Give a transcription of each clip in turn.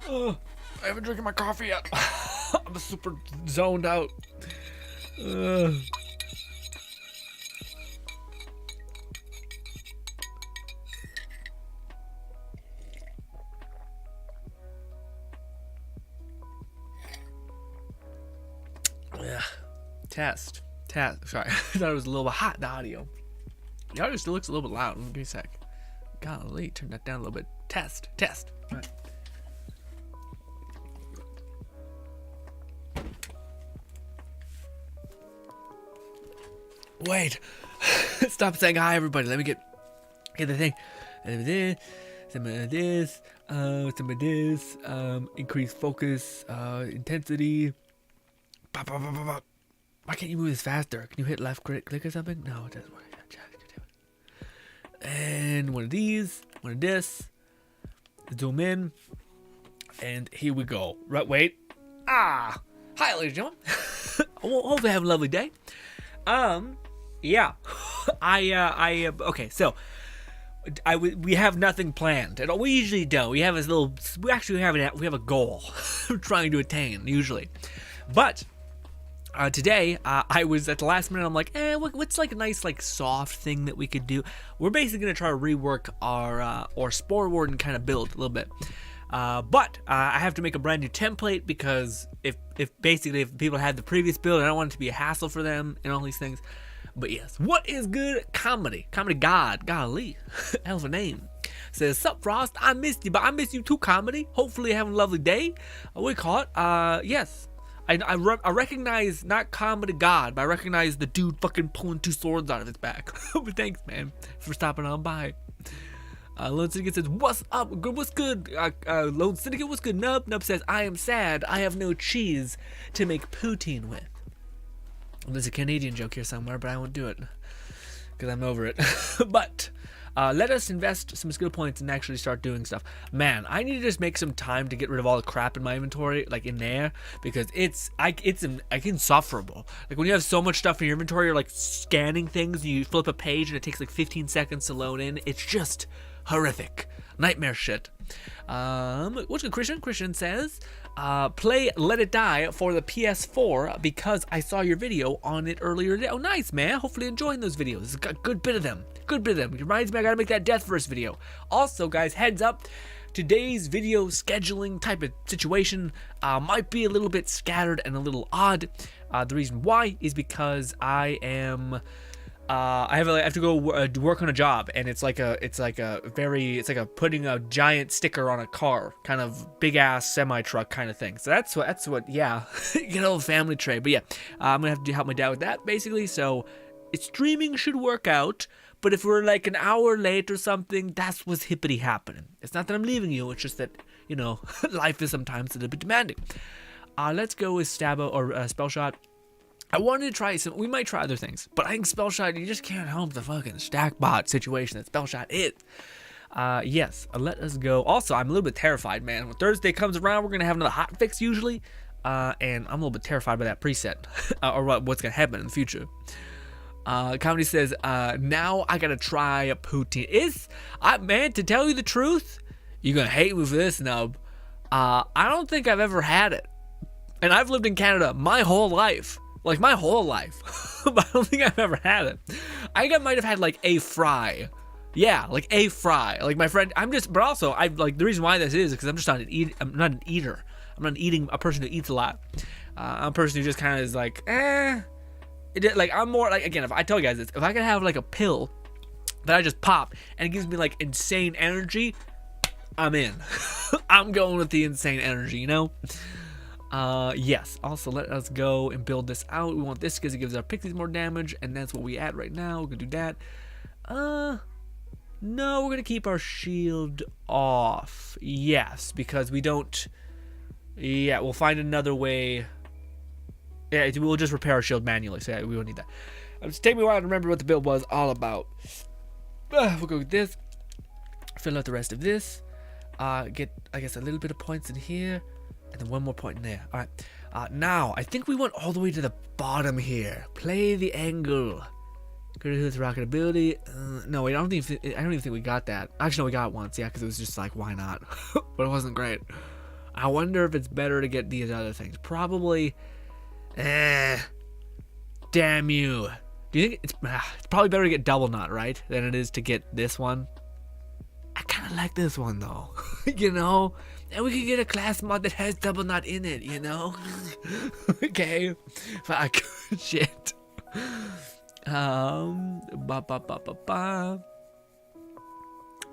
I haven't drinking my coffee yet. I'm super zoned out. Yeah. Test. Sorry, I thought it was a little bit hot, the audio. The audio still looks a little bit loud. Give me a sec. Golly, turn that down a little bit. Test. All right. Wait. Stop saying hi, everybody. Let me get the thing. Some of this, increase focus, intensity. Why can't you move this faster? Can you hit left click or something? No, it doesn't work. And one of these, one of this. Zoom in. And here we go. Right, wait. Hi, ladies and gentlemen. Hopefully have a lovely day. Yeah. Okay, so we have nothing planned. And we usually don't. We have this little, we have a goal we're trying to attain usually. But today, I was at the last minute. I'm like, what's like a nice, like soft thing that we could do? We're basically gonna try to rework our Spore Warden kind of build a little bit. But I have to make a brand new template because if people had the previous build, I don't want it to be a hassle for them and all these things. But yes, what is good comedy? Comedy God, golly, hell of a name. Says, sup Frost, I missed you, but I miss you too, comedy. Hopefully you're having a lovely day. What do you call it? Yes. I recognize not comedy God, but I recognize the dude fucking pulling two swords out of his back. But thanks, man, for stopping on by. Lone Syndicate says, what's up? What's good? Lone Syndicate, what's good? Nub says, I am sad. I have no cheese to make poutine with. Well, there's a Canadian joke here somewhere, but I won't do it because I'm over it. But let us invest some skill points and actually start doing stuff. Man, I need to just make some time to get rid of all the crap in my inventory, like in there, because it's insufferable. Like when you have so much stuff in your inventory, you're like scanning things, you flip a page and it takes like 15 seconds to load in. It's just horrific. Nightmare shit. What's good, Christian? Christian says, play Let It Die for the PS4 because I saw your video on it earlier today. Oh, nice, man. Hopefully enjoying those videos. It's got a good bit of them. It reminds me I gotta make that Death Verse video. Also, guys, heads up. Today's video scheduling type of situation might be a little bit scattered and a little odd. The reason why is because I have to go work on a job, and it's like putting a giant sticker on a car, kind of big ass semi truck kind of thing. So that's what yeah, get a little family tray. But yeah, I'm gonna have to help my dad with that basically. So streaming should work out. But if we're like an hour late or something, that's what's hippity happening. It's not that I'm leaving you. It's just that, you know, life is sometimes a little bit demanding. Let's go with Stabbo or Spell Shot. I wanted to try some. We might try other things, but I think Spell Shot, you just can't help the fucking stack bot situation that Spell Shot is. Yes, let us go. Also, I'm a little bit terrified, man. When Thursday comes around, we're gonna have another hot fix usually, and I'm a little bit terrified by that preset or what's gonna happen in the future. Comedy says, now I gotta try a poutine. Man, to tell you the truth, you're gonna hate me for this, Nub. I don't think I've ever had it. And I've lived in Canada my whole life. Like, my whole life. But I don't think I've ever had it. I think I might have had, like, a fry. Yeah, like, a fry. Like, my friend, but also, the reason why this is because I'm just not I'm not an eater. I'm not a person who eats a lot. I'm a person who just kind of is like, I'm more like, again, if I tell you guys this, if I could have like a pill that I just pop and it gives me like insane energy, I'm in. I'm going with the insane energy, you know? Yes. Also, let us go and build this out. We want this because it gives our pixies more damage, and that's what we at right now. We're gonna do that. No, we're gonna keep our shield off. Yes, because we don't. Yeah, we'll find another way. Yeah, we'll just repair our shield manually, so yeah, we won't need that. It's taking me a while to remember what the build was all about. We'll go with this. Fill out the rest of this. Get, I guess, a little bit of points in here. And then one more point in there. Alright. Now, I think we went all the way to the bottom here. Play the angle. Go to this rocket ability. No, wait, I don't even think we got that. Actually, no, we got it once, yeah, because it was just like, why not? But it wasn't great. I wonder if it's better to get these other things. Probably. Damn you. Do you think it's probably better to get double knot, right? Than it is to get this one? I kind of like this one though. You know? And we could get a class mod that has double knot in it, you know? Okay. Fuck. Shit.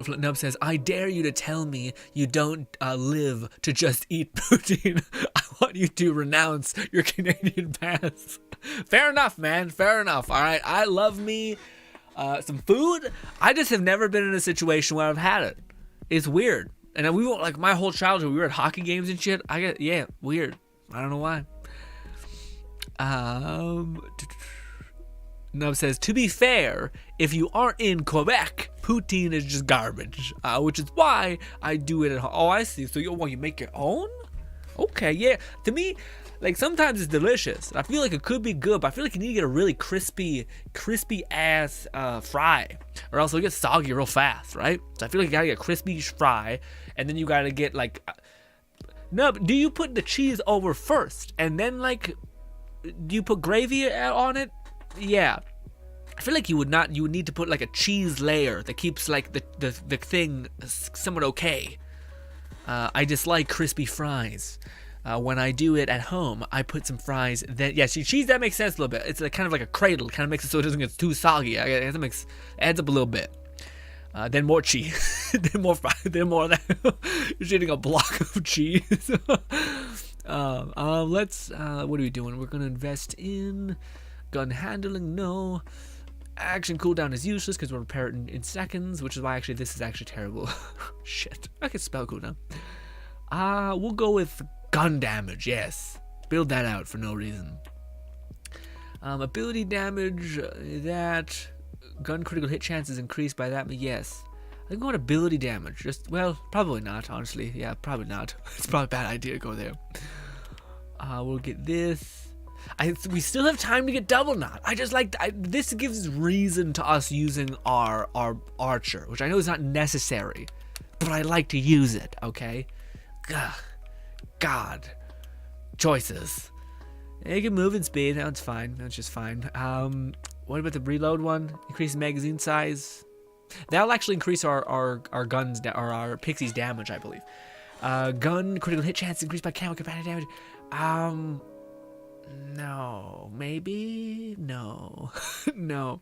Nub says, I dare you to tell me you don't live to just eat poutine. I want you to renounce your Canadian past. Fair enough, man. Fair enough. All right. I love me some food. I just have never been in a situation where I've had it. It's weird. And we won't, like, my whole childhood, we were at hockey games and shit. Yeah, weird. I don't know why. Nub says, to be fair, if you aren't in Quebec, poutine is just garbage, which is why I do it at home. Oh, I see. So you make your own? Okay, yeah. To me, like, sometimes it's delicious. I feel like it could be good, but I feel like you need to get a really crispy ass fry, or else it'll get soggy real fast, right? So I feel like you gotta get a crispy fry, and then you gotta get like. Nub, do you put the cheese over first, and then like, do you put gravy on it? Yeah. I feel like you would need to put like a cheese layer that keeps like the thing somewhat okay. I dislike crispy fries. When I do it at home, I put some fries. Then cheese, that makes sense a little bit. It's like, kind of like a cradle. It kind of makes it so it doesn't get too soggy. It adds up a little bit. Then more cheese. Then more fries. Then more of that. You're eating a block of cheese. Let's. What are we doing? We're gonna invest in gun handling. No. Action cooldown is useless because we'll repair it in seconds, which is why actually this is actually terrible. Shit. I can spell cooldown. We'll go with gun damage. Yes. Build that out for no reason. Ability damage, that. Gun critical hit chance is increased by that, but yes. I think going ability damage. Well, probably not, honestly. Yeah, probably not. It's probably a bad idea to go there. We'll get this. We still have time to get double knot. This gives reason to us using our archer, which I know is not necessary, but I like to use it, okay? God. Choices. You can move in speed. That's fine. That's just fine. What about the reload one? Increase magazine size. That'll actually increase our guns or our pixies damage, I believe. Gun critical hit chance increased by camo companion damage. No. Maybe? No. No.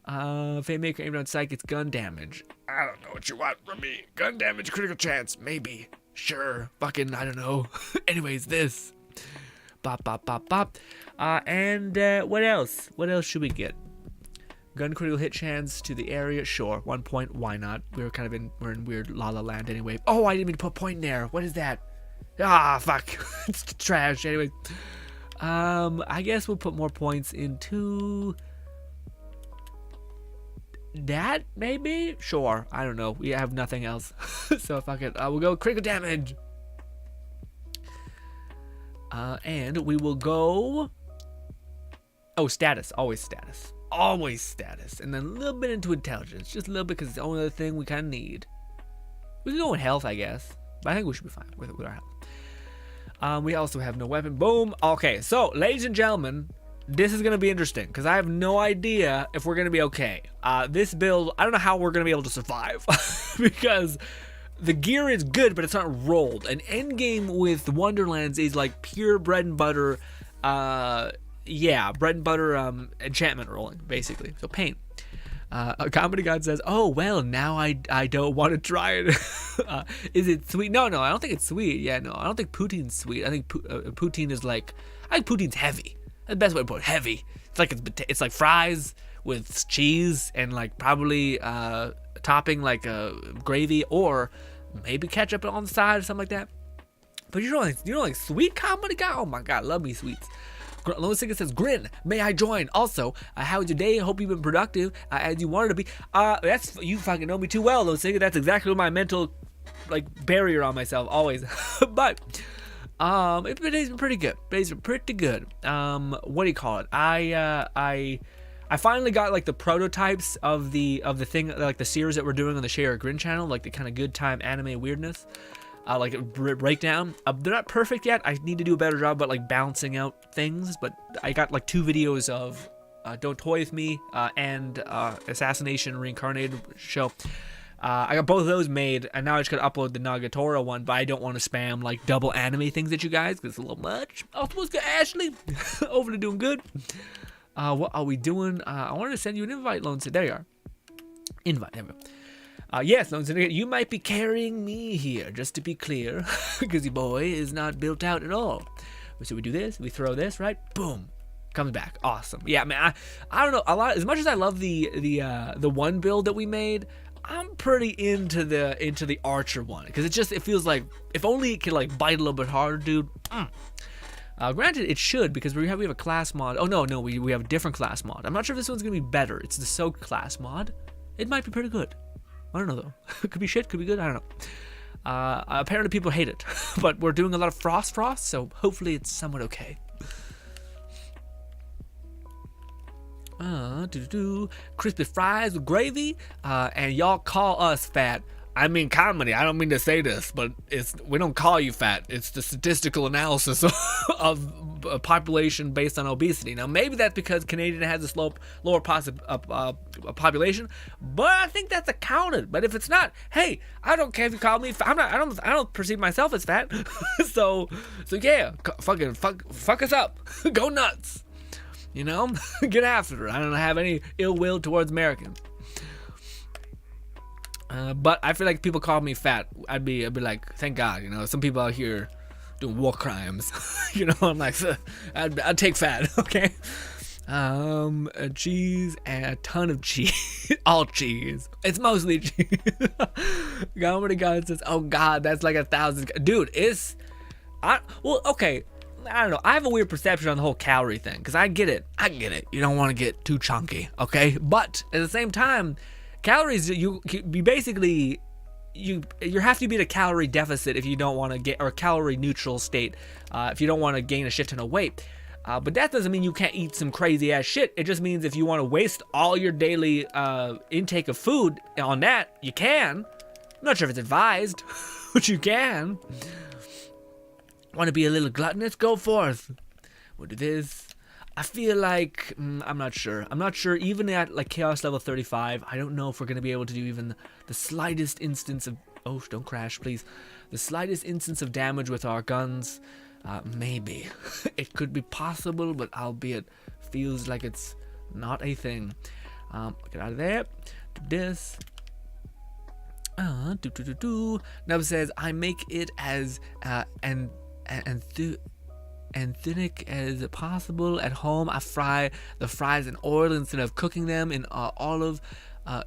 Fame Maker aimed on sight gets gun damage. I don't know what you want from me. Gun damage, critical chance. Maybe. Sure. Fucking, I don't know. Anyways, this. Bop, bop, bop, bop. And what else? What else should we get? Gun critical hit chance to the area. Sure. 1 point. Why not? We're in weird La La Land anyway. Oh, I didn't mean to put point in there. What is that? Ah, fuck. It's trash. Anyway. I guess we'll put more points into that, maybe? Sure. I don't know. We have nothing else. So fuck it. We'll go critical damage. And we will go. Oh, status. Always status. Always status. And then a little bit into intelligence. Just a little bit because it's the only other thing we kind of need. We can go with health, I guess. But I think we should be fine with our health. We also have no weapon. Boom. Okay, so, ladies and gentlemen, this is going to be interesting because I have no idea if we're going to be okay. This build, I don't know how we're going to be able to survive because the gear is good, but it's not rolled. An endgame with Wonderlands is like pure bread and butter, bread and butter enchantment rolling, basically. So paint. A comedy god says, "Oh well, now I don't want to try it." Is it sweet? No, I don't think it's sweet. Yeah, no, I don't think poutine's sweet. I think poutine is like, I think poutine's heavy. That's the best way to put it. Heavy. It's like fries with cheese and like probably topping like gravy or maybe ketchup on the side or something like that. But you don't like sweet comedy god? Oh my god, love me sweets. Lone Singer says, "GRINN, may I join? Also, how was your day? Hope you've been productive as you wanted to be." That's, you fucking know me too well, Lone Singer. That's exactly what my mental barrier on myself always. But it's been pretty good. It's been pretty good. What do you call it? I finally got like the prototypes of the thing, like the series that we're doing on the Share a GRINN channel, like the kind of good time anime weirdness. like breakdown. They're not perfect yet. I need to do a better job about like balancing out things. But I got like 2 videos of Don't Toy With Me and Assassination Reincarnated show. I got both of those made, and now I just gotta upload the Nagatoro one, but I don't want to spam like double anime things at you guys because it's a little much. I was supposed to get Ashley over to Doing Good. What are we doing? I wanted to send you an invite, Lone Syndicate. There you are. Invite. There we go. Yes, Lone Syndicate, you might be carrying me here, just to be clear, because your boy is not built out at all. So we do this, we throw this, right? Boom. Comes back. Awesome. Yeah, man, I don't know, a lot, as much as I love the one build that we made, I'm pretty into the Archer one, because it feels like, if only it could like bite a little bit harder, dude. Granted, it should, because we have a class mod. Oh no, we have a different class mod. I'm not sure if this one's gonna be better. It's the Soak class mod. It might be pretty good. I don't know though. Could be shit, could be good. I don't know. Apparently people hate it, but we're doing a lot of frost, so hopefully it's somewhat okay. Crispy fries with gravy, and y'all call us fat. I mean comedy. I don't mean to say this, but we don't call you fat. It's the statistical analysis of a population based on obesity. Now maybe that's because Canadian has a lower population, but I think that's accounted. But if it's not, hey, I don't care if you call me fat. I don't perceive myself as fat. so yeah, fuck us up. Go nuts. You know, get after it. I don't have any ill will towards Americans. But I feel like if people call me fat, I'd be like, thank God, you know, some people out here doing war crimes, you know, I'm like, I'd take fat, okay? A cheese and a ton of cheese, all cheese. It's mostly cheese. Comedy God says, oh God, that's like 1,000, dude. Well, okay. I don't know. I have a weird perception on the whole calorie thing, because I get it. You don't want to get too chunky, okay? But at the same time, calories, you basically have to be at a calorie deficit if you don't want to get, or a calorie neutral state if you don't want to gain a shit ton of weight. But that doesn't mean you can't eat some crazy ass shit. It just means if you want to waste all your daily intake of food on that, you can. I'm not sure if it's advised, but you can. Want to be a little gluttonous? Go forth. We'll do this. I feel like, I'm not sure. Even at like chaos level 35, I don't know if we're going to be able to do even the slightest instance of, oh, don't crash, please. The slightest instance of damage with our guns. Maybe. It could be possible, but albeit feels like it's not a thing. Get out of there. Do this. Nub says, I make it as, anthenic as possible at home. I fry the fries in oil instead of cooking them in olive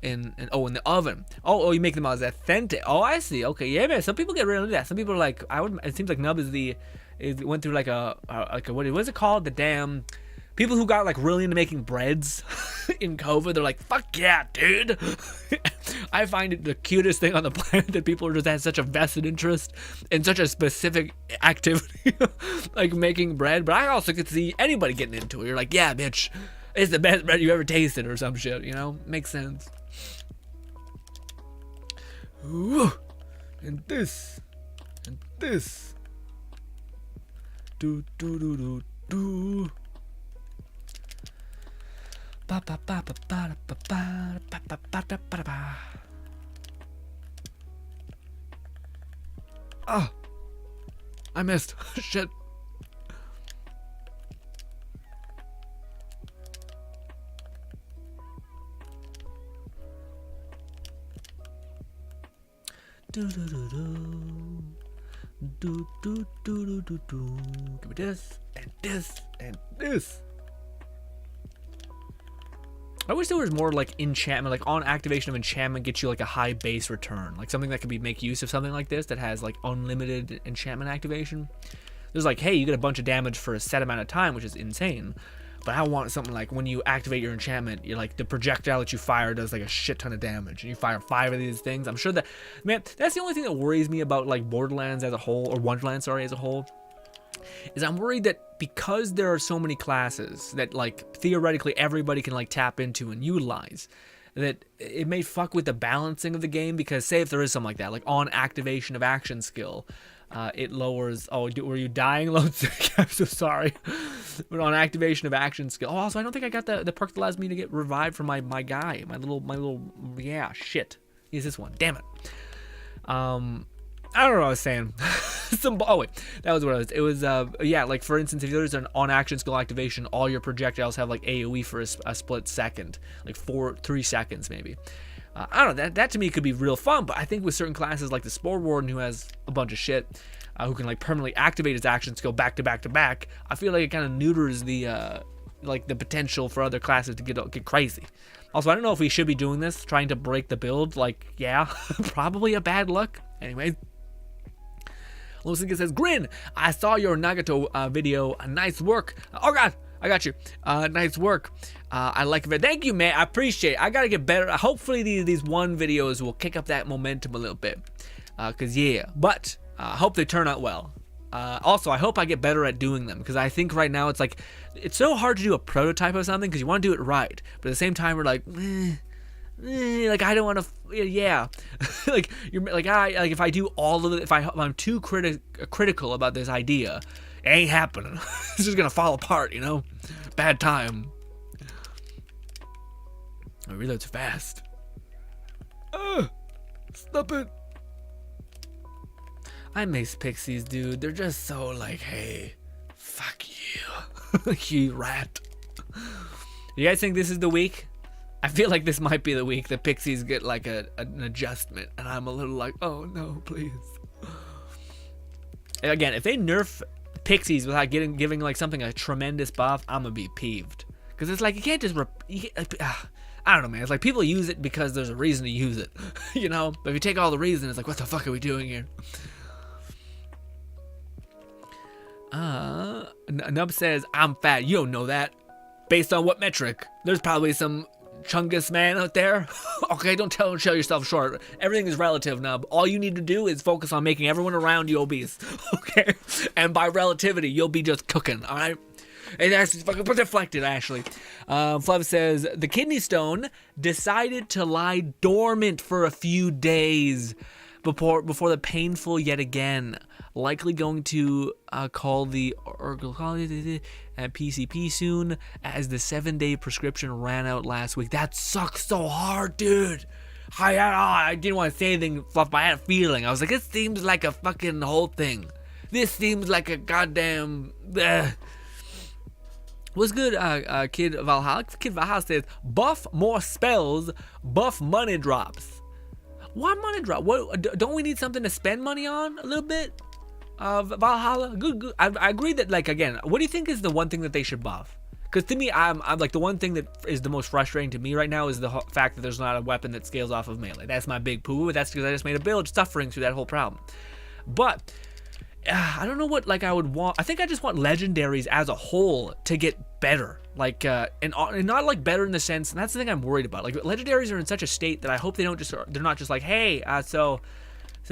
in the oven. Oh, you make them as authentic. Oh, I see. Okay, yeah, man. Some people get really into that. Some people are like, it seems like Nub went through like a what is it called? The damn people who got like really into making breads in COVID. They're like, fuck yeah, dude. I find it the cutest thing on the planet that people just have such a vested interest in such a specific activity, like making bread. But I also could see anybody getting into it. You're like, yeah, bitch, it's the best bread you ever tasted, or some shit. You know, makes sense. Ooh, and this, do. Oh, I missed. Shit. Give me this and this and this. I wish there was more like enchantment, like on activation of enchantment gets you like a high base return, like something that could make use of something like this that has like unlimited enchantment activation. There's like, hey, you get a bunch of damage for a set amount of time, which is insane. But I want something like when you activate your enchantment, you're like the projectile that you fire does like a shit ton of damage, and you fire 5 of these things. I'm sure that, man, that's the only thing that worries me about like Borderlands as a whole, or Wonderlands, sorry, as a whole. Is I'm worried that because there are so many classes that like theoretically everybody can like tap into and utilize, that it may fuck with the balancing of the game, because say if there is something like that, like on activation of action skill, it lowers. Oh, were you dying, Lone Sick? I'm so sorry. But on activation of action skill. Oh, also I don't think I got the perk that allows me to get revived from my guy, my little yeah, shit. He's this one. Damn it. I don't know what I was saying. Oh wait, that was what I was. It was yeah, like for instance, if there's an on action skill activation, all your projectiles have like AoE for a split second, like 3 seconds maybe. I don't know, that to me could be real fun, but I think with certain classes like the Spore Warden, who has a bunch of shit, who can like permanently activate his action skill back to back to back, I feel like it kind of neuters the like the potential for other classes to get crazy. Also, I don't know if we should be doing this, trying to break the build. Like, yeah, probably a bad look. Anyway. Lucinka says, Grin, I saw your Nagato video. Nice work. Oh, God, I got you. Nice work. I like it. Thank you, man. I appreciate it. I got to get better. Hopefully, these one videos will kick up that momentum a little bit. Because, yeah. But I hope they turn out well. Also, I hope I get better at doing them. Because I think right now it's like, it's so hard to do a prototype of something because you want to do it right. But at the same time, we're like, like I don't want to, yeah, like you're like if I do all of it, if I'm too critical about this idea, it ain't happening. It's just gonna fall apart, you know. Bad time. I reload too fast. Stop it. I miss pixies, dude. They're just so like, hey, fuck you, you rat. You guys think this is the week? I feel like this might be the week the pixies get like an adjustment, and I'm a little like, oh no, please. And again, if they nerf pixies without giving like something a tremendous buff, I'm gonna be peeved, because it's like you can't just I don't know, man. It's like people use it because there's a reason to use it, you know. But if you take all the reason, it's like, what the fuck are we doing here? Nub says, I'm fat. You don't know that. Based on what metric? There's probably some Chungus man out there. Okay, don't sell yourself short. Everything is relative, Nub. All you need to do is focus on making everyone around you obese. Okay? And by relativity, you'll be just cooking, alright? And that's fucking deflected, actually. Flev says, the kidney stone decided to lie dormant for a few days before the painful yet again. Likely going to call the PCP soon, as the 7-day prescription ran out last week. That sucks so hard, dude. I didn't want to say anything, Fluff, but I had a feeling. I was like, this seems like a fucking whole thing. This seems like a goddamn... What's good, Kid Valhalla? Kid Valhalla says, buff more spells, buff money drops. Why money drop? What? Don't we need something to spend money on a little bit? Valhalla, good. I agree that, like, again, what do you think is the one thing that they should buff? Because to me, I'm like, the one thing that is the most frustrating to me right now is the fact that there's not a weapon that scales off of melee. That's my big poo. That's because I just made a build suffering through that whole problem. But I don't know what, like, I would want. I think I just want legendaries as a whole to get better, like, and not like better in the sense. And that's the thing I'm worried about. Like, legendaries are in such a state that I hope they're not just like, hey, So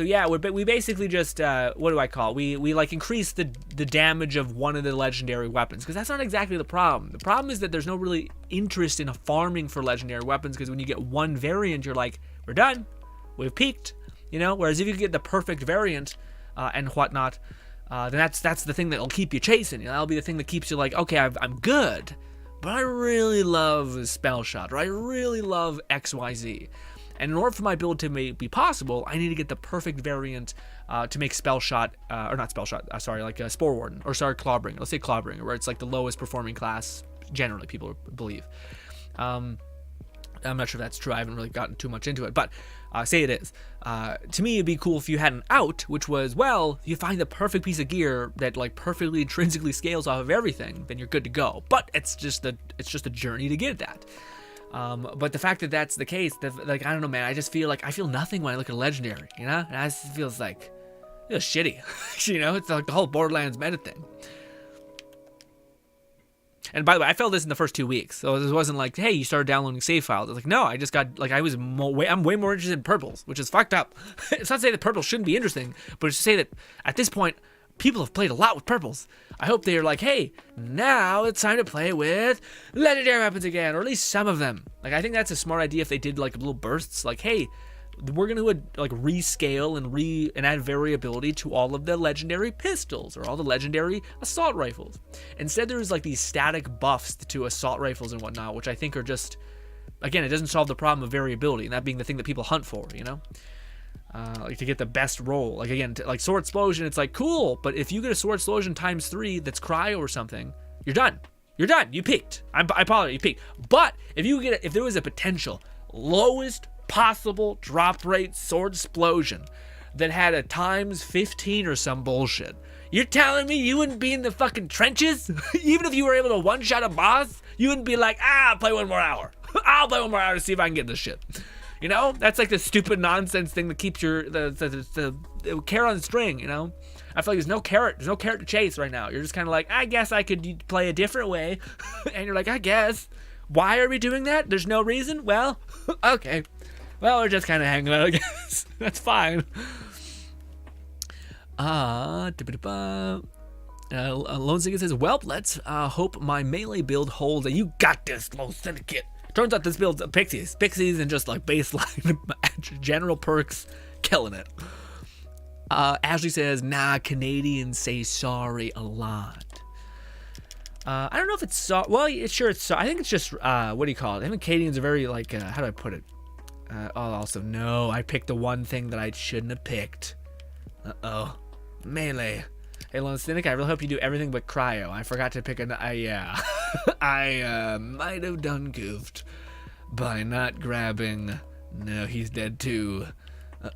yeah, we basically just, what do I call it? We like increase the damage of one of the legendary weapons, because that's not exactly the problem. The problem is that there's no really interest in farming for legendary weapons, because when you get one variant, you're like, we're done, we've peaked, you know. Whereas if you get the perfect variant and whatnot, then that's the thing that'll keep you chasing. You know, that'll be the thing that keeps you like, okay, I'm good, but I really love Spell Shot, or I really love XYZ. And in order for my build to be possible, I need to get the perfect variant to make Spell Shot, or not Spell Shot, like Spore Warden, or Clawbringer. Let's say Clawbringer, where it's like the lowest performing class, generally, people believe. I'm not sure if that's true. I haven't really gotten too much into it, but say it is. To me, it'd be cool if you had an out, which was, well, you find the perfect piece of gear that like perfectly intrinsically scales off of everything, then you're good to go. But it's just a journey to get that. But the fact that that's the case, that, like, I don't know, man, I feel nothing when I look at a legendary, you know? And it just feels like, shitty, you know? It's like the whole Borderlands meta thing. And by the way, I felt this in the first 2 weeks, so this wasn't like, hey, you started downloading save files. It's like, no, I just got, like, I'm way more interested in purples, which is fucked up. It's not to say that purple shouldn't be interesting, but it's to say that at this point, people have played a lot with purples. I hope they are like, hey, now it's time to play with legendary weapons again, or at least some of them. Like, I think that's a smart idea if they did like little bursts, like, hey, we're gonna like rescale and add variability to all of the legendary pistols or all the legendary assault rifles. Instead, there's like these static buffs to assault rifles and whatnot, which I think are just, again, it doesn't solve the problem of variability, and that being the thing that people hunt for, you know? Like to get the best roll. Like again, like sword explosion, it's like cool, but if you get a sword explosion ×3 that's cryo or something, you're done. You're done. You peaked. I apologize, you peaked. But if there was a potential lowest possible drop rate sword explosion that had a ×15 or some bullshit, you're telling me you wouldn't be in the fucking trenches? Even if you were able to one-shot a boss, you wouldn't be like, I'll play one more hour. I'll play one more hour to see if I can get this shit. You know, that's like the stupid nonsense thing that keeps the carrot on the string, you know? I feel like there's no carrot to chase right now. You're just kind of like, I guess I could play a different way. And you're like, I guess. Why are we doing that? There's no reason? Well, okay. Well, we're just kind of hanging out, I guess. That's fine. Lone Syndicate says, well, let's hope my melee build holds. You got this, Lone Syndicate. Turns out this build's pixies and just like baseline general perks, killing it. Ashley says, nah, Canadians say sorry a lot. I don't know if it's well, sure it's I think it's just what do you call it? I think Canadians are very like how do I put it? Also, no, I picked the one thing that I shouldn't have picked. Melee. Hey, Lone Syndicate, I really hope you do everything but cryo. I forgot to pick yeah. I might have done goofed by not grabbing. No, he's dead too.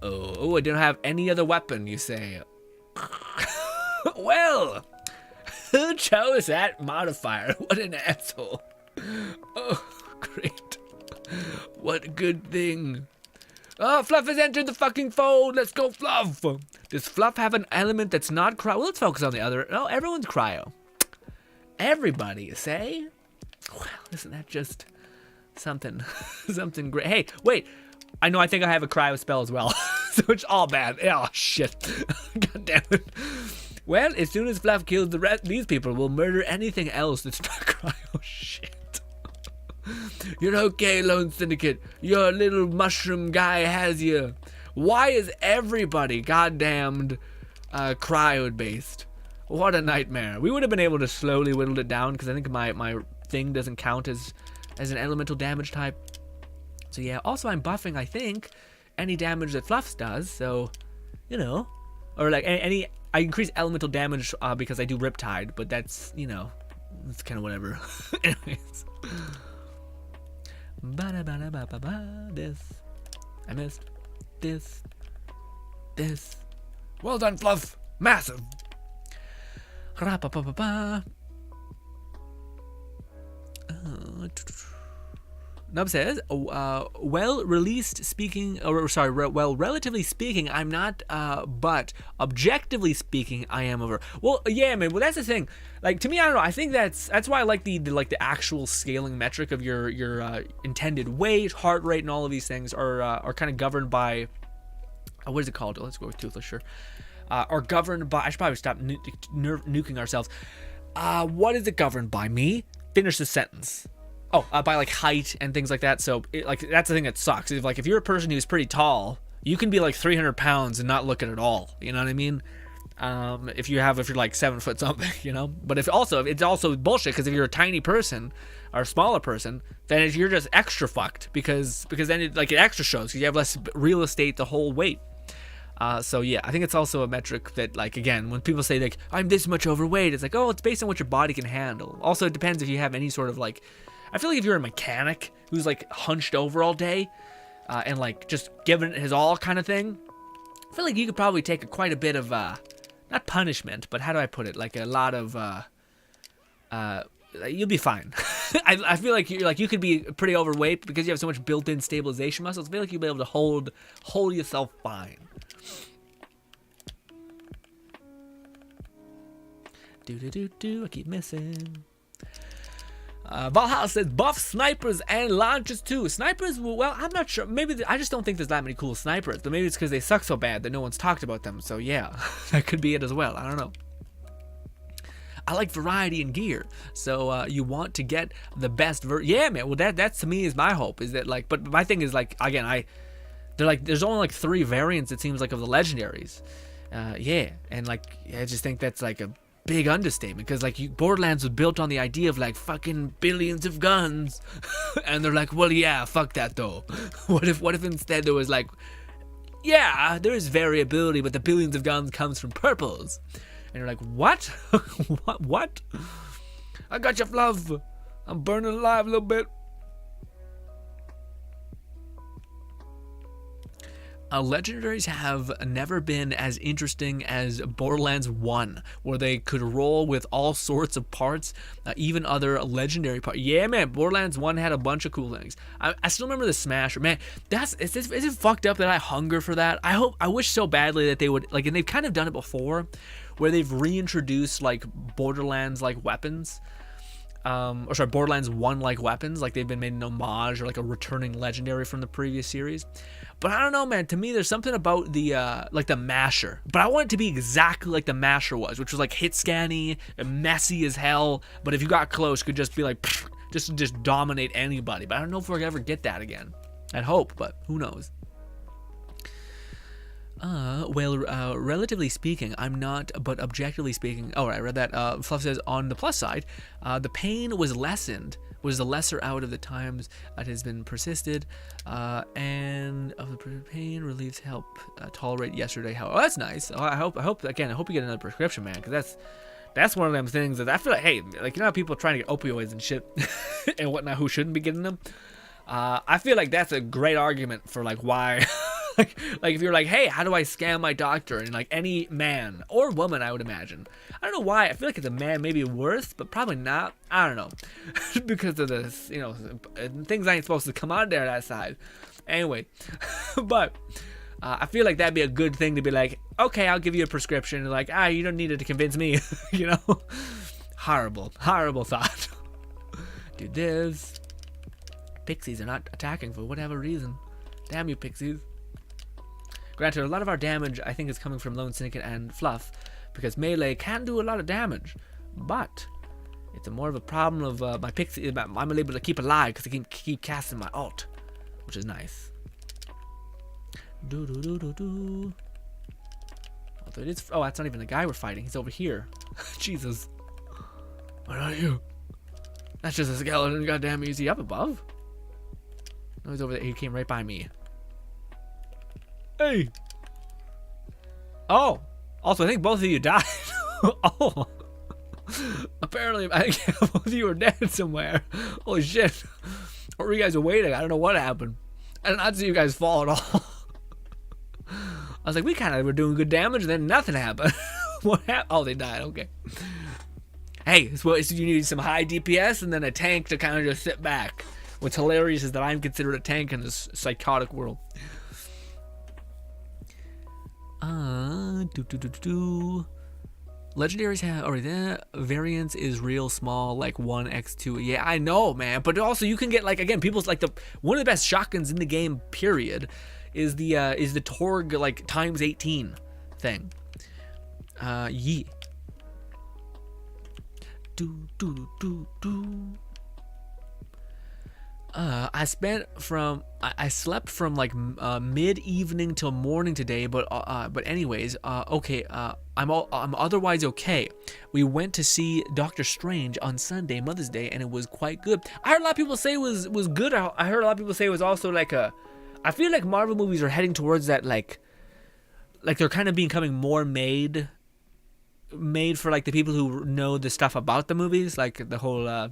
Oh, I don't have any other weapon, you say. Well, who chose that modifier? What an asshole. Oh, great. What a good thing. Oh, Fluff has entered the fucking fold. Let's go, Fluff. Does Fluff have an element that's not cryo? Well, let's focus on the other. No, everyone's cryo. Everybody, you say? Well, isn't that just something great? Hey, wait. I think I have a cryo spell as well. So it's all bad. Oh, shit. God damn it. Well, as soon as Fluff kills the rest, these people will murder anything else that's not cryo. Shit. You're okay, Lone Syndicate. Your little mushroom guy has you. Why is everybody goddamned cryo-based? What a nightmare. We would have been able to slowly whittle it down because I think my thing doesn't count as an elemental damage type. So yeah, also I'm buffing, I think, any damage that Fluffs does, so, you know. Or like I increase elemental damage because I do Riptide, but that's, you know, it's kind of whatever. Anyways. This. I missed. This. Well done, Fluff. Massive. Nub says, relatively speaking, I'm not, but objectively speaking, I am over. Well, yeah, man, well, that's the thing. Like, to me, I don't know, I think that's why I like the actual scaling metric of your intended weight, heart rate, and all of these things are kind of governed by, what is it called? Let's go with Toothless, sure. Are governed by, I should probably stop nuking ourselves. What is it governed by? Me? Finish the sentence. Oh, by like height and things like that. So like that's the thing that sucks. If you're a person who's pretty tall, you can be like 300 pounds and not look it at all. You know what I mean? If you're like 7 foot something, you know. But it's also bullshit because if you're a tiny person or a smaller person, then you're just extra fucked because then it extra shows because you have less real estate to hold weight. So yeah, I think it's also a metric that, like, again, when people say like I'm this much overweight, it's like, oh, it's based on what your body can handle. Also, it depends if you have any sort of like, I feel like if you're a mechanic who's like hunched over all day and like just giving it his all kind of thing, I feel like you could probably take quite a bit of not punishment, but how do I put it? Like a lot of you'll be fine. I feel like you could be pretty overweight because you have so much built-in stabilization muscles. I feel like you'll be able to hold yourself fine. I keep missing. Valhalla says buff snipers and launchers too. Snipers, well, I'm not sure. Maybe I just don't think there's that many cool snipers. But maybe it's because they suck so bad that no one's talked about them. So yeah, that could be it as well. I don't know. I like variety in gear. So you want to get the best yeah, man. Well, that's to me is my hope, is that like, but my thing is like, again, there's only like 3 variants, it seems like, of the legendaries. Yeah, and like, I just think that's like a big understatement, because like Borderlands was built on the idea of like fucking billions of guns, and they're like, well, yeah, fuck that though. What if instead there was like, yeah, there is variability, but the billions of guns comes from purples, and you're like, what? what? I got you, Fluff. I'm burning alive a little bit. Legendaries have never been as interesting as Borderlands 1, where they could roll with all sorts of parts, even other legendary parts. Yeah, man, Borderlands 1 had a bunch of cool things. I still remember the Smasher. Man, is it fucked up that I hunger for that? I wish so badly that they would, like, and they've kind of done it before, where they've reintroduced, like, Borderlands-like weapons. Borderlands 1 like weapons, like they've been made an homage or like a returning legendary from the previous series. But I don't know, man. To me, there's something about the like the Masher. But I want it to be exactly like the Masher was, which was like hit scanny and messy as hell. But if you got close, could just be like just dominate anybody. But I don't know if we'll ever get that again. I'd hope, but who knows. Relatively speaking, I'm not, but objectively speaking, oh, I read that. Fluff says, on the plus side, the pain was lessened, was the lesser out of the times that has been persisted, and of the pain reliefs help tolerate yesterday. How? Oh, that's nice. I hope you get another prescription, man, because that's one of them things that I feel like, hey, like, you know how people are trying to get opioids and shit and whatnot, who shouldn't be getting them? I feel like that's a great argument for like why. Like if you're like, hey, how do I scam my doctor? And like any man or woman, I would imagine. I don't know why. I feel like it's a man, maybe worse, but probably not. I don't know. Because of this, you know, things ain't supposed to come out there that side. Anyway, but I feel like that'd be a good thing to be like, okay, I'll give you a prescription. And like, you don't need it to convince me, you know? Horrible thought. Dude, this. Pixies are not attacking for whatever reason. Damn you, Pixies. Granted, a lot of our damage, I think, is coming from Lone Syndicate and Fluff, because melee can do a lot of damage, but it's more of a problem of my Pixie. I'm able to keep alive because I can keep casting my ult, which is nice. Oh, that's not even the guy we're fighting. He's over here. Jesus. What are you? That's just a skeleton. Goddamn, is he up above? No, he's over there. He came right by me. Hey. Oh. Also, I think both of you died. Oh. Apparently, I think both of you are dead somewhere. Holy shit. Or were you guys waiting? I don't know what happened. I did not see you guys fall at all. I was like, we kind of were doing good damage, and then nothing happened. What happened? Oh, they died. Okay. Hey, so you need some high DPS and then a tank to kind of just sit back. What's hilarious is that I'm considered a tank in this psychotic world. Legendaries have that variance is real small, like 1x2. Yeah, I know, man. But also you can get, like, again, people's like one of the best shotguns in the game, period, is the Torg like times 18 thing. Yee. I slept from like mid-evening till morning today, but anyways, okay, I'm otherwise okay. We went to see Doctor Strange on Sunday, Mother's Day, and it was quite good. I heard a lot of people say it was good. I heard a lot of people say it was also like I feel like Marvel movies are heading towards that, like they're kind of becoming more made for like the people who know the stuff about the movies, like the whole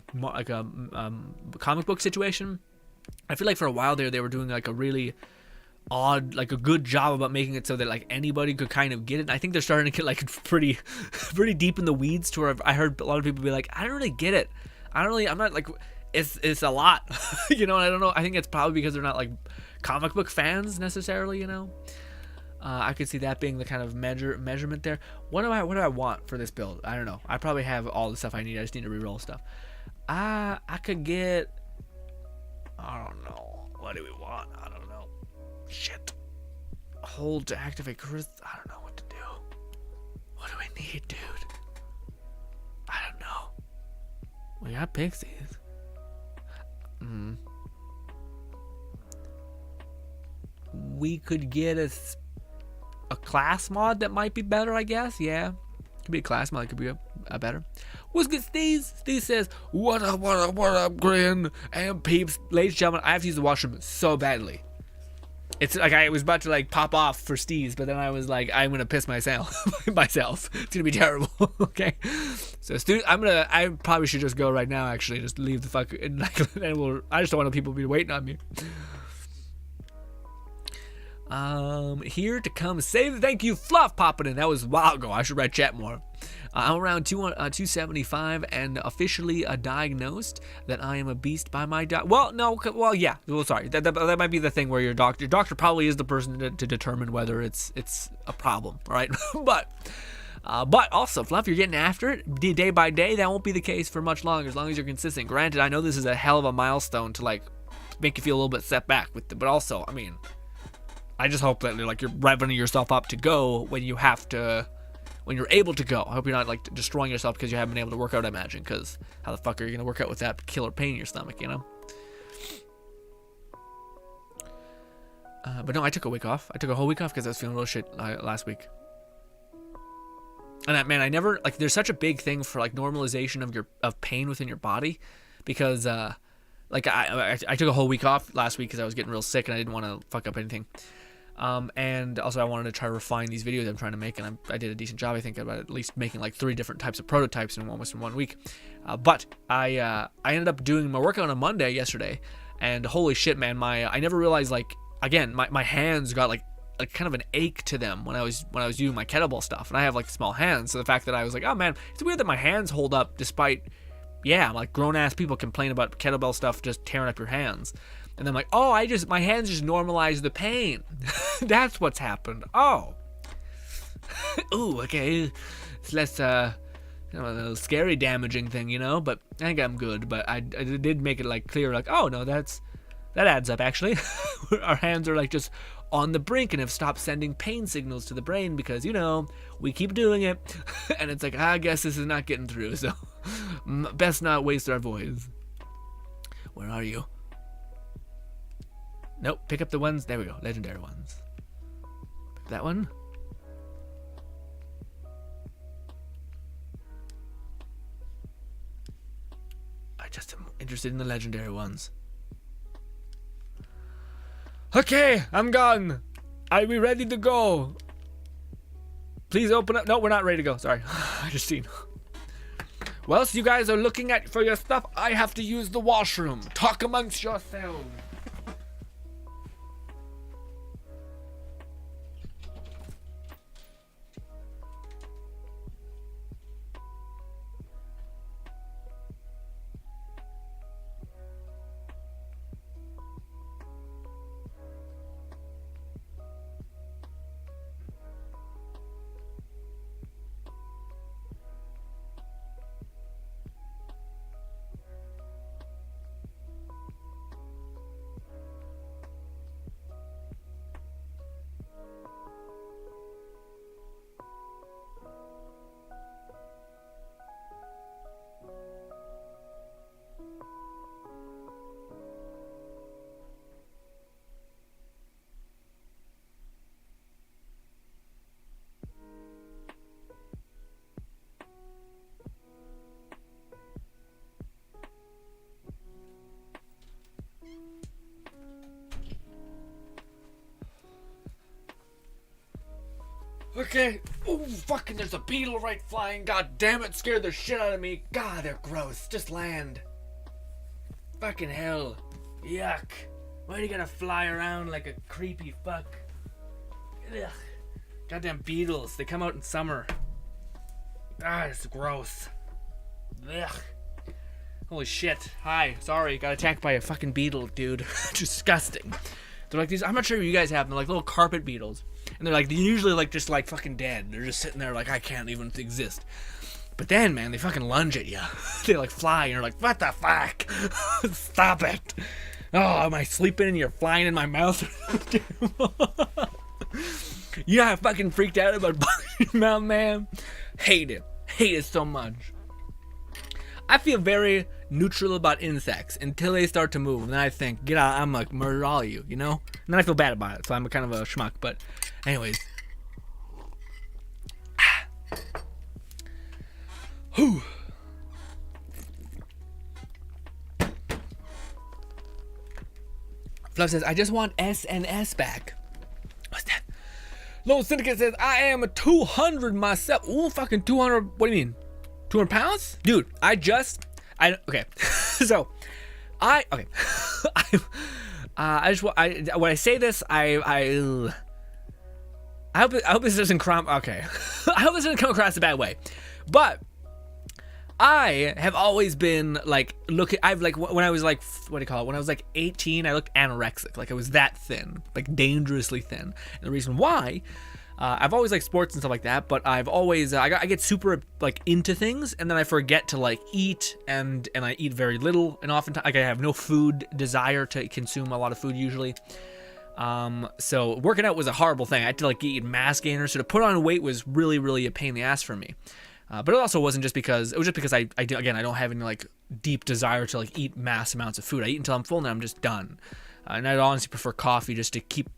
comic book situation. I feel like for a while there they were doing like a really odd, like a good job about making it so that like anybody could kind of get it. And I think they're starting to get like pretty deep in the weeds to where I heard a lot of people be like, I don't really get it. I'm not like, it's a lot. You know, and I don't know. I think it's probably because they're not like comic book fans necessarily, you know. I could see that being the kind of measurement there. What do I want for this build? I don't know. I probably have all the stuff I need. I just need to reroll stuff. I could get, I don't know. What do we want? I don't know. Shit. Hold to activate Chris. I don't know what to do. What do we need, dude? I don't know. We got pixies. We could get a class mod that might be better, I guess. Yeah, could be a class mod that could be a better. What's good, Steve? Steve says, what up, Grin and peeps. Ladies and gentlemen, I have to use the washroom so badly. It's like I was about to like pop off for Steve's, but then I was like, I'm gonna piss myself. It's gonna be terrible. Okay. So I probably should just go right now. Actually, just leave the fuck. And I just don't want people to be waiting on me. Here to come save. Thank you, Fluff, popping in. That was a while ago. I should read chat more. I'm around 275 and officially diagnosed that I am a beast by my doctor. Well, no, yeah. Well, sorry. That might be the thing where your doctor probably is the person to determine whether it's a problem, all right? But also, Fluff, you're getting after it day by day. That won't be the case for much longer, as long as you're consistent. Granted, I know this is a hell of a milestone to like make you feel a little bit set back with it, but also, I mean, I just hope that like you're revving yourself up to go when you're able to go. I hope you're not like destroying yourself because you haven't been able to work out, I imagine, because how the fuck are you going to work out with that killer pain in your stomach, you know? But no, I took a week off. I took a whole week off because I was feeling real shit last week. And man, I never, like, there's such a big thing for like normalization of pain within your body, because like I took a whole week off last week because I was getting real sick and I didn't want to fuck up anything. And also I wanted to try to refine these videos I'm trying to make, and I did a decent job, I think, about at least making like 3 different types of prototypes in almost 1 week. But I ended up doing my workout on a Monday yesterday, and holy shit, man, I never realized, like, again, my hands got like kind of an ache to them when I was doing my kettlebell stuff, and I have like small hands, so the fact that I was like, oh man, it's weird that my hands hold up despite, yeah, like grown ass people complain about kettlebell stuff just tearing up your hands. And then I'm like, oh, my hands just normalize the pain. That's what's happened. Oh. Ooh, okay. It's less, a little scary, damaging thing, you know? But I think I'm good. But I did make it, like, clear, like, oh, no, that adds up, actually. Our hands are, like, just on the brink and have stopped sending pain signals to the brain because, you know, we keep doing it. And it's like, I guess this is not getting through, so best not waste our voice. Where are you? Nope, pick up the ones. There we go, legendary ones. Pick that one. I just am interested in the legendary ones. Okay, I'm gone. Are we ready to go? Please open up. No, we're not ready to go. Sorry, I just seen. Whilst you guys are looking for your stuff, I have to use the washroom. Talk amongst yourselves. Okay. Oh, fucking, there's a beetle right flying. God damn it, scared the shit out of me. God, they're gross. Just land. Fucking hell. Yuck. Why do you gotta fly around like a creepy fuck? Ugh. Goddamn beetles. They come out in summer. Ah, it's gross. Ugh. Holy shit. Hi. Sorry. Got attacked by a fucking beetle, dude. Disgusting. They're like these, I'm not sure if you guys have them, they're like little carpet beetles. And they're like, they're usually like just like fucking dead. They're just sitting there like, I can't even exist. But then, man, they fucking lunge at you. They like fly and you're like, what the fuck? Stop it. Oh, am I sleeping and you're flying in my mouth? Yeah, I fucking freaked out about your mouth, man. Hate it. Hate it so much. I feel very neutral about insects until they start to move. And then I think, get out, I'm like, murder all of you, you know? And then I feel bad about it, so I'm kind of a schmuck. But anyways. Whew. Fluff says, I just want SNS back. What's that? Lone Syndicate says, I am a 200 myself. Ooh, fucking 200. What do you mean? 200 pounds? Dude, okay. So, okay. When I say this, I hope this doesn't come, okay. I hope this doesn't come across a bad way. But, I have always been like, when I was like, what do you call it? When I was like 18, I looked anorexic. Like I was that thin, like dangerously thin. And the reason why, I've always liked sports and stuff like that, but I've always, I get super like into things and then I forget to like eat and I eat very little. And oftentimes, like I have no food desire to consume a lot of food usually. So working out was a horrible thing. I had to like eat mass gainers. So to put on weight was really, really a pain in the ass for me. But it also wasn't just because, it was just because I don't have any like deep desire to like eat mass amounts of food. I eat until I'm full and I'm just done. And I'd honestly prefer coffee just to keep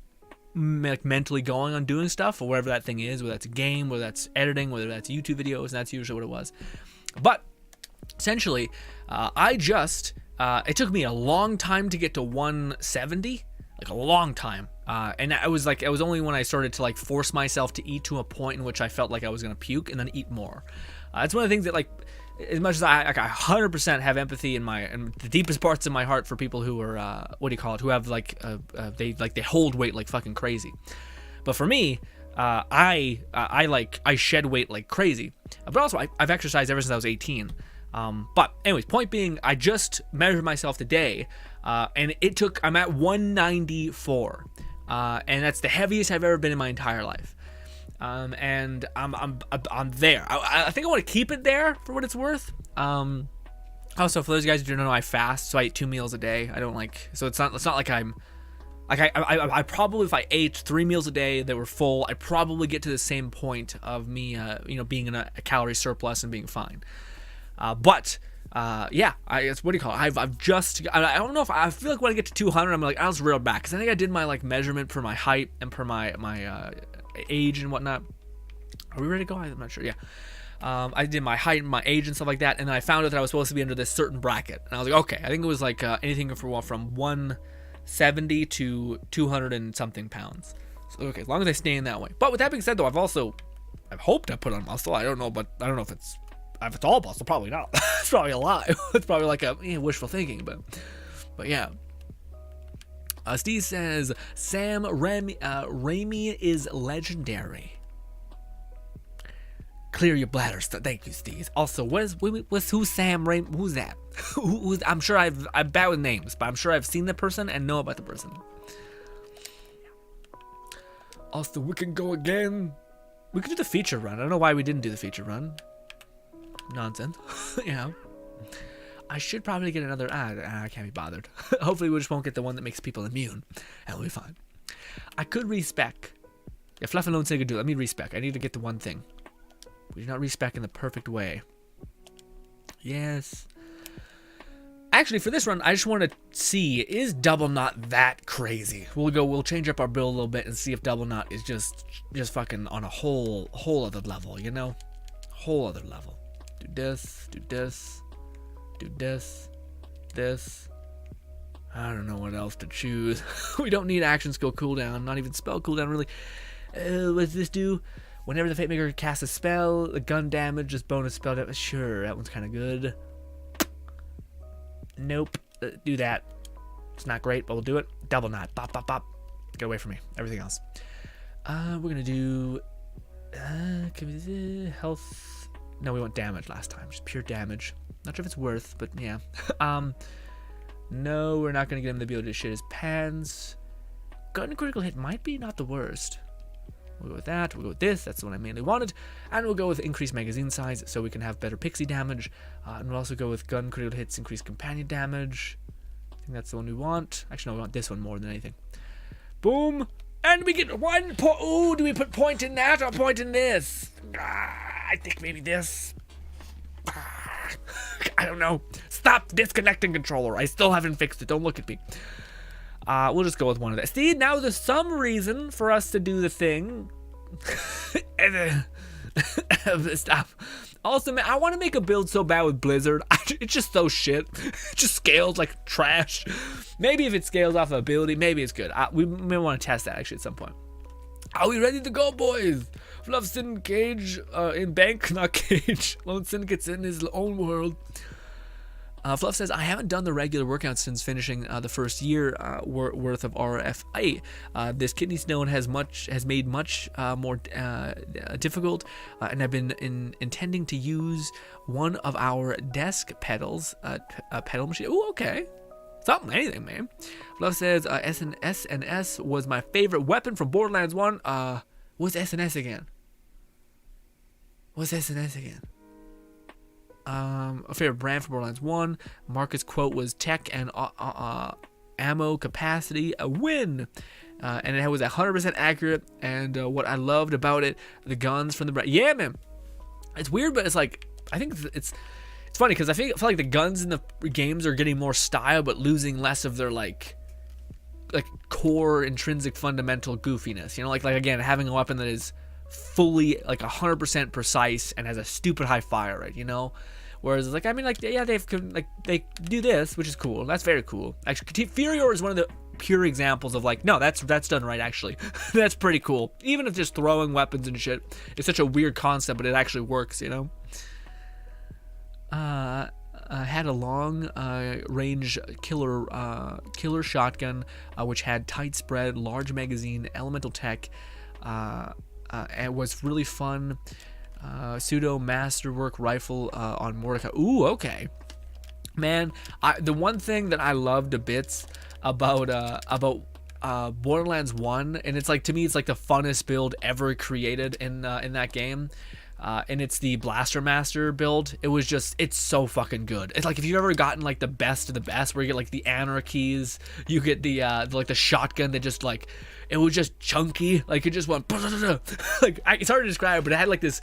like mentally going on doing stuff or whatever that thing is, whether that's a game, whether that's editing, whether that's YouTube videos, and that's usually what it was. But essentially, it took me a long time to get to 170, like a long time. And it was only when I started to like force myself to eat to a point in which I felt like I was going to puke and then eat more. It's one of the things that like, as much as I 100% have empathy in the deepest parts of my heart for people who are, who have like, they hold weight like fucking crazy. But for me, I shed weight like crazy, but also I've exercised ever since I was 18. But anyways, point being, I just measured myself today, and I'm at 194. And that's the heaviest I've ever been in my entire life. And I'm there. I think I want to keep it there for what it's worth. Also, for those guys who don't know, I fast, so I eat 2 meals a day. I don't so it's not like I'm, like I probably, if I ate 3 meals a day that were full, I'd probably get to the same point of me, being in a calorie surplus and being fine. Yeah, it's, what do you call it? I don't know if I feel like when I get to 200, I'm like, I was real back. Cause I think I did my like measurement for my height and for my age and whatnot. Are we ready to go? I'm not sure. Yeah. I did my height and my age and stuff like that. And then I found out that I was supposed to be under this certain bracket. And I was like, okay, I think it was like, anything from 170 to 200 and something pounds. So, okay, as long as I stay in that way. But with that being said though, I've hoped I put on muscle. I don't know if it's all muscle, probably not. It's probably a lie. It's probably like wishful thinking, but yeah. Steve says Sam Raimi is legendary. Clear your bladder. Thank you, Steve. Also, who's Sam Raimi? Who's that? I'm sure I'm bad with names, but I'm sure I've seen the person and know about the person. Also, we can go again. We could do the feature run. I don't know why we didn't do the feature run. Nonsense. Yeah. I should probably get another. I can't be bothered. Hopefully, we just won't get the one that makes people immune, and we'll be fine. I could respec. Yeah, Fluff and Lone Sig could do it. Let me respec. I need to get the one thing. We do not respec in the perfect way. Yes. Actually, for this run, I just want to see, is Double Knot that crazy? We'll change up our build a little bit and see if Double Knot is just fucking on a whole other level, you know? Whole other level. Do this, do this, do this, this. I don't know what else to choose. We don't need action skill cooldown, not even spell cooldown, really. What does this do? Whenever the Fate Maker casts a spell, the gun damage is bonus spell damage. Sure, that one's kind of good. Nope. Do that. It's not great, but we'll do it. Double Knot. Bop, bop, bop. Get away from me. Everything else. We're going to do... health... No, we want damage last time. Just pure damage. Not sure if it's worth, but yeah. No, we're not going to get him the ability to shit his pants. Gun critical hit might be not the worst. We'll go with that. We'll go with this. That's the one I mainly wanted. And we'll go with increased magazine size so we can have better pixie damage. And we'll also go with gun critical hits, increased companion damage. I think that's the one we want. Actually, no, we want this one more than anything. Boom. And we get 1 point. Ooh, do we put point in that or point in this? I think maybe this. I don't know. Stop disconnecting controller. I still haven't fixed it. Don't look at me. We'll just go with one of that. See, now there's some reason for us to do the thing. Stop. Also, man, I want to make a build so bad with Blizzard. It's just so shit. It just scales like trash. Maybe if it scales off of ability, maybe it's good. We may want to test that actually at some point. Are we ready to go, boys? Fluff Sin Cage in bank, not cage. Lone Sin gets in his own world. Fluff says, I haven't done the regular workout since finishing the first year worth of RFA. This kidney stone has made much more difficult, and I've been intending to use one of our desk pedals, pedal machine. Oh, okay. Something, anything, man. Fluff says, SNS was my favorite weapon from Borderlands 1. What's SNS again? What's SNS again? A favorite brand for Borderlands 1. Marcus' quote was tech and ammo capacity, a win. And it was 100% accurate. And what I loved about it, the guns from the brand. Yeah, man. It's weird, but it's like, I think it's funny because I feel like the guns in the games are getting more style, but losing less of their like core intrinsic fundamental goofiness. You know, like again, having a weapon that is fully like 100% precise and has a stupid high fire rate, you know. Whereas like, I mean, like, yeah, they do this, which is cool. That's very cool. Actually, Furior is one of the pure examples of like, no, that's done right actually. That's pretty cool. Even if just throwing weapons and shit, it's such a weird concept, but it actually works, you know. Had a long range killer shotgun, which had tight spread, large magazine, elemental tech. It was really fun. Pseudo masterwork rifle on Mordecai. Ooh, okay. Man, the one thing that I loved a bit about Borderlands 1, and it's like, to me, it's like the funnest build ever created in that game. And it's the Blaster Master build. It's so fucking good. It's like if you've ever gotten like the best of the best, where you get like the anarchies, you get the like the shotgun that just like, it was just chunky, like it just went like, it's hard to describe, but it had like this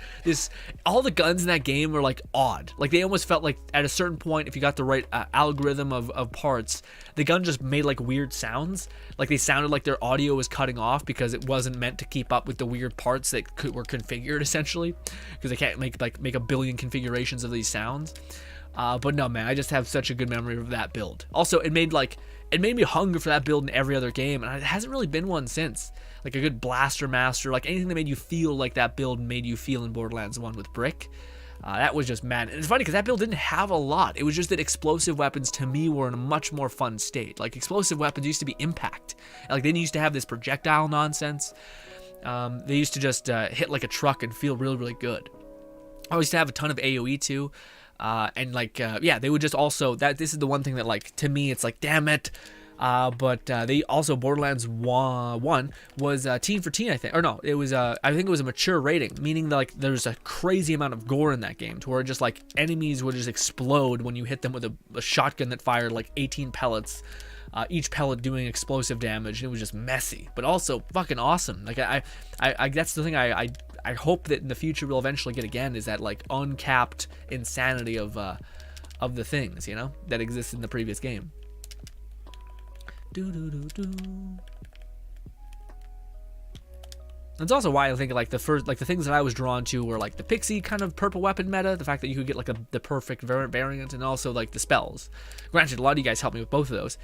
all the guns in that game were like odd. Like they almost felt like at a certain point, if you got the right algorithm of parts, the gun just made like weird sounds. Like they sounded like their audio was cutting off because it wasn't meant to keep up with the weird parts that were configured essentially, because they can't make a billion configurations of these sounds. But no, man, I just have such a good memory of that build. Also, it made me hunger for that build in every other game, and it hasn't really been one since. Like a good Blaster Master, like anything that made you feel like that build made you feel in Borderlands 1 with Brick. That was just mad. And it's funny because that build didn't have a lot. It was just that explosive weapons to me were in a much more fun state. Like explosive weapons used to be impact. Like they didn't used to have this projectile nonsense. They used to just hit like a truck and feel really, really good. I used to have a ton of AoE too. And like, yeah, they would just also, this is the one thing that like, to me, it's like, damn it. But they also, Borderlands 1 was teen for teen, I think. Or no, it was, I think it was a mature rating, meaning that like there's a crazy amount of gore in that game to where just like enemies would just explode when you hit them with a shotgun that fired like 18 pellets. Each pellet doing explosive damage. And it was just messy, but also fucking awesome. Like I that's the thing I hope that in the future we'll eventually get again, is that like uncapped insanity of the things, you know, that exists in the previous game. That's also why I think like the things that I was drawn to were like the pixie kind of purple weapon meta, the fact that you could get like the perfect variant, and also like the spells. Granted, a lot of you guys helped me with both of those.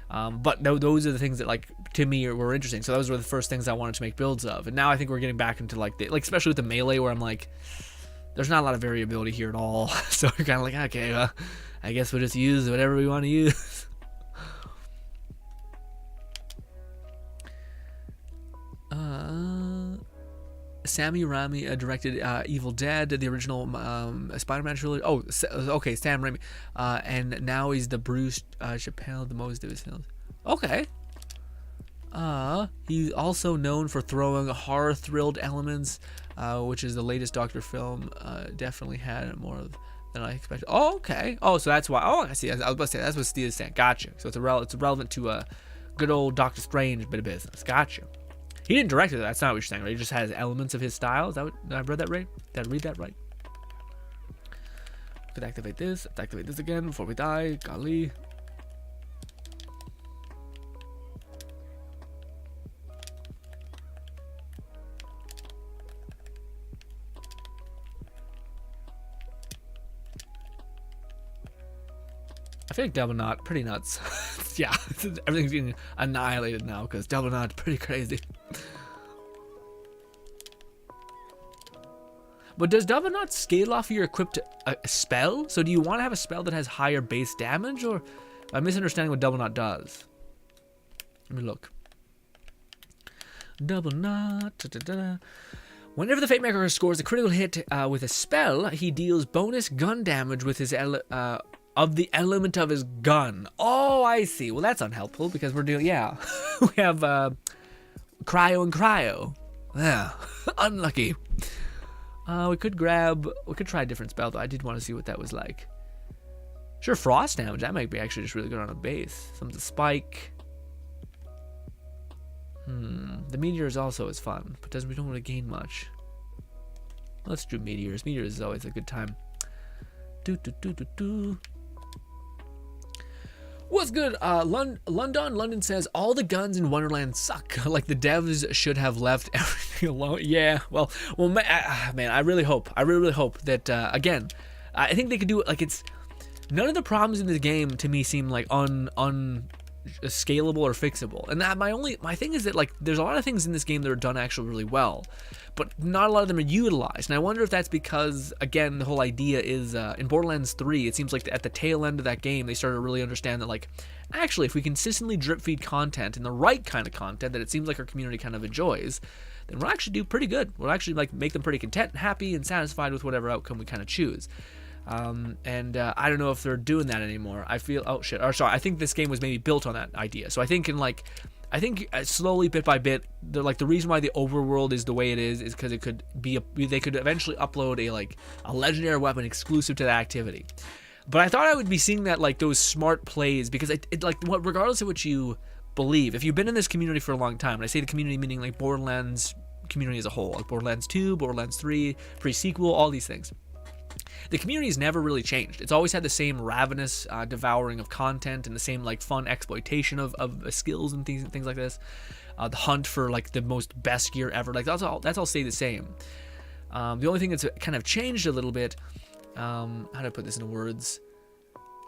But no, those are the things that like to me were interesting. So those were the first things I wanted to make builds of. And now I think we're getting back into like especially with the melee, where I'm like, there's not a lot of variability here at all. So you're kind of like, okay, well, I guess we'll just use whatever we want to use. Sammy Raimi directed Evil Dead, the original Spider-Man trilogy. Oh, okay, Sam Raimi. And now he's the Bruce Chappelle, the most of his films. Okay. He's also known for throwing horror-thrilled elements, which is the latest Doctor film. Definitely had more than I expected. Oh, okay. Oh, so that's why. Oh, I see. I was about to say, that's what Steve is saying. Gotcha. So it's relevant to a good old Doctor Strange bit of business. Gotcha. He didn't direct it. That's not what you're saying, right? He just has elements of his style. Is that what, did I read that right? Did I read that right? Could activate this. Let's activate this again before we die. Golly. I feel like Double Knot, pretty nuts. Yeah, everything's getting annihilated now because Double Knot's pretty crazy. But does Double Knot scale off your equipped spell? So do you want to have a spell that has higher base damage, or I'm misunderstanding what Double Knot does? Let me look. Double Knot. Whenever the Fate Maker scores a critical hit with a spell, he deals bonus gun damage with his of the element of his gun. Oh, I see. Well, that's unhelpful because we're doing, yeah. We have cryo and cryo. Yeah, unlucky. We could try a different spell though. I did want to see what that was like. Sure, frost damage. That might be actually just really good on a base. Something spike. The meteors also is fun, but we don't want to gain much. Let's do meteors. Meteors is always a good time. What's good? London says all the guns in Wonderlands suck. Like the devs should have left everything alone. Yeah, well, man, I really hope that again, I think they could do it. Like it's none of the problems in this game to me seem like scalable or fixable. And that my thing is that like there's a lot of things in this game that are done actually really well, but not a lot of them are utilized. And I wonder if that's because, again, the whole idea is in Borderlands 3, it seems like at the tail end of that game, they started to really understand that, like, actually, if we consistently drip feed content and the right kind of content that it seems like our community kind of enjoys, then we'll actually do pretty good. We'll actually like make them pretty content and happy and satisfied with whatever outcome we kind of choose. I don't know if they're doing that anymore. I feel, oh shit, or sorry, I think this game was maybe built on that idea. So I think slowly, bit by bit, the reason why the overworld is the way it is because it could be they could eventually upload a legendary weapon exclusive to that activity. But I thought I would be seeing that, like, those smart plays, because regardless of what you believe, if you've been in this community for a long time, and I say the community meaning like Borderlands community as a whole, like Borderlands 2, Borderlands 3, pre-sequel, all these things. The community has never really changed. It's always had the same ravenous devouring of content and the same like fun exploitation of skills and things like this. The hunt for like the most best gear ever. Like that's all stay the same. The only thing that's kind of changed a little bit. How do I put this into words?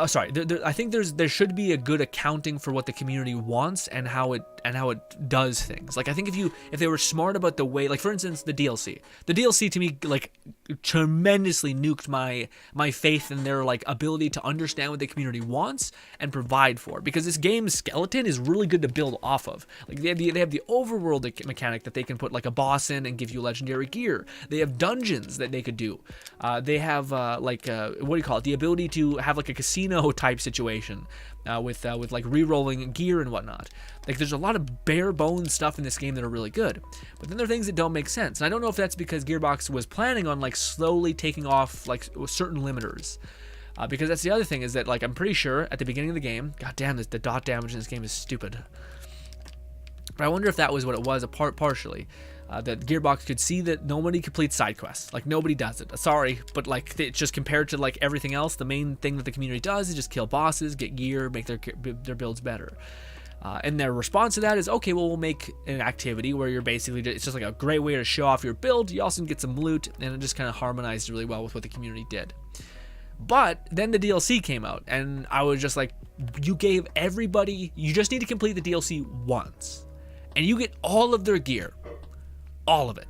Oh, sorry. I think there should be a good accounting for what the community wants and how it does things. Like I think if they were smart about the way, like for instance, the DLC. The DLC to me like tremendously nuked my faith in their like ability to understand what the community wants and provide for. Because this game's skeleton is really good to build off of. Like they have the overworld mechanic that they can put like a boss in and give you legendary gear. They have dungeons that they could do. They have what do you call it? The ability to have like a casino type situation with like re-rolling gear and whatnot. Like there's a lot of bare bones stuff in this game that are really good, but then there are things that don't make sense. And I don't know if that's because Gearbox was planning on like slowly taking off like certain limiters, because that's the other thing is that like I'm pretty sure at the beginning of the game, god damn, the dot damage in this game is stupid. But I wonder if that was what it was, partially. That Gearbox could see that nobody completes side quests. Like nobody does it. Sorry, but like it's just compared to like everything else, the main thing that the community does is just kill bosses, get gear, make their builds better. And their response to that is, okay, well, we'll make an activity where you're basically it's just like a great way to show off your build. You also can get some loot, and it just kind of harmonized really well with what the community did. But then the DLC came out, and I was just like, you gave everybody, you just need to complete the DLC once, and you get all of their gear. All of it.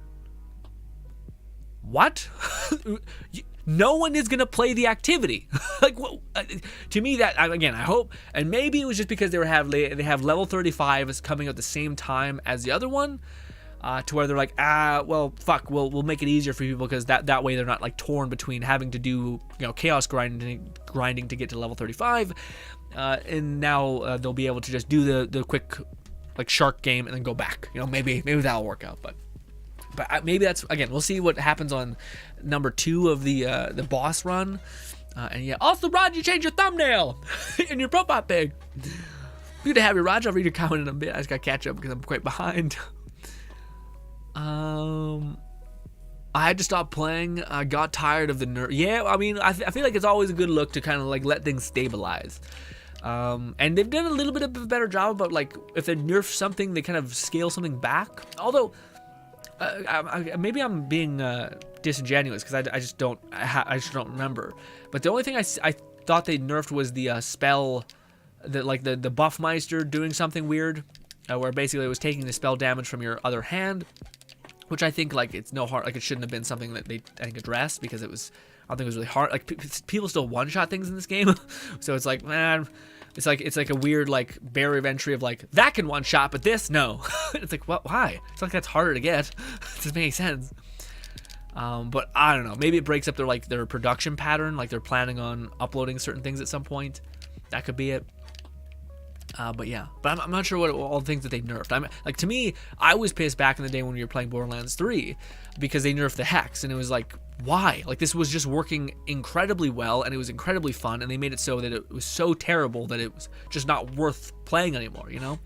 What? No one is gonna play the activity. Like, to me, that again, I hope, and maybe it was just because they have level 35 is coming out the same time as the other one, to where they're like, well, fuck, we'll make it easier for people because that way they're not like torn between having to do chaos grinding to get to level 35, and now they'll be able to just do the quick like shark game and then go back. Maybe that'll work out, but maybe that's, again, we'll see what happens on number 2 of the boss run. And yeah, also, Rod, you changed your thumbnail in your profile pic. Good to have you, Rod. I'll read your comment in a bit. I just got to catch up because I'm quite behind. I had to stop playing. I got tired of the nerf. Yeah, I mean, I feel like it's always a good look to kind of like let things stabilize. And they've done a little bit of a better job about like if they nerf something, they kind of scale something back. Although maybe I'm being disingenuous because I just don't remember. But the only thing I thought they nerfed was the spell, that like the Buffmeister doing something weird, where basically it was taking the spell damage from your other hand, which I think like it's no hard, like it shouldn't have been something that they I think addressed, because it was, I don't think it was really hard. Like people still one-shot things in this game, so it's like, man, it's like a weird like barrier of entry of like that can one-shot, but this no. It's like, what? Why? It's like that's harder to get. It doesn't make any sense. But I don't know. Maybe it breaks up their production pattern. Like they're planning on uploading certain things at some point. That could be it. But yeah, but I'm not sure what all the things that they nerfed. Like, to me, I was pissed back in the day when we were playing Borderlands 3 because they nerfed the hex, and it was like, why? Like, this was just working incredibly well, and it was incredibly fun, and they made it so that it was so terrible that it was just not worth playing anymore, you know?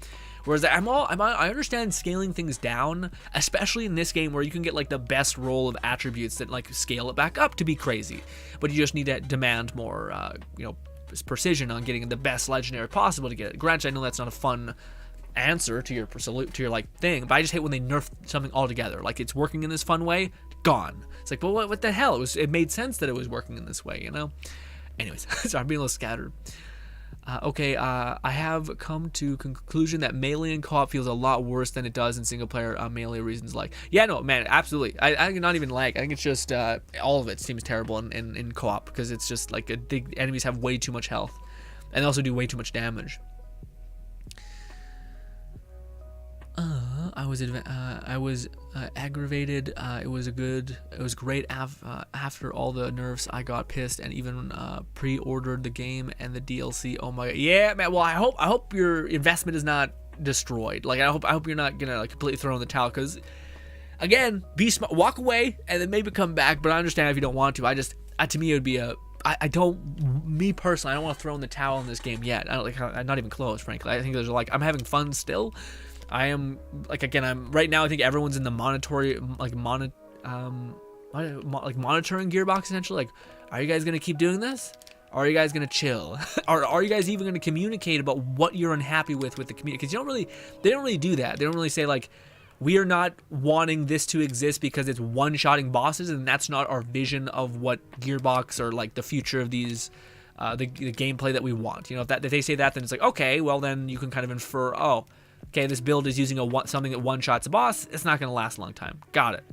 Whereas I understand scaling things down, especially in this game where you can get like the best roll of attributes that like scale it back up to be crazy, but you just need to demand more, you know, precision on getting the best legendary possible to get it. Granted, I know that's not a fun answer to your like thing, but I just hate when they nerf something altogether. Like, it's working in this fun way, gone. It's like, well, what the hell? It made sense that it was working in this way, you know? Anyways, sorry, I'm being a little scattered. Okay, I have come to conclusion that melee and co-op feels a lot worse than it does in single player. Melee reasons like, yeah, no, man, absolutely. I think not even like, I think it's just all of it seems terrible in co-op, because it's just like the enemies have way too much health, and they also do way too much damage. I was aggravated. It was great after all the nerfs. I got pissed and even pre-ordered the game and the DLC. Oh my god, yeah, man. Well, I hope your investment is not destroyed. Like, I hope you're not gonna like completely throw in the towel, because again, be smart, walk away, and then maybe come back. But I understand if you don't want to. To me, it would be me personally, I don't want to throw in the towel in this game yet. I'm not even close, frankly. I think there's like, I'm having fun still. I am, like, again, I'm right now, I think everyone's in the monitoring gearbox, essentially. Like, are you guys going to keep doing this? Or are you guys going to chill? Or are you guys even going to communicate about what you're unhappy with the community? Because they don't really do that. They don't really say, like, we are not wanting this to exist because it's one-shotting bosses, and that's not our vision of what Gearbox or, like, the future of these, the gameplay that we want. You know, if they say that, then it's like, okay, well, then you can kind of infer, oh, okay, this build is using something that one-shots a boss. It's not going to last a long time. Got it.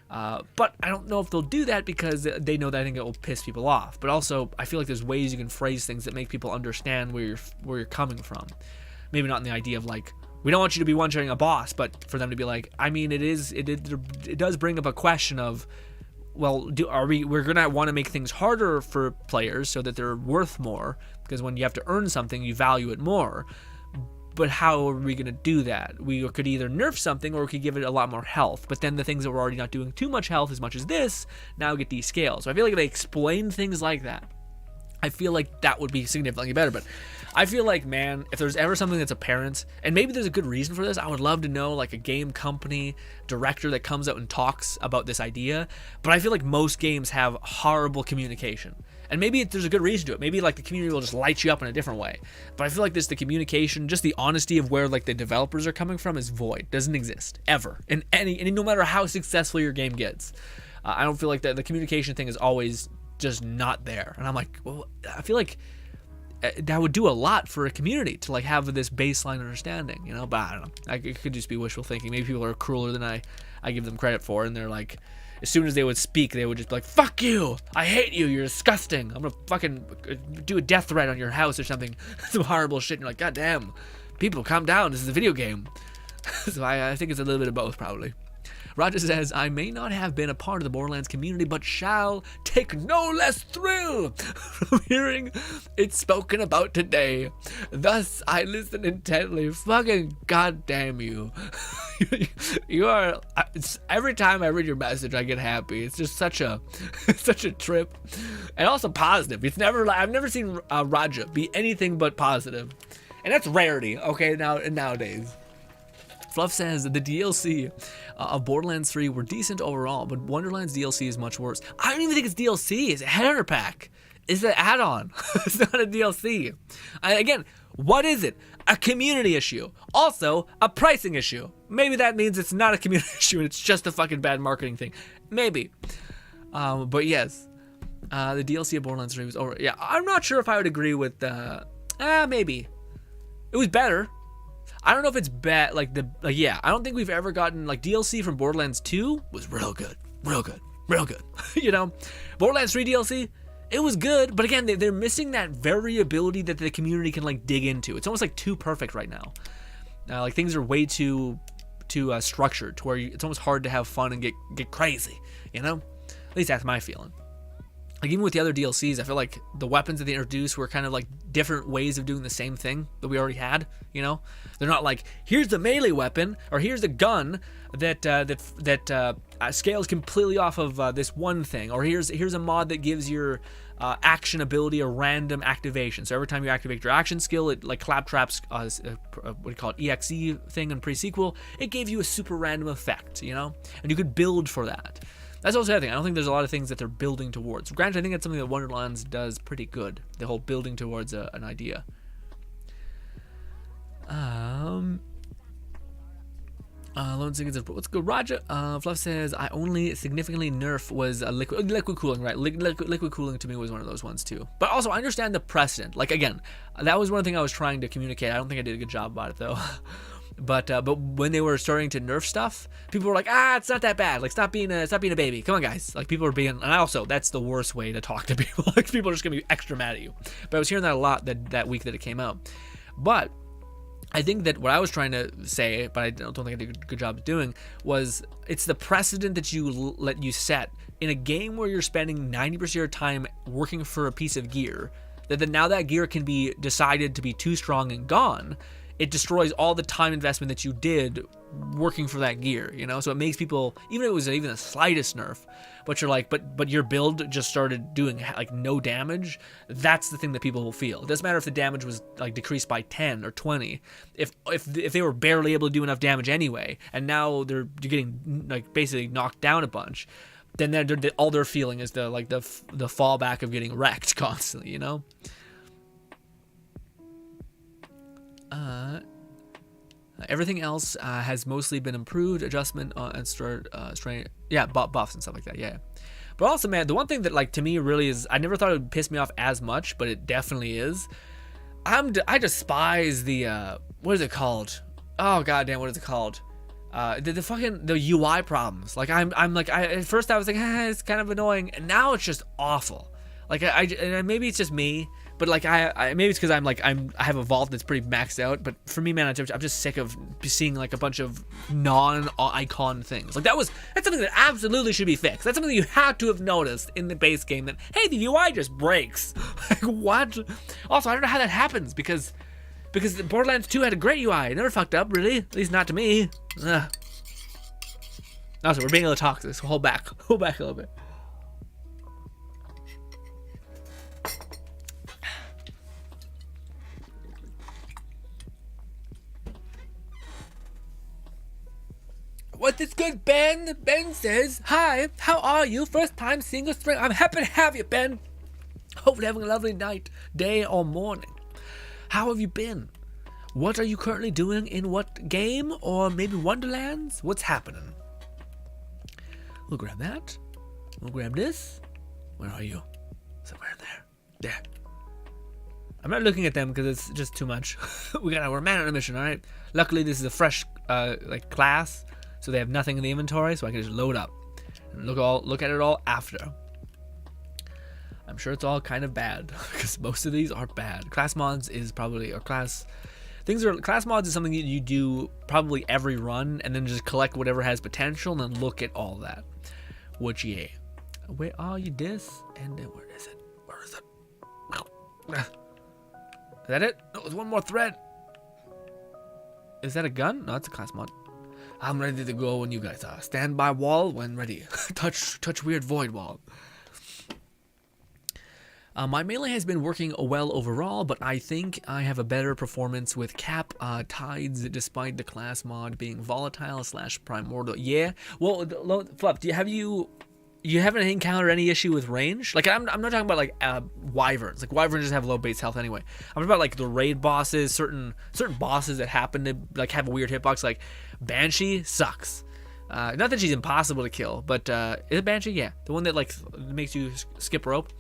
But I don't know if they'll do that because they know that I think it will piss people off. But also, I feel like there's ways you can phrase things that make people understand where you're coming from. Maybe not in the idea of like, we don't want you to be one-shotting a boss, but for them to be like, I mean, it does bring up a question of, well, we're gonna want to make things harder for players so that they're worth more, because when you have to earn something, you value it more. But how are we going to do that? We could either nerf something, or we could give it a lot more health. But then the things that we're already not doing too much health as much as this now get descaled. So I feel like if they explain things like that, I feel like that would be significantly better. But I feel like, man, if there's ever something that's apparent, and maybe there's a good reason for this, I would love to know like a game company director that comes out and talks about this idea. But I feel like most games have horrible communication. And maybe there's a good reason to it. Maybe like the community will just light you up in a different way. But I feel like the communication, just the honesty of where like the developers are coming from is void. Doesn't exist ever in no matter how successful your game gets. I don't feel like the communication thing is always just not there. And I'm like, well, I feel like that would do a lot for a community to like have this baseline understanding, you know. But I don't know. It could just be wishful thinking. Maybe people are crueler than I give them credit for, and they're like, as soon as they would speak, they would just be like, fuck you, I hate you, you're disgusting, I'm gonna fucking do a death threat on your house or something, some horrible shit, and you're like, god damn, people, calm down, this is a video game. So I think it's a little bit of both, probably. Roger says, I may not have been a part of the Borderlands community, but shall take no less thrill from hearing it spoken about today. Thus, I listen intently. Fucking goddamn you. You are, every time I read your message, I get happy. It's just such a trip. And also positive. I've never seen Raja be anything but positive. And that's rarity, okay, nowadays. Fluff says that the DLC of Borderlands 3 were decent overall, but Wonderlands DLC is much worse. I don't even think it's DLC. It's a header pack. It's an add-on. It's not a DLC. Again, what is it? A community issue. Also, a pricing issue. Maybe that means it's not a community issue and it's just a fucking bad marketing thing. Maybe. But yes, the DLC of Borderlands 3 was over. Yeah, I'm not sure if I would agree with maybe. It was better. I don't know if it's bad. Yeah, I don't think we've ever gotten like DLC from Borderlands 2 was real good. You know, Borderlands 3 DLC, it was good, but again, they're missing that variability that the community can like dig into. It's almost like too perfect right now. Like things are way too structured to where it's almost hard to have fun and get crazy. You know, at least that's my feeling. Like even with the other DLCs, I feel like the weapons that they introduced were kind of like different ways of doing the same thing that we already had. You know, they're not like here's the melee weapon or here's a gun that scales completely off of this one thing, or here's a mod that gives your action ability a random activation. So every time you activate your action skill, it like claptraps what do you call it, EXE thing in pre-sequel. It gave you a super random effect, you know, and you could build for that. That's also the other thing. I don't think there's a lot of things that they're building towards. Granted, I think that's something that Wonderlands does pretty good. The whole building towards an idea. Lone Singer says, "What's good, Roger?" Fluff says, "I only significantly nerf was liquid cooling, right? Liquid cooling to me was one of those ones too. But also, I understand the precedent. Like again, that was one thing I was trying to communicate. I don't think I did a good job about it though." But when they were starting to nerf stuff, people were like, it's not that bad. Like, stop being a baby. Come on, guys. Like, people were being, and also, that's the worst way to talk to people. Like, people are just gonna be extra mad at you. But I was hearing that a lot that week that it came out. But I think that what I was trying to say, but I don't think I did a good job of doing, was it's the precedent that you set in a game where you're spending 90% of your time working for a piece of gear, that now that gear can be decided to be too strong and gone. It destroys all the time investment that you did working for that gear, you know? So it makes people, even if it was even the slightest nerf, but you're like, but your build just started doing like no damage. That's the thing that people will feel. It doesn't matter if the damage was like decreased by 10 or 20. If they were barely able to do enough damage anyway, and now you're getting like basically knocked down a bunch, then all they're feeling is the fallback of getting wrecked constantly, you know? Everything else has mostly been improved, adjustment and strain, buffs and stuff like that. Yeah, but also, man, the one thing that like to me really is, I never thought it would piss me off as much, but it definitely is. I despise the what is it called? Oh goddamn, what is it called? The UI problems. Like at first I was like, it's kind of annoying, and now it's just awful. Like and maybe it's just me, but like maybe it's because I have a vault that's pretty maxed out. But for me, man, I'm just sick of seeing like a bunch of non-icon things. Like that's something that absolutely should be fixed. That's something you have to have noticed in the base game, that hey, the UI just breaks. Like what? Also, I don't know how that happens because Borderlands 2 had a great UI. It never fucked up, really. At least not to me. Also, we're being a little toxic, so hold back a little bit. What is good, Ben? Ben says, "Hi, how are you? First time seeing a stream. I'm happy to have you, Ben. Hopefully having a lovely night, day, or morning. How have you been? What are you currently doing in what game? Or maybe Wonderlands? What's happening?" We'll grab that. We'll grab this. Where are you? Somewhere in there. There. I'm not looking at them because it's just too much. We're man on a mission, alright? Luckily, this is a fresh class. So they have nothing in the inventory, so I can just load up and look at it all after. I'm sure it's all kind of bad because most of these are bad. Class mods is probably, class mods is something that you do probably every run, and then just collect whatever has potential and then look at all that. Which yeah, where are you? This and then where is it? Where is it? Is that it? No, there's one more thread. Is that a gun? No, it's a class mod. I'm ready to go when you guys are. Stand by wall when ready. touch weird void wall. My melee has been working well overall, but I think I have a better performance with cap tides despite the class mod being volatile / primordial. Yeah, well, Fluff, you haven't encountered any issue with range? Like, I'm not talking about like wyverns. Like, wyverns just have low base health anyway. I'm talking about like the raid bosses, certain bosses that happen to like have a weird hitbox. Like Banshee sucks. Not that she's impossible to kill, but is it Banshee? Yeah, the one that like makes you skip rope.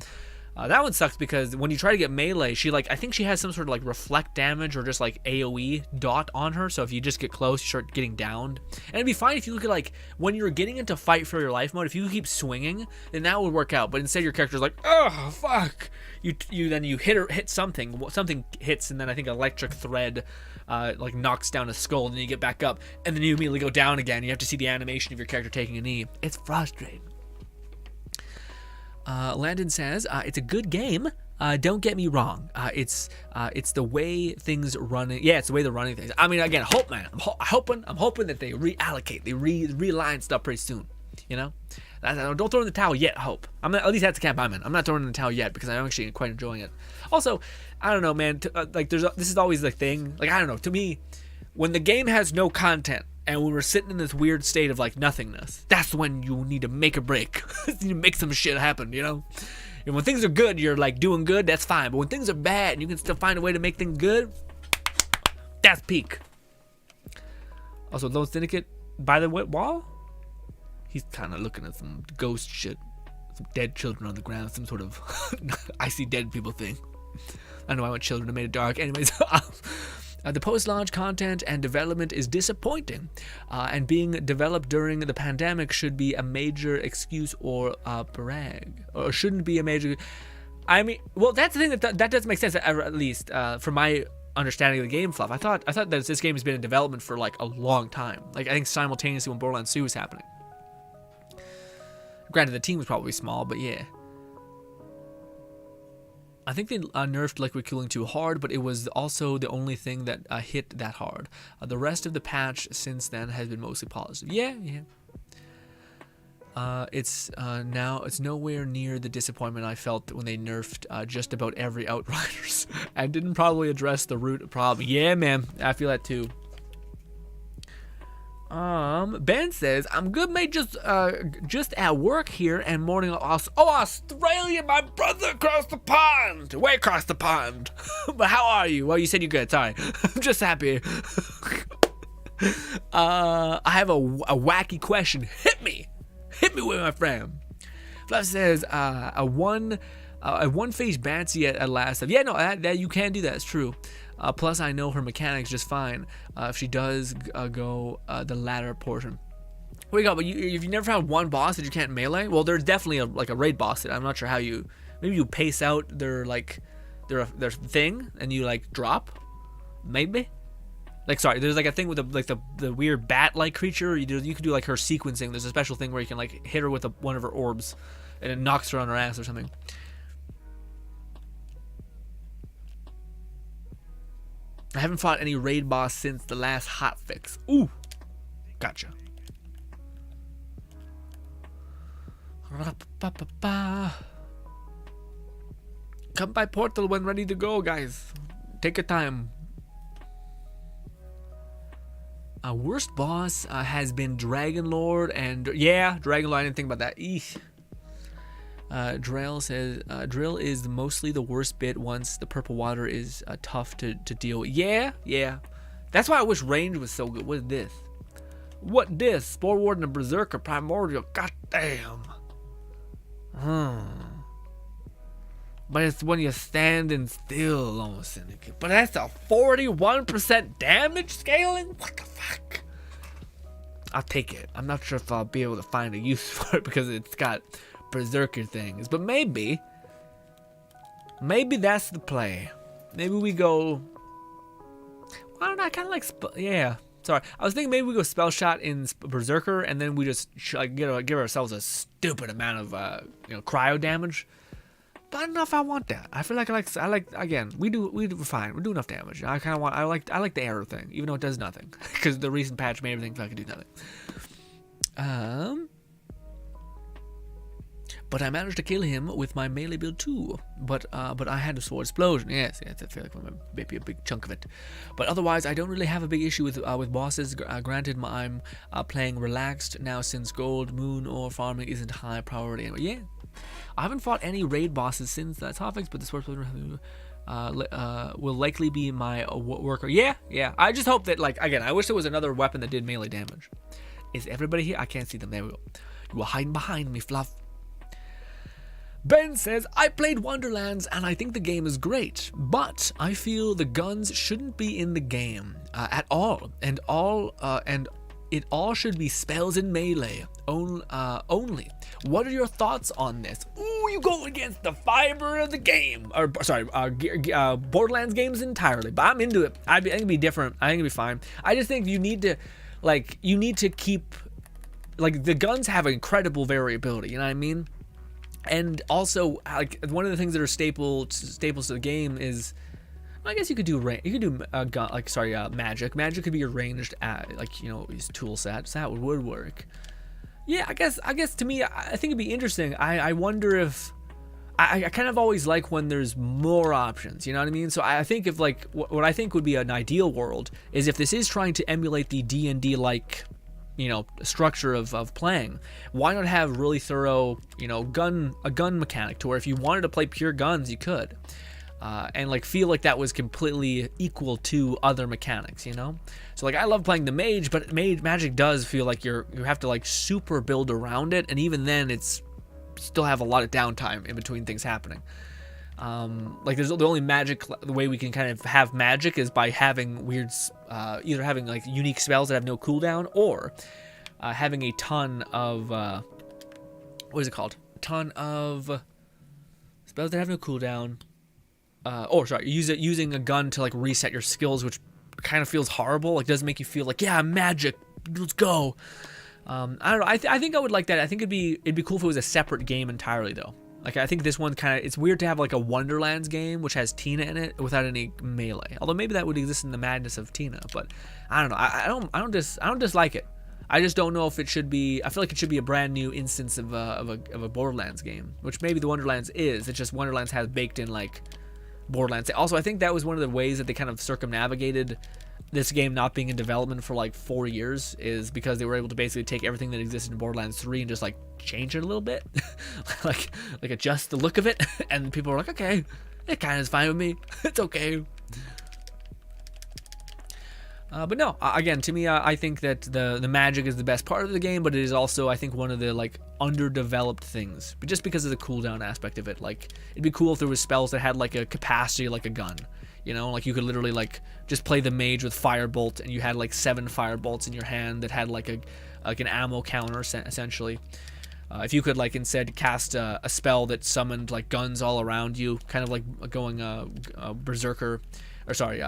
That one sucks because when you try to get melee, she like, I think she has some sort of like reflect damage or just like AoE dot on her. So if you just get close, you start getting downed. And it'd be fine if you look at like when you're getting into fight for your life mode, if you keep swinging, then that would work out. But instead your character's like, oh fuck, you hit something hits, and then I think electric thread like knocks down a skull, and then you get back up, and then you immediately go down again. You have to see the animation of your character taking a knee. It's frustrating. Landon says, it's a good game. Don't get me wrong. It's the way things run. Yeah, it's the way they're running things. I mean, again, hope, man. I'm hoping that they reallocate, they realign stuff pretty soon. You know, don't throw in the towel yet. Hope. At least that's the camp I'm in. I'm not throwing in the towel yet because I'm actually quite enjoying it. Also, I don't know, man. This is always the thing. Like, I don't know. To me, when the game has no content, and when we're sitting in this weird state of like nothingness, that's when you need to make a break. You need to make some shit happen, you know? And when things are good, you're like doing good, that's fine. But when things are bad and you can still find a way to make things good, that's peak. Also, Lone Syndicate, by the wall? He's kind of looking at some ghost shit. Some dead children on the ground, some sort of I see dead people thing. I know I want children to make it dark. Anyways, the post-launch content and development is disappointing, and being developed during the pandemic should be a major excuse or brag, or shouldn't be a major. I mean, well, that's the thing that does make sense, at least from my understanding of the game, Fluff. I thought that this game has been in development for like a long time. Like, I think simultaneously when Borderlands 2 was happening. Granted, the team was probably small, but yeah. I think they nerfed liquid cooling too hard, but it was also the only thing that hit that hard. The rest of the patch since then has been mostly positive. Yeah. It's nowhere near the disappointment I felt when they nerfed just about every Outriders and didn't probably address the root problem. Yeah, man, I feel that too. Ben says, I'm good, mate, just at work here and morning. Australia, my brother across the pond. Way across the pond. But how are you? Well, you said you're good. Sorry. I'm just happy. I have a wacky question. Hit me with my friend. Fluff says, a one-phase Banshee at last. Yeah, no, that you can do that. It's true. Plus, I know her mechanics just fine if she does go the latter portion. What do you got? But if you never found one boss that you can't melee, well, there's definitely a raid boss that I'm not sure how you. Maybe you pace out their thing and you like drop. Maybe. Like, sorry, there's like a thing with the weird bat-like creature. You can do like her sequencing. There's a special thing where you can like hit her with one of her orbs, and it knocks her on her ass or something. I haven't fought any raid boss since the last hotfix. Ooh, gotcha. Come by portal when ready to go, guys. Take your time. Worst boss has been Dragon Lord, and yeah, Dragon Lord. I didn't think about that. Eesh. Drill says, drill is mostly the worst bit once the purple water is tough to deal with. Yeah. That's why I wish range was so good. What this? Spore Warden and Berserker Primordial. God damn. But it's when you're standing still, Lone Syndicate. But that's a 41% damage scaling? What the fuck? I'll take it. I'm not sure if I'll be able to find a use for it because it's got Berserker things, but maybe that's the play. Maybe we go. I don't know. I kind of like. Yeah. Sorry. I was thinking maybe we go spell shot in Berserker, and then we just give ourselves a stupid amount of cryo damage. But I don't know if I want that. I feel like I like again. We do fine. We do enough damage. I kind of want. I like the arrow thing, even though it does nothing, because the recent patch made everything fucking do nothing. but I managed to kill him with my melee build too. But I had a sword explosion. Yes, I feel like maybe a big chunk of it. But otherwise, I don't really have a big issue with bosses. Granted, I'm playing relaxed now since gold, moon, or farming isn't high priority anymore. Yeah, I haven't fought any raid bosses since that topics, but the sword will likely be my worker. Yeah. I just hope that, like, again, I wish there was another weapon that did melee damage. Is everybody here? I can't see them. There we go. You were hiding behind me, Fluff. Ben says, I played Wonderlands and I think the game is great, but I feel the guns shouldn't be in the game at all, and it all should be spells in melee only. What are your thoughts on this? Ooh, you go against the fiber of the game, or sorry, Borderlands games entirely. But I'm into it. I think it'd be different. I think it'd be fine. I just think you need to keep, like, the guns have incredible variability. You know what I mean? And also, like, one of the things that are staples to the game is, I guess you could do magic. Magic could be arranged at, like, you know, these tool sets. That would work. Yeah, I guess to me, I think it'd be interesting. I wonder if I kind of always like when there's more options. You know what I mean? So I think if, like, what I think would be an ideal world is if this is trying to emulate the D&D like, you know, structure of playing, why not have really thorough, you know, a gun mechanic to where if you wanted to play pure guns, you could. And, like, feel like that was completely equal to other mechanics, you know? So, like, I love playing the mage, but magic does feel like you have to, like, super build around it, and even then it's still have a lot of downtime in between things happening. Like, there's the only magic, the way we can kind of have magic is by having weird, either having, like, unique spells that have no cooldown, or having a ton of, what is it called? A ton of spells that have no cooldown. Using a gun to, like, reset your skills, which kind of feels horrible. Like, doesn't make you feel like, yeah, magic, let's go. I don't know. I think I would like that. I think it'd be cool if it was a separate game entirely, though. Like, I think this one kind of, it's weird to have, like, a Wonderlands game which has Tina in it without any melee. Although maybe that would exist in the madness of Tina, but I don't know. I don't dislike it. I just don't know if it should be. I feel like it should be a brand new instance of a Borderlands game, which maybe the Wonderlands is. It's just Wonderlands has baked in, like, Borderlands. Also, I think that was one of the ways that they kind of circumnavigated this game not being in development for like 4 years, is because they were able to basically take everything that existed in Borderlands 3 and just, like, change it a little bit, like adjust the look of it, and people were like, okay, it kind of is fine with me. It's okay. But no, again, to me, I think that the magic is the best part of the game, but it is also, I think, one of the, like, underdeveloped things. But just because of the cooldown aspect of it, like, it'd be cool if there was spells that had, like, a capacity like a gun. You know, like, you could literally, like, just play the mage with firebolt, and you had, like, 7 firebolts in your hand that had, like, an ammo counter, essentially. If you could, like, instead cast a spell that summoned, like, guns all around you, kind of like going berserker. Or sorry,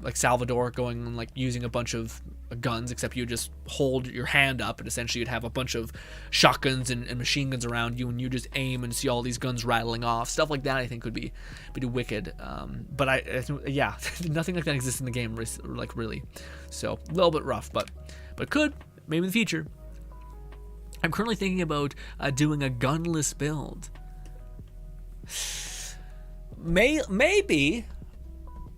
like Salvador, going and, like, using a bunch of guns, except you just hold your hand up and essentially you'd have a bunch of shotguns and machine guns around you, and you just aim and see all these guns rattling off. Stuff like that I think would be wicked. But yeah, nothing like that exists in the game, like, really. So a little bit rough, but could, maybe in the future. I'm currently thinking about doing a gunless build. Maybe.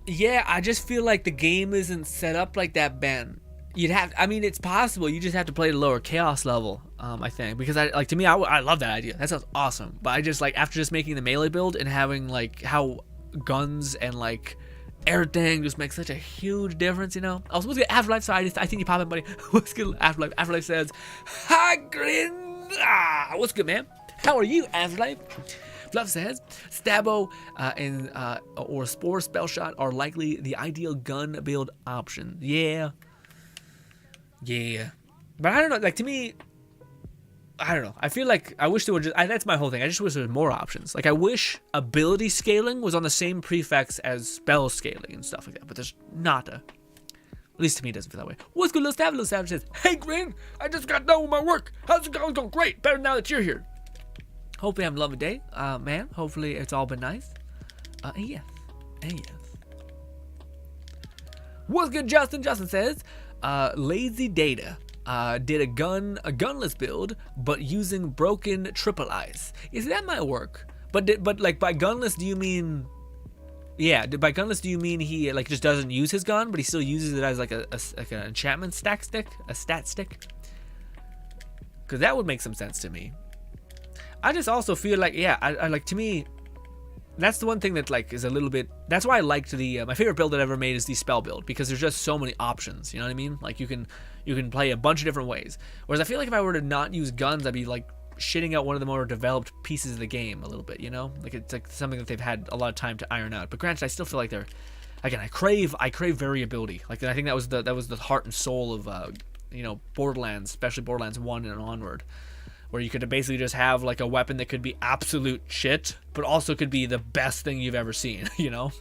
Yeah, I just feel like the game isn't set up like that, Ben. I mean, it's possible. You just have to play the lower chaos level, I think. Because, to me, I love that idea. That sounds awesome. But I just, like, after just making the melee build and having, like, how guns and, like, everything just makes such a huge difference, you know? Also, what's good, Afterlife? Sorry, I think you pop in, buddy. What's good, Afterlife? Afterlife says, hi, GRINN. What's good, man? How are you, Afterlife? Fluff says, Stabbo or Spore Spell Shot are likely the ideal gun build option. Yeah. But I don't know, like, to me, I don't know. I feel like I wish there were that's my whole thing. I just wish there were more options. Like, I wish ability scaling was on the same prefix as spell scaling and stuff like that, but there's not At least to me, it doesn't feel that way. What's good, Little Savage says, hey, GRINN, I just got done with my work. How's it going? It's going great. Better now that you're here. Hopefully I'm having a lovely day, man. Hopefully it's all been nice. Yes. What's good, Justin? Justin says, lazy data. did a gunless build, but using broken triple ice. Is that might work? But like by gunless, do you mean? Yeah, by gunless, do you mean he like just doesn't use his gun, but he still uses it as like like an enchantment stat stick? Because that would make some sense to me. I just also feel like, yeah, I like, to me, that's the one thing that like is a little bit. That's why I liked the my favorite build that I ever made is the spell build, because there's just so many options. You know what I mean? Like you can play a bunch of different ways. Whereas I feel like if I were to not use guns, I'd be like shitting out one of the more developed pieces of the game a little bit. You know, like it's like something that they've had a lot of time to iron out. But granted, I still feel like they're, again, I crave variability. Like I think that was the heart and soul of you know, Borderlands, especially Borderlands 1 and onward, where you could basically just have like a weapon that could be absolute shit, but also could be the best thing you've ever seen, you know?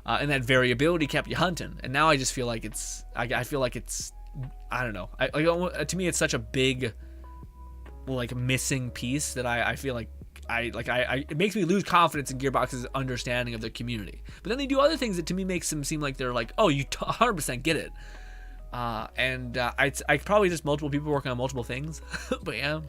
And that variability kept you hunting. And now I just feel like I feel like it's, I don't know. To me, it's such a big, like, missing piece that I feel like it makes me lose confidence in Gearbox's understanding of their community. But then they do other things that to me makes them seem like they're like, oh, you 100% get it. I probably just multiple people working on multiple things, but yeah.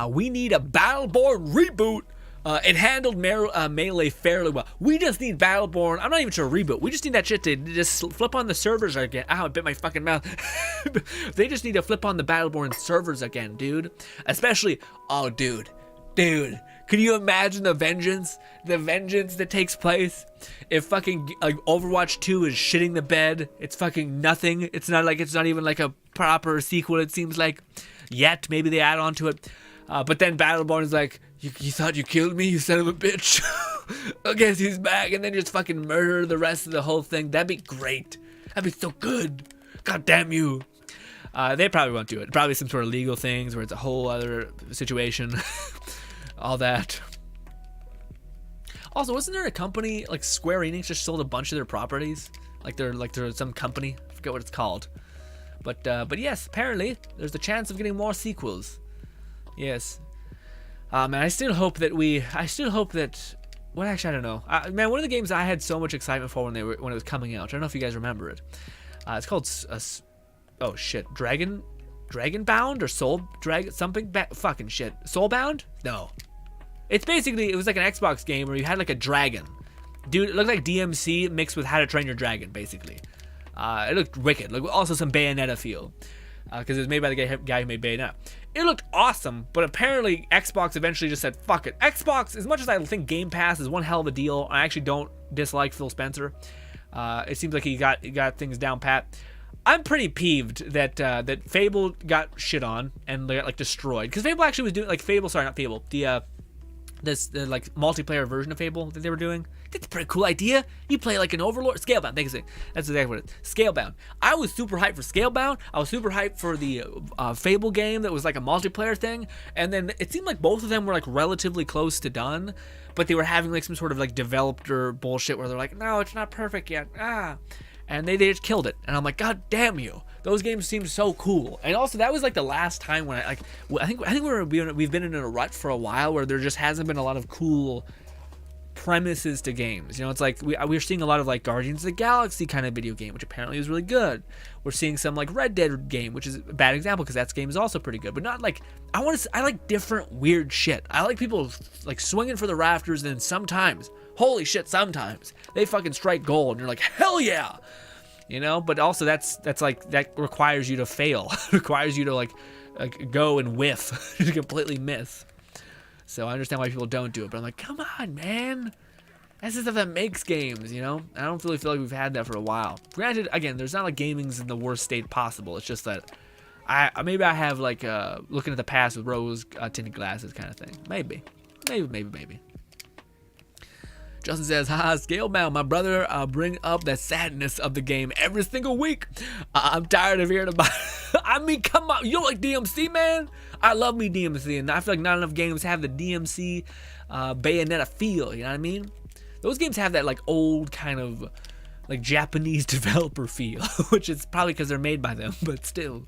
We need a Battleborn reboot. It handled Melee fairly well. We just need Battleborn. I'm not even sure reboot. We just need that shit to just flip on the servers again. Ow, I bit my fucking mouth. They just need to flip on the Battleborn servers again, dude. Especially, oh, dude. Can you imagine the vengeance that takes place if fucking like Overwatch 2 is shitting the bed? It's fucking nothing. It's not even like a proper sequel, it seems like, yet. Maybe they add on to it. But then Battleborn is like, you thought you killed me, you son of a bitch. I guess he's back, and then just fucking murder the rest of the whole thing. That'd be great. That'd be so good. God damn you. They probably won't do it. Probably some sort of legal things where it's a whole other situation. All that. Also, wasn't there a company like Square Enix just sold a bunch of their properties? Like they're some company. I forget what it's called. But yes, apparently there's a chance of getting more sequels. Yes. Man, I still hope that. Well, actually, I don't know. Man, one of the games I had so much excitement for when it was coming out. I don't know if you guys remember it. It's called oh shit, Dragonbound or Soul Dragon something. Fucking shit. Soulbound? No. It's basically, it was like an Xbox game where you had like a dragon. Dude, it looked like DMC mixed with How to Train Your Dragon, basically. It looked wicked. Like also some Bayonetta feel. Because it was made by the guy who made Bayonetta. It looked awesome, but apparently Xbox eventually just said, fuck it. Xbox, as much as I think Game Pass is one hell of a deal, I actually don't dislike Phil Spencer. It seems like he got things down pat. I'm pretty peeved that Fable got shit on and they got like destroyed. Because Fable actually was doing, like Fable, sorry, not Fable, the like multiplayer version of Fable that they were doing. That's a pretty cool idea. You play like an Overlord. Scalebound, thanks. That's exactly what it is. Scalebound. I was super hyped for Scalebound. I was super hyped for the Fable game that was like a multiplayer thing. And then it seemed like both of them were like relatively close to done. But they were having like some sort of like developer bullshit where they're like, no, it's not perfect yet. And they just killed it. And I'm like, God damn you. Those games seem so cool. And also, that was like the last time when I think we've been in a rut for a while where there just hasn't been a lot of cool premises to games. You know, it's like we're seeing a lot of like Guardians of the Galaxy kind of video game, which apparently is really good. We're seeing some like Red Dead game, which is a bad example because that game is also pretty good, but not like I like different weird shit. I like people like swinging for the rafters, and then sometimes, holy shit, sometimes they fucking strike gold, and you're like, hell yeah. You know, but also that's like that requires you to fail. Requires you to like go and whiff, to completely miss. So I understand why people don't do it, but I'm like, come on, man. That's the stuff that makes games, you know? I don't really feel like we've had that for a while. Granted, again, there's not like gaming's in the worst state possible. It's just that maybe I have like looking at the past with rose tinted glasses kind of thing. Maybe. Justin says, haha, Scalebound, my brother, bring up the sadness of the game every single week. I'm tired of hearing about it. I mean, come on. You don't like DMC, man? I love me DMC, and I feel like not enough games have the DMC Bayonetta feel, you know what I mean? Those games have that like old kind of like Japanese developer feel, which is probably because they're made by them, but still.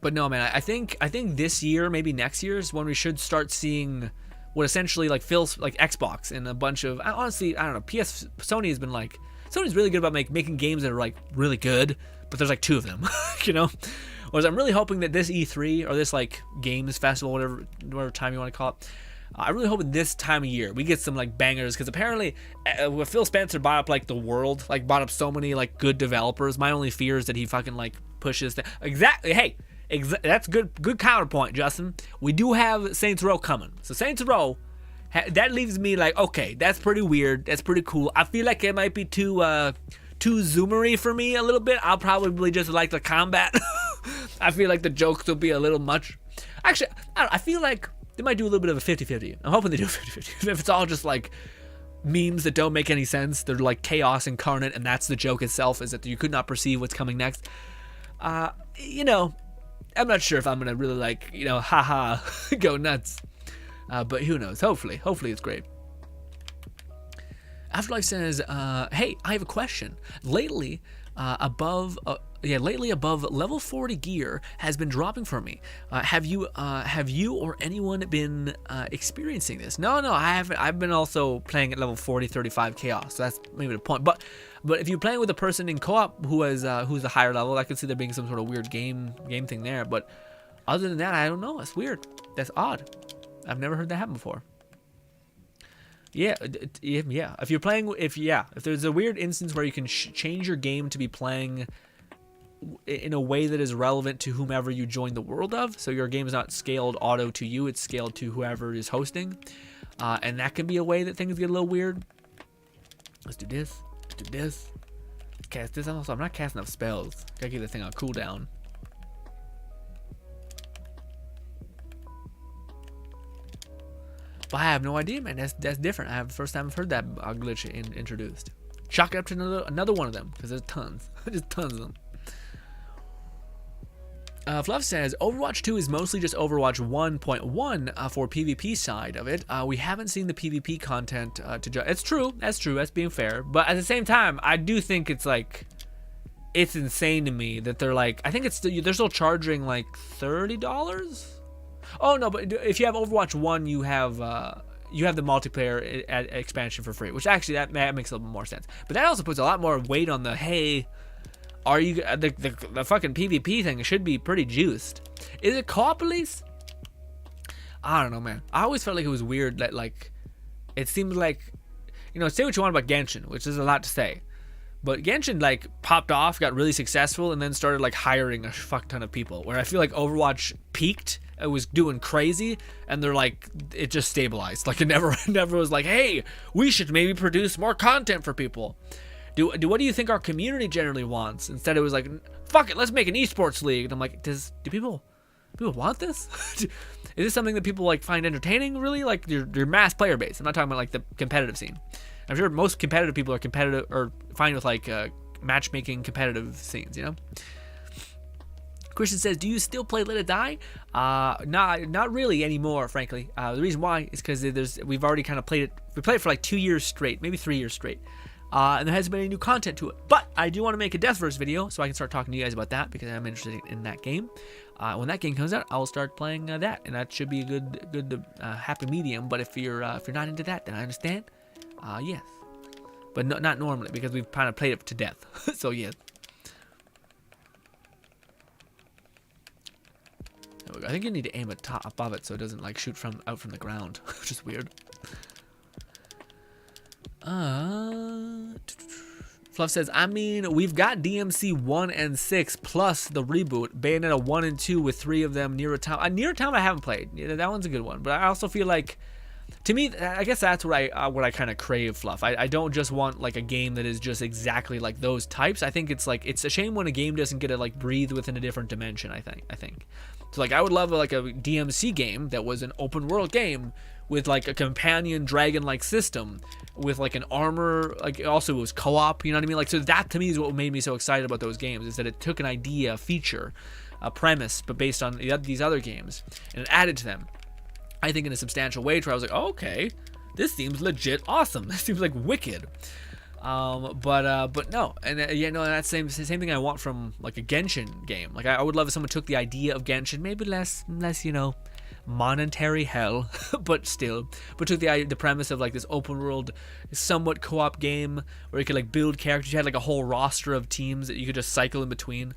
But no, man, I think this year, maybe next year, is when we should start seeing what essentially like fills like Xbox and a bunch of, honestly, I don't know, Sony has been like, Sony's really good about making games that are like really good, but there's like 2 of them, you know? Whereas I'm really hoping that this E3 or this like games festival, whatever time you want to call it, I really hope this time of year we get some like bangers, because apparently with Phil Spencer bought up like the world, like bought up so many like good developers. My only fear is that he fucking like pushes exactly. Hey, that's good counterpoint, Justin. We do have Saints Row coming, so Saints Row, that leaves me like, okay, that's pretty weird, that's pretty cool. I feel like it might be too zoomery for me a little bit. I'll probably just like the combat. I feel like the jokes will be a little much. Actually, I feel like they might do a little bit of a 50-50. I'm hoping they do a 50-50. If it's all just like memes that don't make any sense, they're like chaos incarnate, and that's the joke itself, is that you could not perceive what's coming next. You know, I'm not sure if I'm gonna really like, you know, haha, go nuts. But who knows? Hopefully it's great. Afterlife says, hey, I have a question. Lately, above level 40 gear has been dropping for me. Have you or anyone been experiencing this? No, I haven't. I've been also playing at level 40, 35 chaos. So that's maybe the point. But if you're playing with a person in co-op who's a higher level, I could see there being some sort of weird game thing there. But other than that, I don't know. It's weird. That's odd. I've never heard that happen before. Yeah. If you're playing, if there's a weird instance where you can change your game to be playing in a way that is relevant to whomever you join the world of, so your game is not scaled auto to you, it's scaled to whoever is hosting, and that can be a way that things get a little weird. Let's do this. Cast this. Also, I'm not casting enough spells. Gotta get the thing on cooldown. But I have no idea, man. That's different. I have the first time I've heard that glitch introduced. Chalk it up to another one of them, because there's tons. There's tons of them. Fluff says, Overwatch 2 is mostly just Overwatch 1.1 for PvP side of it. We haven't seen the PvP content to judge. It's true. That's true. That's being fair. But at the same time, I do think it's like, it's insane to me that they're like, I think they're still charging like $30. Oh no, but if you have Overwatch 1, you have the multiplayer expansion for free, which actually that makes a little more sense. But that also puts a lot more weight on the, hey, are you the fucking PvP thing should be pretty juiced. Is it co-op at least? I don't know, man. I always felt like it was weird that like, it seems like, you know, say what you want about Genshin, which is a lot to say. But Genshin like popped off, got really successful, and then started like hiring a fuck ton of people. Where I feel like Overwatch peaked, it was doing crazy, and they're like, it just stabilized. Like it never was like, hey, we should maybe produce more content for people. What do you think our community generally wants? Instead, it was like, fuck it, let's make an esports league. And I'm like, do people want this? Is this something that people like find entertaining? Really, like your mass player base. I'm not talking about like the competitive scene. I'm sure most competitive people are competitive or fine with like matchmaking competitive scenes, you know? Christian says, do you still play Let It Die? Not really anymore, frankly. The reason why is because we've already kind of played it. We played it for like 2 years straight, maybe 3 years straight. And there hasn't been any new content to it. But I do want to make a Deathverse video so I can start talking to you guys about that, because I'm interested in that game. When that game comes out, I'll start playing that, and that should be a good happy medium. But if you're not into that, then I understand. Yes, but not normally, because we've kind of played it to death. So yes. There we go. I think you need to aim it above it so it doesn't like shoot out from the ground, which is weird. Fluff says, I mean, we've got DMC 1 and 6 plus the reboot, Bayonetta 1 and 2 with 3 of them, Nier Automata. Nier Automata I haven't played. Yeah, that one's a good one, but I also feel like, to me, I guess that's what I kind of crave, Fluff. I don't just want like a game that is just exactly like those types. I think it's like, it's a shame when a game doesn't get to like breathe within a different dimension. I think. So like I would love like a DMC game that was an open world game with like a companion dragon-like system with like an armor, like also it was co-op, you know what I mean? Like, so that to me is what made me so excited about those games, is that it took an idea, a feature, a premise, but based on these other games, and it added to them. I think in a substantial way, where I was like, oh, okay, this seems legit awesome. This seems like wicked. But no, and that's same thing I want from like a Genshin game. Like I would love if someone took the idea of Genshin, maybe less, you know, monetary hell, but took the premise of like this open world, somewhat co-op game where you could like build characters. You had like a whole roster of teams that you could just cycle in between.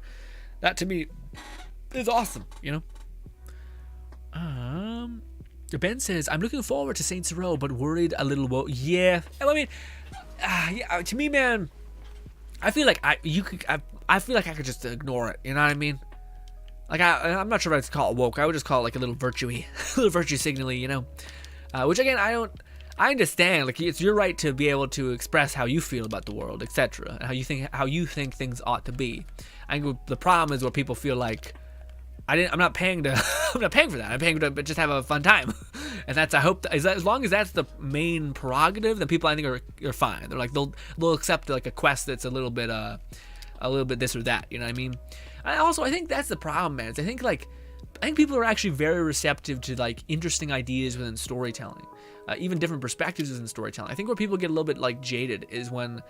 That to me is awesome, you know. Ben says, I'm looking forward to Saints Row, but worried a little. Yeah, I mean, yeah. To me, man, I feel like I feel like I could just ignore it. You know what I mean? Like I'm not sure if I'd call it woke. I would just call it like a little virtue-y, little virtue signally, you know. Which again, I understand. Like it's your right to be able to express how you feel about the world, etc. And how you think things ought to be. I think the problem is where people feel like I'm not paying for that. I'm paying to just have a fun time, and that's as long as that's the main prerogative, then people I think are fine. They're like they'll accept like a quest that's a little bit this or that. You know what I mean? I think that's the problem, man. I think people are actually very receptive to like interesting ideas within storytelling, even different perspectives within storytelling. I think where people get a little bit like jaded is when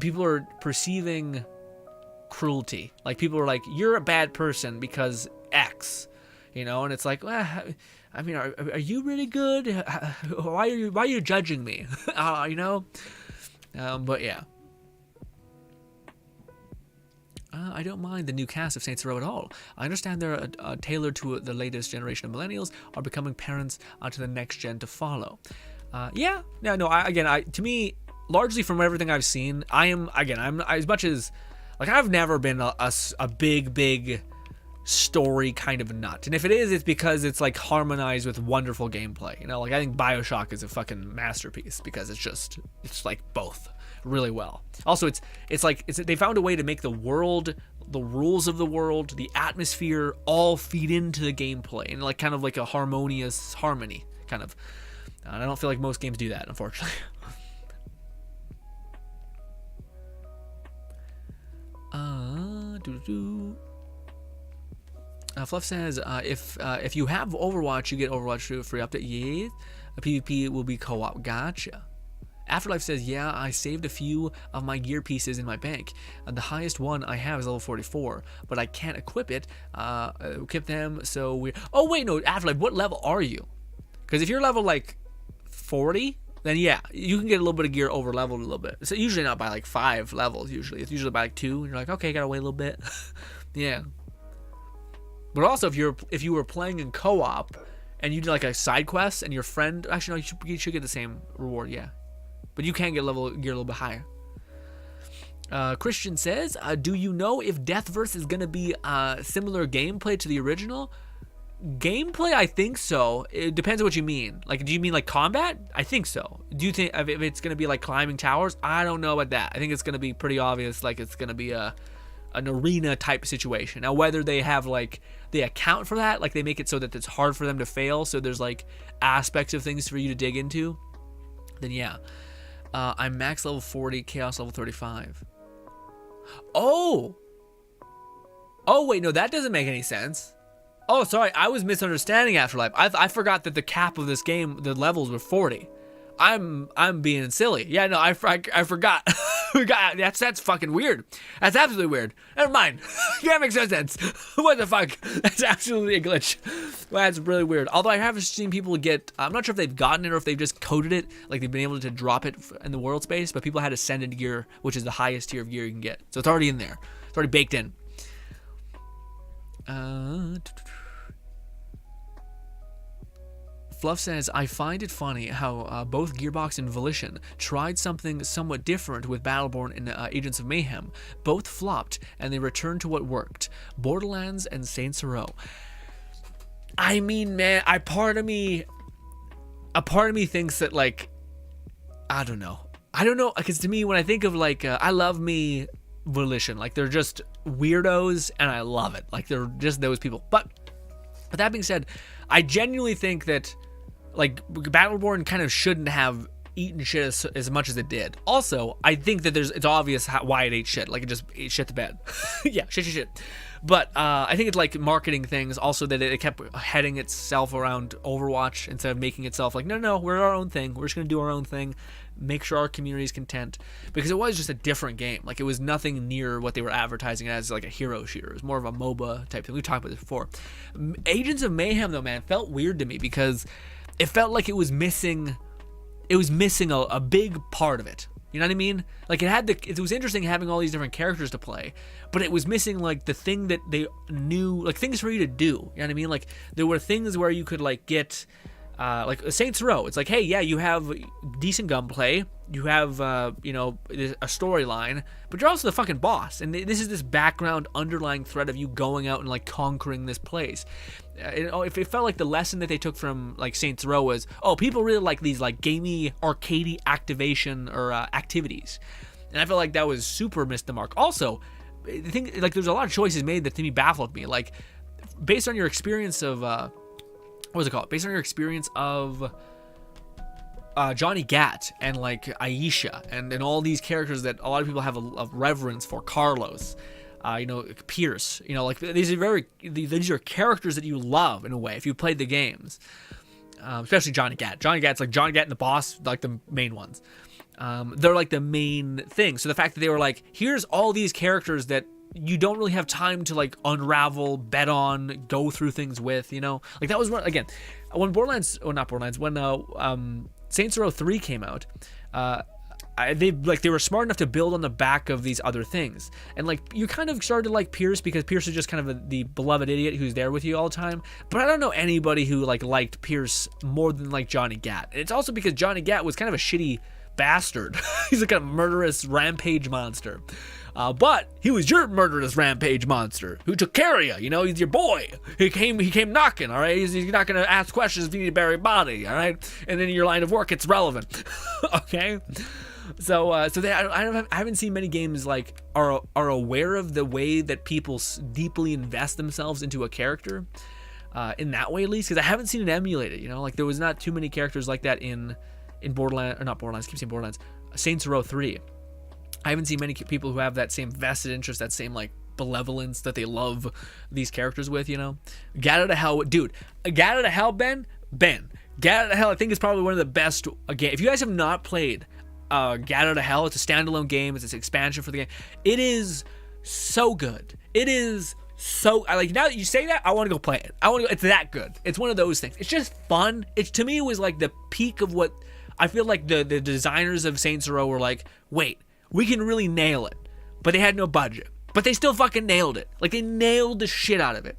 people are perceiving cruelty. Like people are like, you're a bad person because X, you know, and it's like, well, I mean, are you really good? Why are you judging me? You know, but yeah. I don't mind the new cast of Saints Row at all. I understand they're tailored to the latest generation of millennials are becoming parents to the next gen to follow. To me, largely from everything I've seen, I'm as much as like I've never been a big story kind of nut, and if it is, it's because it's like harmonized with wonderful gameplay. You know, like I think BioShock is a fucking masterpiece because it's like both really well. Also, they found a way to make the world, the rules of the world, the atmosphere all feed into the gameplay and like kind of like a harmonious harmony kind of. And I don't feel like most games do that, unfortunately. Fluff says, if you have Overwatch, you get Overwatch 2 free update. Yeah, PvP will be co-op. Gotcha. Afterlife says, yeah, I saved a few of my gear pieces in my bank. The highest one I have is level 44, but I can't equip it. Equip them, so we. Oh wait, no, Afterlife, what level are you? Because if you're level like 40, then yeah, you can get a little bit of gear over leveled a little bit. So usually not by like 5 levels. Usually it's usually by like 2. And you're like, okay, gotta wait a little bit. Yeah. But also, if you were playing in co-op and you did like a side quest and your friend, actually no, you should get the same reward, yeah. But you can get gear a little bit higher. Christian says, do you know if Deathverse is gonna be similar gameplay to the original? Gameplay, I think so. It depends on what you mean. Like, do you mean like combat? I think so. Do you think if it's gonna be like climbing towers? I don't know about that. I think it's gonna be pretty obvious. Like it's gonna be an arena type situation. Now whether they have like they account for that, like they make it so that it's hard for them to fail, so there's like aspects of things for you to dig into, then yeah. I'm max level 40, chaos level 35. Oh wait, no, that doesn't make any sense. Oh, sorry, I was misunderstanding Afterlife. I forgot that the cap of this game, the levels were 40. I'm being silly. Yeah, no, I forgot. That's fucking weird. That's absolutely weird. Never mind. That makes no sense. What the fuck? That's absolutely a glitch. That's really weird. Although I have seen people get, I'm not sure if they've gotten it or if they've just coded it, like they've been able to drop it in the world space, but people had Ascended gear, which is the highest tier of gear you can get. So it's already in there. It's already baked in. Fluff says, I find it funny how both Gearbox and Volition tried something somewhat different with Battleborn and Agents of Mayhem. Both flopped, and they returned to what worked. Borderlands and Saints Row. I mean, man, a part of me thinks that, like, I don't know, because to me, when I think of, like, I love me Volition. Like, they're just weirdos, and I love it. Like, they're just those people. But that being said, I genuinely think that, like, Battleborn kind of shouldn't have eaten shit as much as it did. Also, I think that it's obvious why it ate shit. Like, it just ate shit the bed. Yeah, shit. But I think it's like marketing things. Also, that it kept heading itself around Overwatch instead of making itself like, no, we're our own thing. We're just gonna do our own thing, make sure our community is content. Because it was just a different game. Like, it was nothing near what they were advertising as, like a hero shooter. It was more of a MOBA type thing. We've talked about this before. Agents of Mayhem, though, man, felt weird to me because it felt like it was missing a big part of it. You know what I mean? Like, it was interesting having all these different characters to play, but it was missing like the thing that they knew, like things for you to do. You know what I mean? Like, there were things where you could like get like Saints Row. It's like, hey, yeah, you have decent gunplay, you have a storyline, but you're also the fucking boss, and this is this background underlying thread of you going out and like conquering this place. It felt like the lesson that they took from like Saints Row was, people really like these like gamey, arcadey activation or activities, and I felt like that was super missed the mark. Also, the thing, like, there's a lot of choices made that to me baffled me. Like, based on your experience of Based on your experience of Johnny Gat and like Aisha and all these characters that a lot of people have a reverence for, Carlos, Pierce, like these are characters that you love in a way if you played the games, especially Johnny Gat. Johnny Gat's like Johnny Gat and the boss, like the main ones. They're like the main thing. So the fact that they were like, here's all these characters that you don't really have time to like unravel, bet on, go through things with, like that was when Saints Row 3 came out, they were smart enough to build on the back of these other things, and like you kind of started to like Pierce because Pierce is just kind of the beloved idiot who's there with you all the time. But I don't know anybody who like liked Pierce more than like Johnny Gat. And it's also because Johnny Gat was kind of a shitty bastard. He's like a murderous rampage monster. But he was your murderous rampage monster who took care of you. He's your boy. He came knocking. All right, he's not gonna ask questions if you need to bury a body. All right, and then in your line of work, it's relevant. Okay, so I haven't seen many games like are aware of the way that people deeply invest themselves into a character, in that way at least, because I haven't seen it emulated. Like there was not too many characters like that in Borderlands, or not Borderlands. I keep saying Borderlands. Saints Row 3. I haven't seen many people who have that same vested interest, that same like benevolence that they love these characters with, Gat Out of Hell, dude. Gat Out of Hell, Ben. Gat Out of Hell, I think is probably one of the best games. If you guys have not played Gat Out of Hell, it's a standalone game. It's an expansion for the game. It is so good. It is so, like, now that you say that, I want to go play it. It's that good. It's one of those things. It's just fun. To me, it was like the peak of what I feel like the designers of Saints Row were like, wait, we can really nail it. But they had no budget. But they still fucking nailed it. Like, they nailed the shit out of it.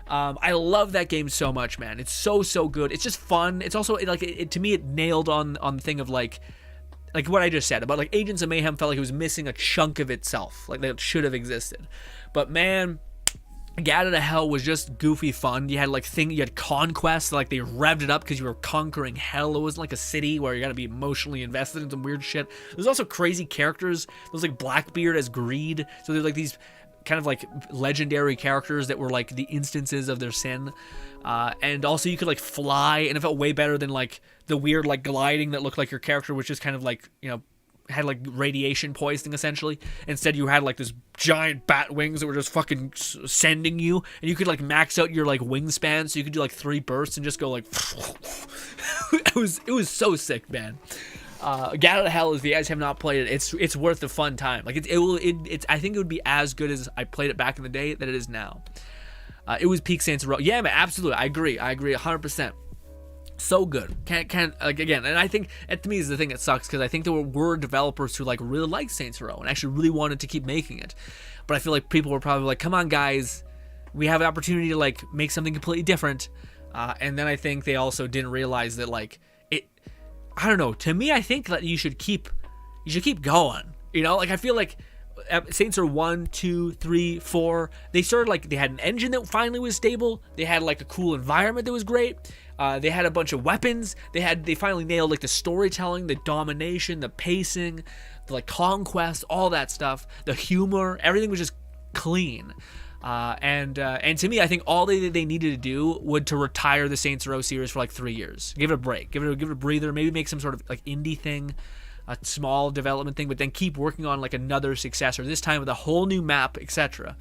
I love that game so much, man. It's so good. It's just fun. It's also, like, to me, it nailed on the thing of, like what I just said about, like, Agents of Mayhem felt like it was missing a chunk of itself. Like, that should have existed. But, man, Gat Out of Hell was just goofy fun. You had you had conquest, like they revved it up because you were conquering hell. It wasn't like a city where you gotta be emotionally invested in some weird shit. There's also crazy characters. There was like Blackbeard as Greed. So there's like these kind of like legendary characters that were like the instances of their sin. And also you could like fly, and it felt way better than like the weird like gliding that looked like your character was just kind of like, had like radiation poisoning essentially. Instead you had like this giant bat wings that were just fucking sending you, and you could like max out your like wingspan so you could do like 3 bursts and just go like it was so sick, man. Gat Out of Hell, if you guys have not played it, it's worth the fun time. Like it's I think it would be as good as I played it back in the day that it is now. It was peak Saints Row. Yeah, man, absolutely. I agree 100%. So good. Can't like, again, and I think that to me is the thing that sucks, because I think there were developers who like really liked Saints Row and actually really wanted to keep making it, but I feel like people were probably like, come on guys, we have an opportunity to like make something completely different, and then I think they also didn't realize that like it, I don't know, to me I think that you should keep going, like I feel like Saints Row 1, 2, 3, 4, they started like, they had an engine that finally was stable, they had like a cool environment that was great. They had a bunch of weapons. They finally nailed like the storytelling, the domination, the pacing, the like conquest, all that stuff, the humor. Everything was just clean. And to me, I think all they needed to do would to retire the Saints Row series for like 3 years. Give it a break. Give it a breather. Maybe make some sort of like indie thing, a small development thing, but then keep working on like another successor, this time with a whole new map, etc.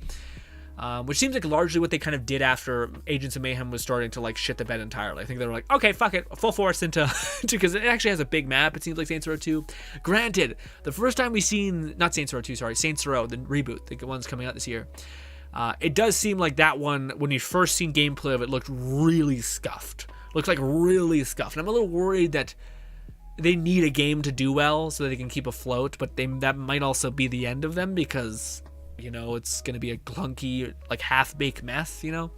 Which seems like largely what they kind of did after Agents of Mayhem was starting to like shit the bed entirely. I think they were like, okay, fuck it, full force into because it actually has a big map. It seems like Saints Row 2. Granted, the first time we seen not Saints Row 2, sorry, Saints Row, the reboot, the one's coming out this year. It does seem like that one, when you first seen gameplay of it, looked really scuffed. Looks like really scuffed. And I'm a little worried that they need a game to do well so that they can keep afloat, but that might also be the end of them because, you know, it's going to be a clunky, like half-baked mess, you know?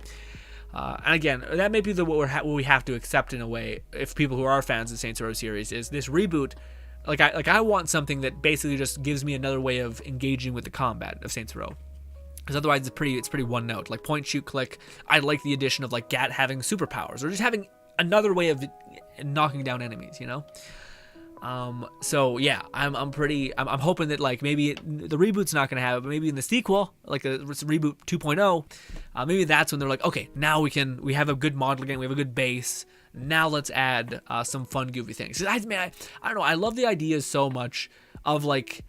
And again, that may be what we have to accept in a way, if people who are fans of the Saints Row series, is this reboot. I want something that basically just gives me another way of engaging with the combat of Saints Row. Because otherwise it's pretty one note, like point, shoot, click. I like the addition of like Gat having superpowers, or just having another way of knocking down enemies, you know. So yeah, I'm hoping that like maybe the reboot's not gonna have it, but maybe in the sequel, like the reboot 2.0, maybe that's when they're like, okay, now we have a good model again, we have a good base. Now let's add some fun, goofy things. I don't know. I love the ideas so much of like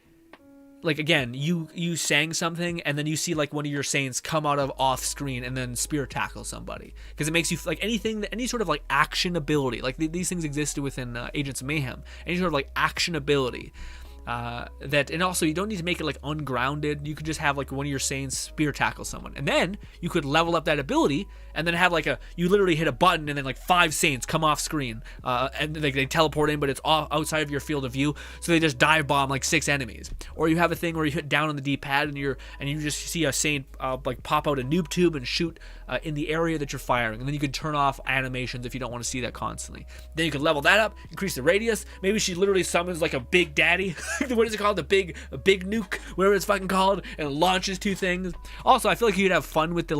again, you sang something and then you see like one of your saints come out of off screen and then spear tackle somebody, because it makes you like any sort of like action ability, like these things existed within Agents of Mayhem, any sort of like action ability that, and also you don't need to make it like ungrounded. You could just have like one of your saints spear tackle someone, and then you could level up that ability and then have like you literally hit a button and then like 5 saints come off screen and they teleport in, but it's all outside of your field of view, so they just dive bomb like 6 enemies. Or you have a thing where you hit down on the D-pad and you just see a saint like pop out a noob tube and shoot in the area that you're firing, and then you can turn off animations if you don't want to see that constantly. Then you can level that up, increase the radius. Maybe she literally summons like a big daddy what is it called, a big nuke, whatever it's fucking called, and launches 2 things. Also, I feel like you could have fun with the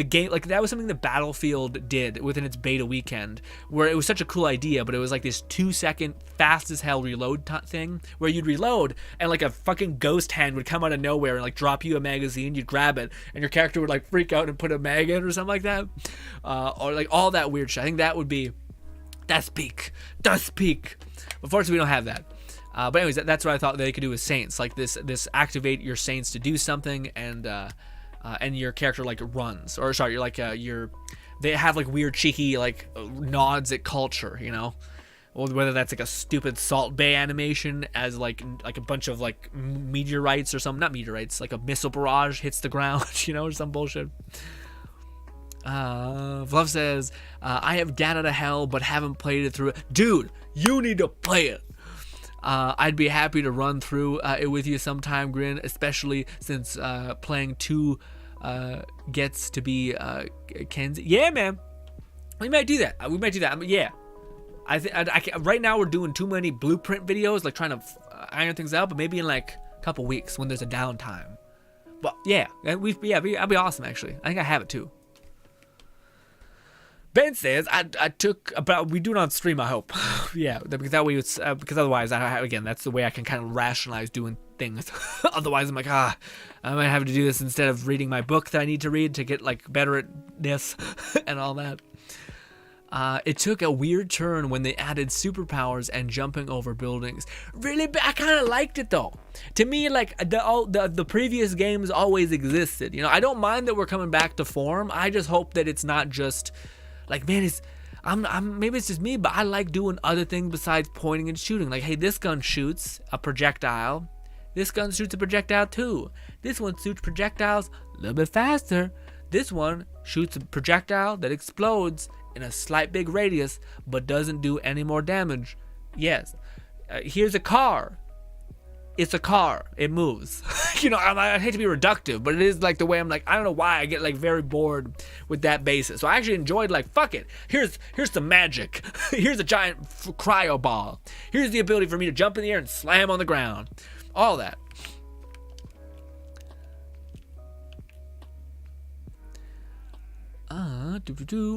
game, like that was something that Battlefield did within its beta weekend, where it was such a cool idea, but it was like this 2-second fast as hell reload thing where you'd reload and like a fucking ghost hand would come out of nowhere and like drop you a magazine. You'd grab it and your character would like freak out and put a mag in or something like that, or like all that weird shit. I think that would be that's peak. Unfortunately, we don't have that. But anyways, that's what I thought they could do with Saints, like this activate your Saints to do something, and your character like runs, or sorry, you're like they have like weird cheeky like nods at culture, you know, whether that's like a stupid Salt Bay animation as like a bunch of like meteorites or something, not meteorites, like a missile barrage hits the ground, you know, or some bullshit. Fluff says, I have Data to Hell but haven't played it through. Dude, you need to play it. I'd be happy to run through it with you sometime, Grin, especially since playing 2 gets to be Kenzie. Yeah, man. We might do that. I mean, yeah. I right now we're doing too many blueprint videos, like trying to iron things out, but maybe in like a couple weeks when there's a downtime. But yeah, that'd be awesome, actually. I think I have it too. Ben says, I took about, we do it on stream, I hope. Yeah, because that way it's, because otherwise, again, that's the way I can kind of rationalize doing things. Otherwise, I'm like, I might have to do this instead of reading my book that I need to read to get like better at this and all that. It took a weird turn when they added superpowers and jumping over buildings. Really, I kind of liked it though. To me, like the previous games always existed. You know, I don't mind that we're coming back to form. I just hope that it's not just like, man, maybe it's just me, but I like doing other things besides pointing and shooting. Like, hey, this gun shoots a projectile. This gun shoots a projectile too. This one shoots projectiles a little bit faster. This one shoots a projectile that explodes in a slight big radius, but doesn't do any more damage. Yes. Here's a car. It's a car. It moves. You know, I hate to be reductive, but it is like the way I'm like, I don't know why I get like very bored with that basis. So I actually enjoyed like, fuck it. Here's the magic. Here's a giant cryo ball. Here's the ability for me to jump in the air and slam on the ground. All that.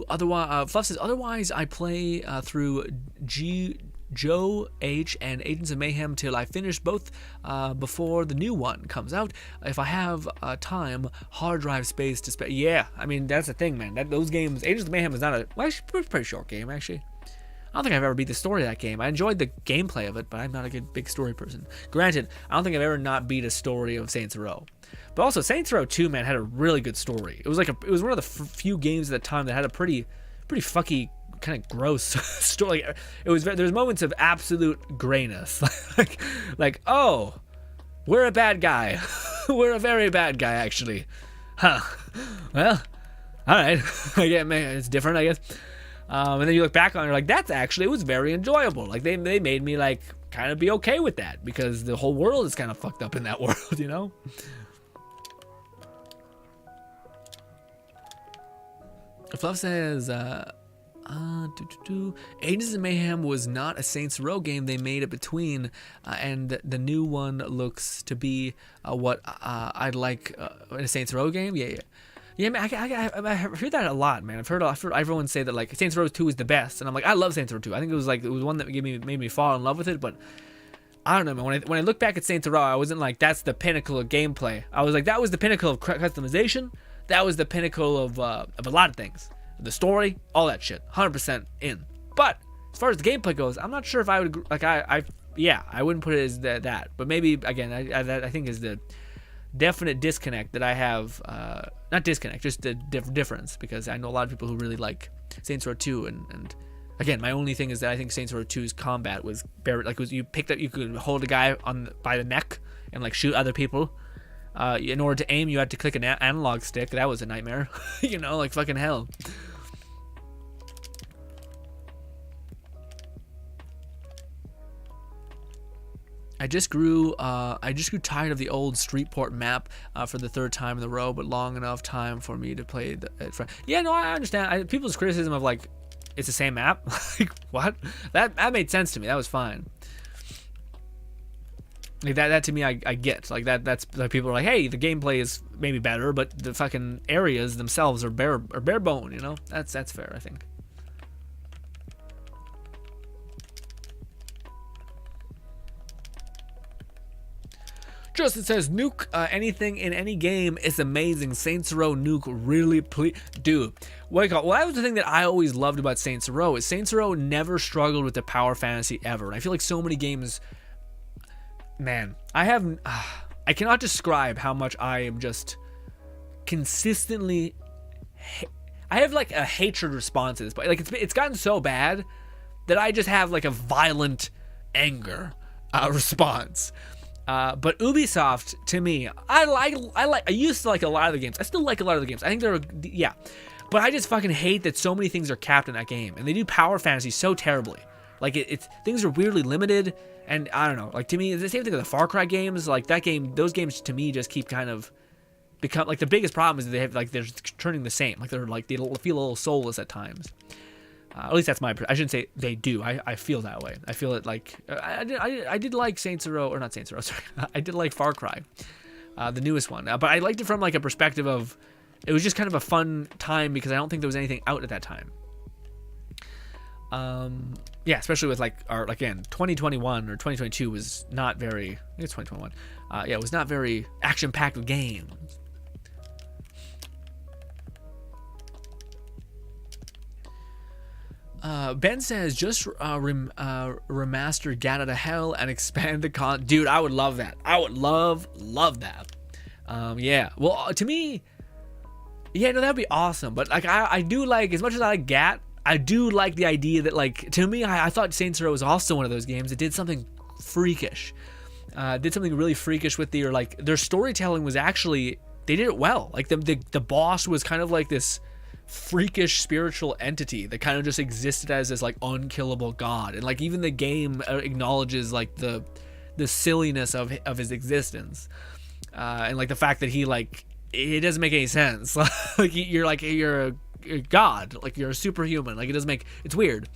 Otherwise, Fluff says, otherwise I play through Joe H, and Agents of Mayhem till I finish both before the new one comes out. If I have time, hard drive space to spare. Yeah, I mean, that's the thing, man. Those games, Agents of Mayhem is not a, well, actually, it's a pretty short game, actually. I don't think I've ever beat the story of that game. I enjoyed the gameplay of it, but I'm not a good big story person. Granted, I don't think I've ever not beat a story of Saints Row. But also, Saints Row 2, man, had a really good story. It was like it was one of the few games at the time that had a pretty fucky, kind of gross story. There's moments of absolute grayness, like oh, we're a bad guy. We're a very bad guy, actually. Huh. Well, all right. It's different, I guess. And then you look back on it, you're like, it was very enjoyable. Like they made me like kind of be okay with that because the whole world is kind of fucked up in that world, you know? Fluff says, Agents of Mayhem was not a Saints Row game. They made it between, and the new one looks to be what I'd like in a Saints Row game. Yeah, man, I've heard that a lot, man. I've heard everyone say that like Saints Row 2 is the best, and I'm like, I love Saints Row 2. I think it was one that made me fall in love with it. But I don't know, man. When I look back at Saints Row, I wasn't like that's the pinnacle of gameplay. I was like that was the pinnacle of customization. That was the pinnacle of a lot of things, the story, all that shit. 100% in. But as far as the gameplay goes, I'm not sure if I would like I wouldn't put it as that. But maybe again, I think is the definite disconnect that I have, not disconnect, just the difference, because I know a lot of people who really like Saints Row 2, and again, my only thing is that I think Saints Row 2's combat was you could hold a guy by the neck and like shoot other people. In order to aim, you had to click an analog stick. That was a nightmare, you know, like fucking hell. I just grew tired of the old Streetport map for the third time in a row, but long enough time for me to play it. Yeah, no, I understand. People's criticism of like it's the same map. Like what? That made sense to me. That was fine. Like that to me, I get. Like that's like people are like, hey, the gameplay is maybe better, but the fucking areas themselves are bare bone. You know, that's fair, I think. Justin says, nuke anything in any game is amazing. Saints Row nuke really, dude. Well, that was the thing that I always loved about Saints Row is Saints Row never struggled with the power fantasy ever. And I feel like so many games, man, I cannot describe how much I am just consistently. I have like a hatred response to this, but like it's gotten so bad that I just have like a violent anger response. But Ubisoft, to me, I used to like a lot of the games. I still like a lot of the games. I think but I just fucking hate that so many things are capped in that game, and they do power fantasy so terribly. Like it's things are weirdly limited, and I don't know. Like to me, it's the same thing with the Far Cry games. Like that game, those games to me just keep kind of become like the biggest problem is that they have like they're turning the same. Like they feel a little soulless at times. At least that's I shouldn't say they do. I feel that way. I feel it like I did like Saints Row, or not Saints Row. Sorry, I did like Far Cry, the newest one. But I liked it from like a perspective of it was just kind of a fun time because I don't think there was anything out at that time. Yeah, especially with like our again 2021 or 2022 was not very. I think it's 2021. Yeah, it was not very action-packed games. Ben says, just remaster Gat Out of Hell and expand the Dude, I would love that. I would love that. Yeah. Well, to me, yeah, no, that'd be awesome. But like, I do like, as much as I like Gat, I do like the idea that like, to me, I thought Saints Row was also one of those games that did something freakish. Did something really freakish with their storytelling was actually, they did it well. Like the boss was kind of like this freakish spiritual entity that kind of just existed as this like unkillable god, and like even the game acknowledges like the silliness of his existence, and like the fact that he like it doesn't make any sense. Like you're a god, like you're a superhuman, like it doesn't make, it's weird.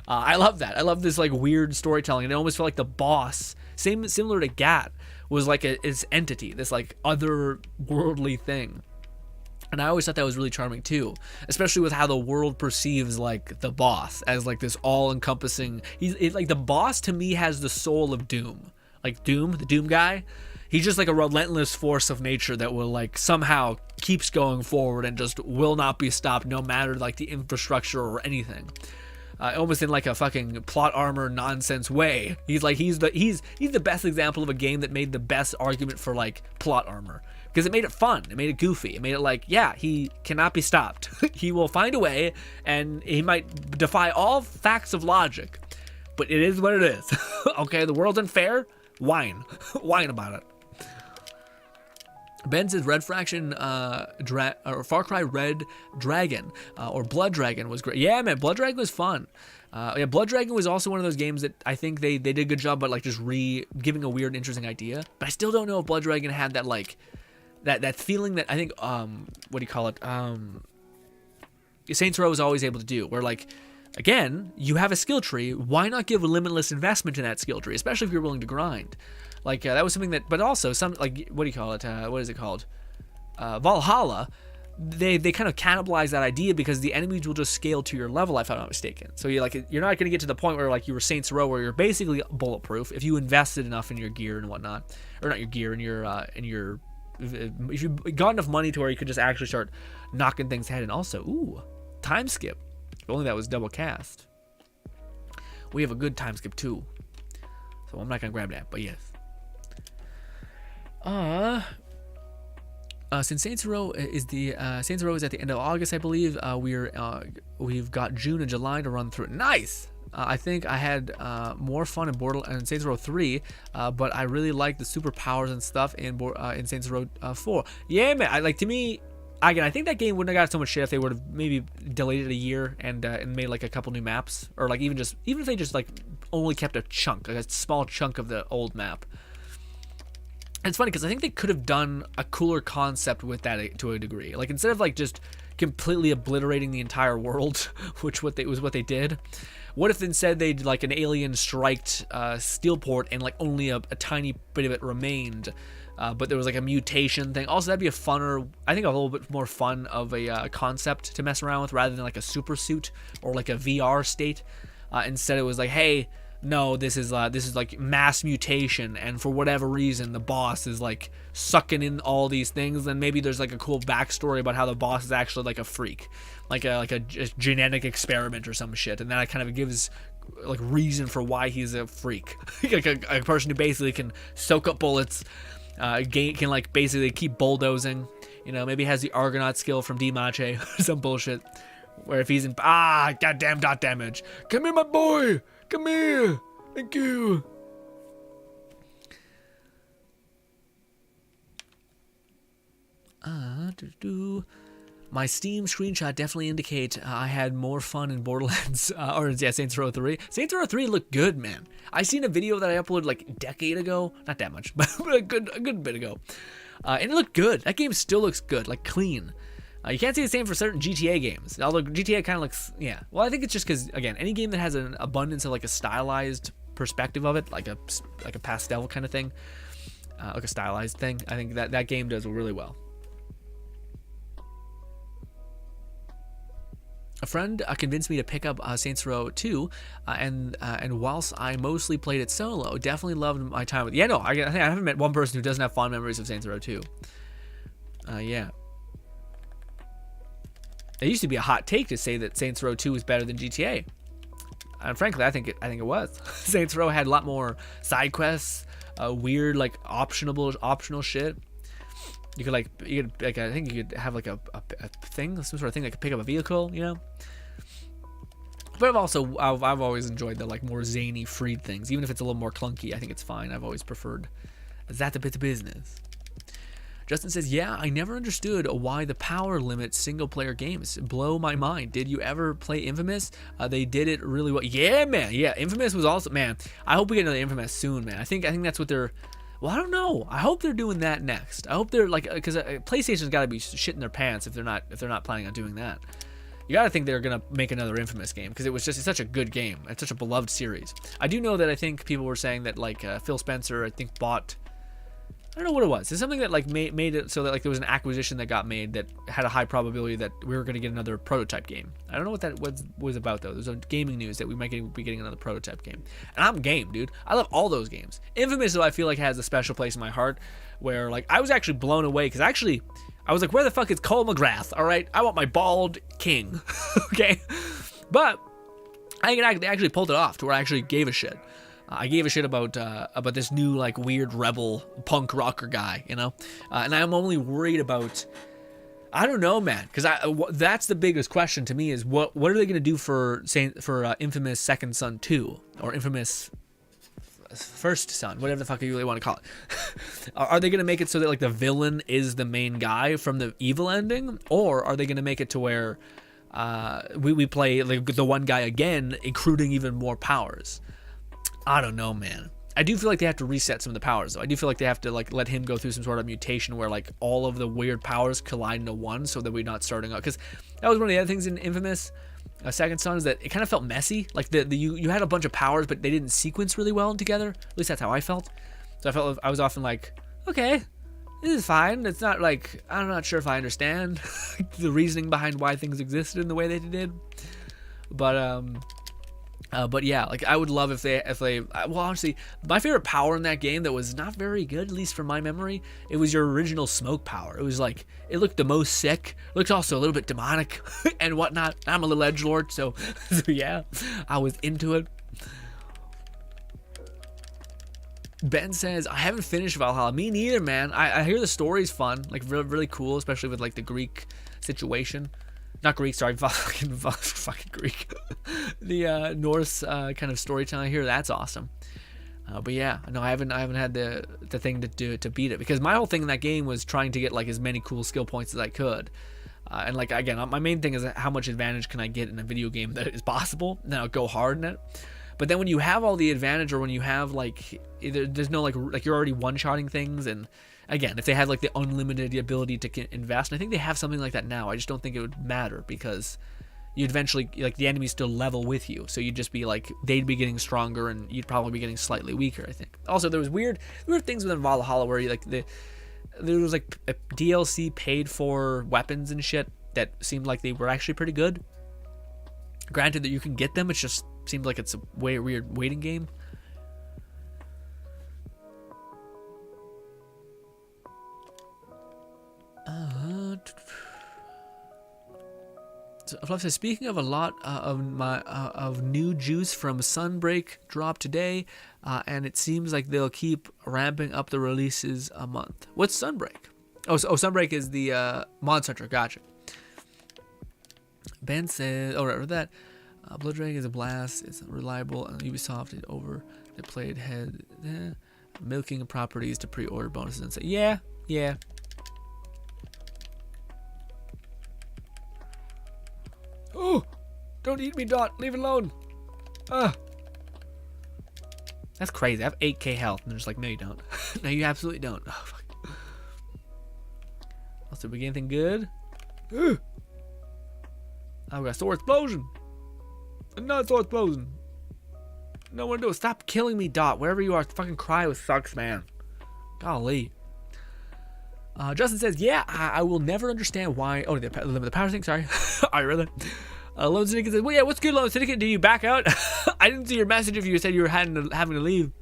I love that. I love this like weird storytelling, and it almost felt like the boss, similar to Gat, was like this entity, this like otherworldly thing. And I always thought that was really charming too, especially with how the world perceives like the boss as like this all-encompassing. Like the boss to me has the soul of Doom, like Doom, the Doom guy. He's just like a relentless force of nature that will like somehow keeps going forward and just will not be stopped, no matter like the infrastructure or anything. Almost in like a fucking plot armor nonsense way. He's the best example of a game that made the best argument for like plot armor. Because it made it fun, it made it goofy, it made it like, yeah, he cannot be stopped. He will find a way, and he might defy all facts of logic, but it is what it is. Okay, the world's unfair, whine. Whine about it. Ben says Red Faction, or Far Cry Red Dragon, or Blood Dragon was great. Yeah, man, Blood Dragon was fun. Yeah, Blood Dragon was also one of those games that I think they did a good job, but like just giving a weird, interesting idea. But I still don't know if Blood Dragon had that like, that feeling that I think, what do you call it? Saints Row was always able to do, where like, again, you have a skill tree. Why not give a limitless investment in that skill tree, especially if you're willing to grind? Like that was something that, but also some like, what do you call it? What is it called? Valhalla. They kind of cannibalize that idea because the enemies will just scale to your level, if I'm not mistaken. So you're not going to get to the point where like you were Saints Row, where you're basically bulletproof if you invested enough in your gear and whatnot, or not your gear, in your if you got enough money to where you could just actually start knocking things ahead. And also, ooh, time skip. If only that was double cast. We have a good time skip too, so I'm not gonna grab that, but yes. Since Saints Row is at the end of August, I believe, we've got June and July to run through it. Nice. I think I had more fun in Saints Row 3, but I really like the superpowers and stuff in Saints Row 4. Yeah, man. To me, again, I think that game wouldn't have got so much shit if they would have maybe delayed it a year and made like a couple new maps, or like even if they just like only kept a chunk, like a small chunk of the old map. And it's funny because I think they could have done a cooler concept with that to a degree. Like instead of like just completely obliterating the entire world, which was what they did. What if instead they'd like an alien striked Steelport and like only a tiny bit of it remained, but there was like a mutation thing. Also, that'd be I think a little bit more fun of a concept to mess around with rather than like a super suit or like a VR state. Instead, it was like, hey, no, this is like mass mutation, and for whatever reason, the boss is like sucking in all these things. Then maybe there's like a cool backstory about how the boss is actually like a freak, like a genetic experiment or some shit, and that kind of gives like reason for why he's a freak, like a person who basically can soak up bullets, can like basically keep bulldozing. You know, maybe has the Argonaut skill from D-Mache or some bullshit, where if he's in goddamn dot damage, come here, my boy. Come here! Thank you! My Steam screenshot definitely indicate I had more fun in Borderlands, Saints Row 3. Saints Row 3 looked good, man. I seen a video that I uploaded like a decade ago. Not that much, but a good bit ago. And it looked good. That game still looks good, like clean. You can't say the same for certain GTA games, although GTA kind of looks, yeah. Well, I think it's just because, again, any game that has an abundance of like a stylized perspective of it, like a pastel kind of thing, like a stylized thing, I think that game does really well. A friend convinced me to pick up Saints Row 2, and whilst I mostly played it solo, definitely loved my time with. Yeah, no, I think I haven't met one person who doesn't have fond memories of Saints Row 2. Yeah. It used to be a hot take to say that Saints Row 2 is better than GTA. And frankly, I think it was. Saints Row had a lot more side quests, weird like optional shit. You could I think you could have like a thing, some sort of thing that could pick up a vehicle, you know. But I've always enjoyed the like more zany freed things, even if it's a little more clunky. I think it's fine. I've always preferred that a bit of business. Justin says, yeah, I never understood why the power limits single-player games. Blow my mind. Did you ever play Infamous? They did it really well. Yeah, man. Yeah, Infamous was also, man, I hope we get another Infamous soon, man. I think that's what they're, well, I don't know. I hope they're doing that next. I hope they're like, because PlayStation's got to be shitting their pants if they're not planning on doing that. You got to think they're going to make another Infamous game because it's such a good game. It's such a beloved series. I do know that I think people were saying that like Phil Spencer, I think, bought I don't know what it was. It's something that like made it so that like there was an acquisition that got made that had a high probability that we were going to get another prototype game. I don't know what that was about though. There's a gaming news that we might be getting another prototype game, and I'm game, dude. I love all those games. Infamous, though, I feel like has a special place in my heart, where like I was actually blown away because I was like, where the fuck is Cole McGrath? All right, I want my bald king, okay, but I actually pulled it off to where I actually gave a shit. I gave a shit about this new like weird rebel punk rocker guy, you know, and I'm only worried about, I don't know, man, because that's the biggest question to me is what are they gonna do for Infamous Second Son 2 or Infamous First Son, whatever the fuck you really want to call it. Are they gonna make it so that like the villain is the main guy from the evil ending, or are they gonna make it to where we play like the one guy again, including even more powers? I don't know, man. I do feel like they have to reset some of the powers, though. I do feel like they have to like let him go through some sort of mutation where like all of the weird powers collide into one, so that we're not starting out. Because that was one of the other things in Infamous Second Son, is that it kind of felt messy. Like you had a bunch of powers, but they didn't sequence really well together. At least that's how I felt. So I felt I was often like, okay, this is fine. It's not like I'm not sure if I understand the reasoning behind why things existed in the way they did, but yeah, like I would love if they well, honestly, my favorite power in that game that was not very good, at least from my memory, it was your original smoke power. It was like, it looked the most sick, looked also a little bit demonic and whatnot. I'm a little edgelord, so yeah, I was into it. Ben says, I haven't finished Valhalla. Me neither, man. I hear the story's fun, like really cool, especially with like the Greek situation. Not Greek, sorry, fucking Greek. The Norse kind of storytelling here, that's awesome. But yeah, no, I haven't had the thing to beat it, because my whole thing in that game was trying to get like as many cool skill points as I could. And like again, my main thing is how much advantage can I get in a video game that is possible. Then I'll go hard in it. But then when you have all the advantage, or when you have like there's no like you're already one-shotting things, and again, if they had like the unlimited ability to invest, and I think they have something like that now, I just don't think it would matter, because you'd eventually, like, the enemies still level with you, so you'd just be like, they'd be getting stronger and you'd probably be getting slightly weaker, I think. Also, there was weird things within Valhalla where you, like, there was like a DLC paid for weapons and shit that seemed like they were actually pretty good. Granted that you can get them, it just seemed like it's a weird waiting game. So Fluff says, speaking of a lot of new juice from Sunbreak dropped today, and it seems like they'll keep ramping up the releases a month. What's Sunbreak? Sunbreak is the Mod Hunter. Gotcha. Ben says, right, that Blood Dragon is a blast. It's reliable, and Ubisoft is over. They played head milking properties to pre-order bonuses and say, yeah. Oh, don't eat me, Dot. Leave it alone. That's crazy. I have 8k health, and they're just like, no, you don't. No, you absolutely don't. Oh, fuck. Also, we get anything good? Oh, we got sword explosion. Another sword explosion. No one do it. Stop killing me, Dot. Wherever you are, fucking cry with sucks, man. Golly. Justin says, yeah, I will never understand why. Oh, the power thing, sorry. I really. Lone Syndicate says, well, yeah, what's good, Lone Syndicate? Did you back out? I didn't see your message if you said you were having to leave.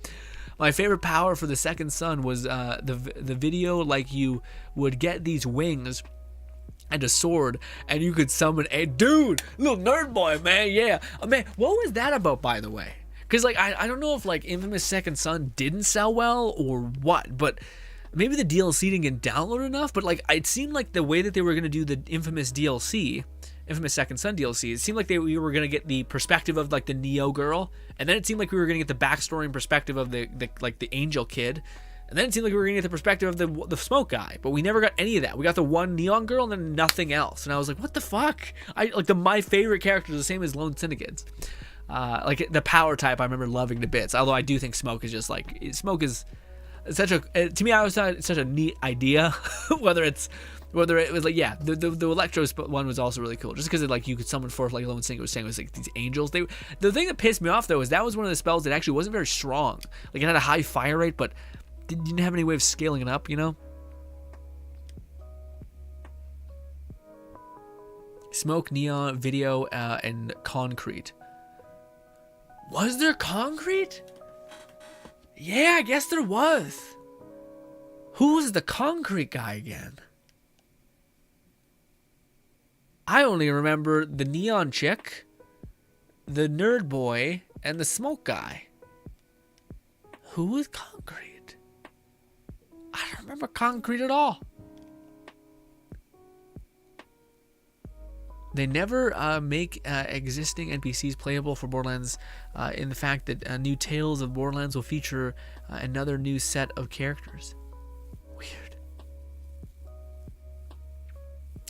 My favorite power for the Second Son was the video, like you would get these wings and a sword, and you could summon a dude, little nerd boy, man. Yeah, man, what was that about, by the way? Because like I don't know if like Infamous Second Son didn't sell well or what, but maybe the DLC didn't get downloaded enough. But like it seemed like the way that they were gonna do the Infamous DLC, Infamous Second Son DLC, it seemed like we were gonna get the perspective of like the Neo girl, and then it seemed like we were gonna get the backstory and perspective of the Angel kid. And then it seemed like we were going to get the perspective of the smoke guy, but we never got any of that. We got the one neon girl and then nothing else. And I was like, what the fuck? My favorite character is the same as Lone Syndicate's. Like the power type, I remember loving to bits. Although I do think smoke is just like, smoke is such a, to me, I always thought it's such a neat idea. whether it was like, yeah, the Electro one was also really cool. Just because like you could summon forth, like Lone Syndicate was saying, it was like these angels. The thing that pissed me off though is that was one of the spells that actually wasn't very strong. Like it had a high fire rate, but didn't have any way of scaling it up, you know? Smoke, neon, video, and concrete. Was there concrete? Yeah, I guess there was. Who was the concrete guy again? I only remember the neon chick, the nerd boy, and the smoke guy. Who was concrete? I don't remember concrete at all. They never make existing NPCs playable for Borderlands, in the fact that new Tales of Borderlands will feature another new set of characters. Weird.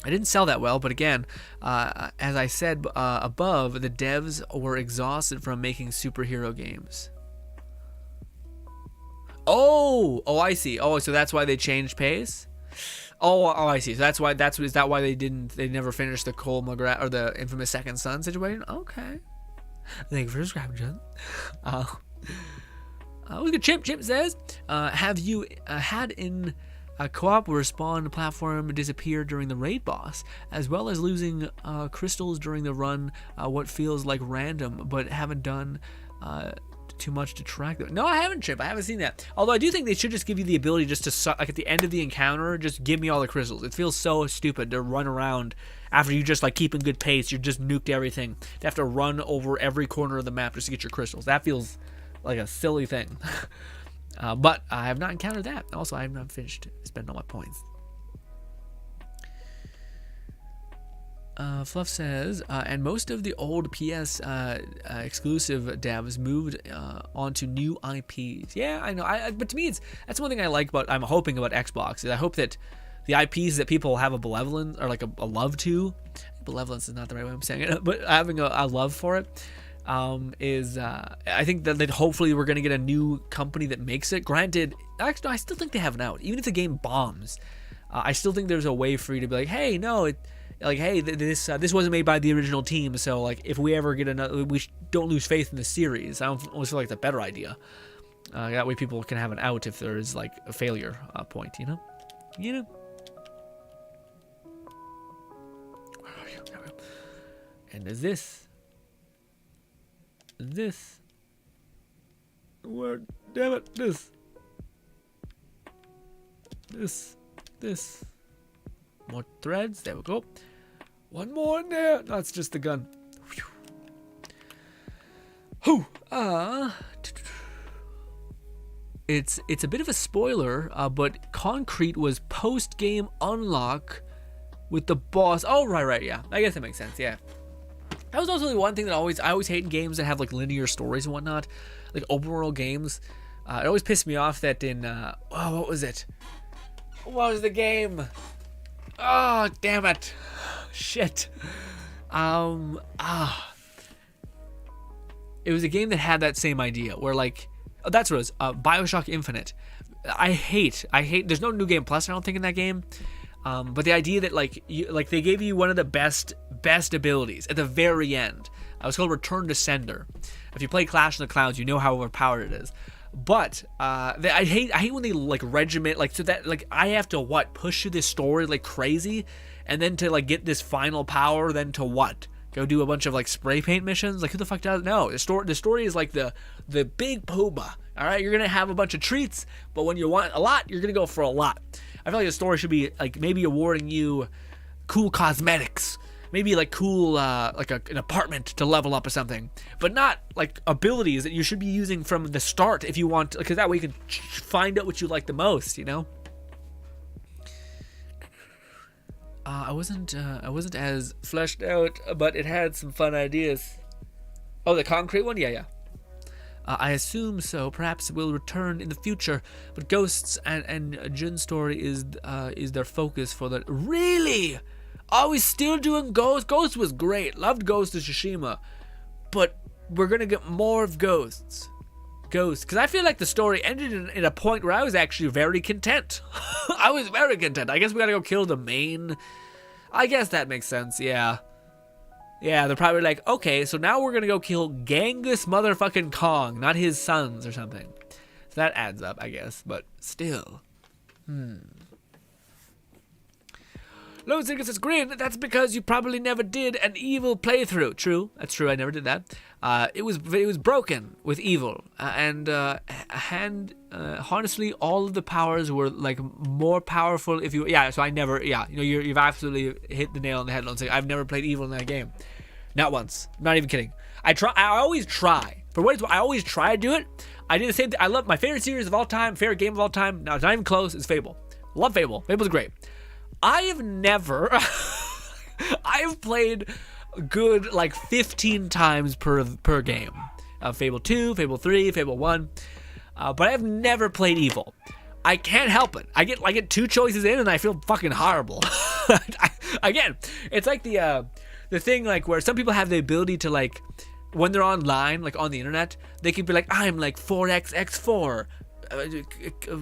It didn't sell that well, but again, as I said above, the devs were exhausted from making superhero games. Oh, I see. Oh, so that's why they changed pace? Oh, I see. So is that why they never finished the Cole McGrath or the infamous Second Son situation? Okay. Thank you for subscribing, John. Look at Chimp. Chimp says, have you had in a co-op where spawn platform disappeared during the raid boss, as well as losing crystals during the run, what feels like random, but haven't done too much to track them? No, I haven't, Chip. I haven't seen that. Although I do think they should just give you the ability just to suck, like at the end of the encounter, just give me all the crystals. It feels so stupid to run around after you just like keep in good pace. You just nuked everything. To have to run over every corner of the map just to get your crystals. That feels like a silly thing. But I have not encountered that. Also, I have not finished spending all my points. Fluff says, and most of the old PS exclusive devs moved onto new IPs. Yeah, I know. But to me, that's one thing I like about. I'm hoping about Xbox is I hope that the IPs that people have a benevolence or like a love to. Benevolence is not the right way I'm saying it, but having a love for it. I think that hopefully we're going to get a new company that makes it. Granted, actually, I still think they have it out. Even if the game bombs, I still think there's a way for you to be like, hey, no, this wasn't made by the original team, so like if we ever get another, we don't lose faith in the series. I always feel like it's a better idea. That way people can have an out if there is like a failure point, you know? Where are you? And is this? Where? Damn it! This. More threads. There we go. One more in there. No, it's just the gun. Whew. It's a bit of a spoiler, but Concrete was post-game unlock with the boss. Oh, right, yeah. I guess that makes sense, yeah. That was also the one thing that I always hate in games that have like linear stories and whatnot, like open world games. It always pissed me off that in what was it? What was the game? Oh, damn it. Shit. It was a game that had that same idea where like, that's what it was, BioShock Infinite. I hate, there's no New Game Plus, I don't think, in that game. But the idea that like they gave you one of the best abilities at the very end. It was called Return to Sender. If you play Clash in the Clouds, you know how overpowered it is. But I hate when they like regiment like so that like I have to push through this story like crazy, and then to like get this final power, then to go do a bunch of like spray paint missions. Like who the fuck does? No, the story is like the big pooba. All right, you're gonna have a bunch of treats, but when you want a lot, you're gonna go for a lot. I feel like the story should be like maybe awarding you cool cosmetics, maybe like cool like an apartment to level up or something, but not like abilities that you should be using from the start if you want, because that way you can find out what you like the most, you know. I wasn't as fleshed out, but it had some fun ideas. Oh, the concrete one, yeah. I assume so. Perhaps it will return in the future, but Ghosts and Jun's story is their focus for the. Really? Are we still doing Ghosts? Ghosts was great. Loved Ghost of Tsushima, but we're gonna get more of Ghosts, because I feel like the story ended in a point where I was actually very content. I was very content. I guess we gotta go kill the main. I guess that makes sense. Yeah. Yeah, they're probably like, okay, so now we're gonna go kill Genghis motherfucking Kong, not his sons or something. So that adds up, I guess. But still. Lone Singer says, Grin, that's because you probably never did an evil playthrough. True, that's true. I never did that. It was broken with evil, honestly, all of the powers were like more powerful if you. Yeah, so I never. Yeah, you know, you've absolutely hit the nail on the head, Lone Singer. I've never played evil in that game, not once. I'm not even kidding. I always try. For what it's, I always try to do it. I did the same thing. I love my favorite series of all time, favorite game of all time. Now it's not even close. It's Fable. Love Fable. Fable's great. I have never, I've played good like 15 times per game. Fable 2, Fable 3, Fable 1, but I've never played evil. I can't help it. I get 2 choices in and I feel fucking horrible. Again, it's like the thing like where some people have the ability to like, when they're online, like on the internet, they can be like, I'm like 4xx4.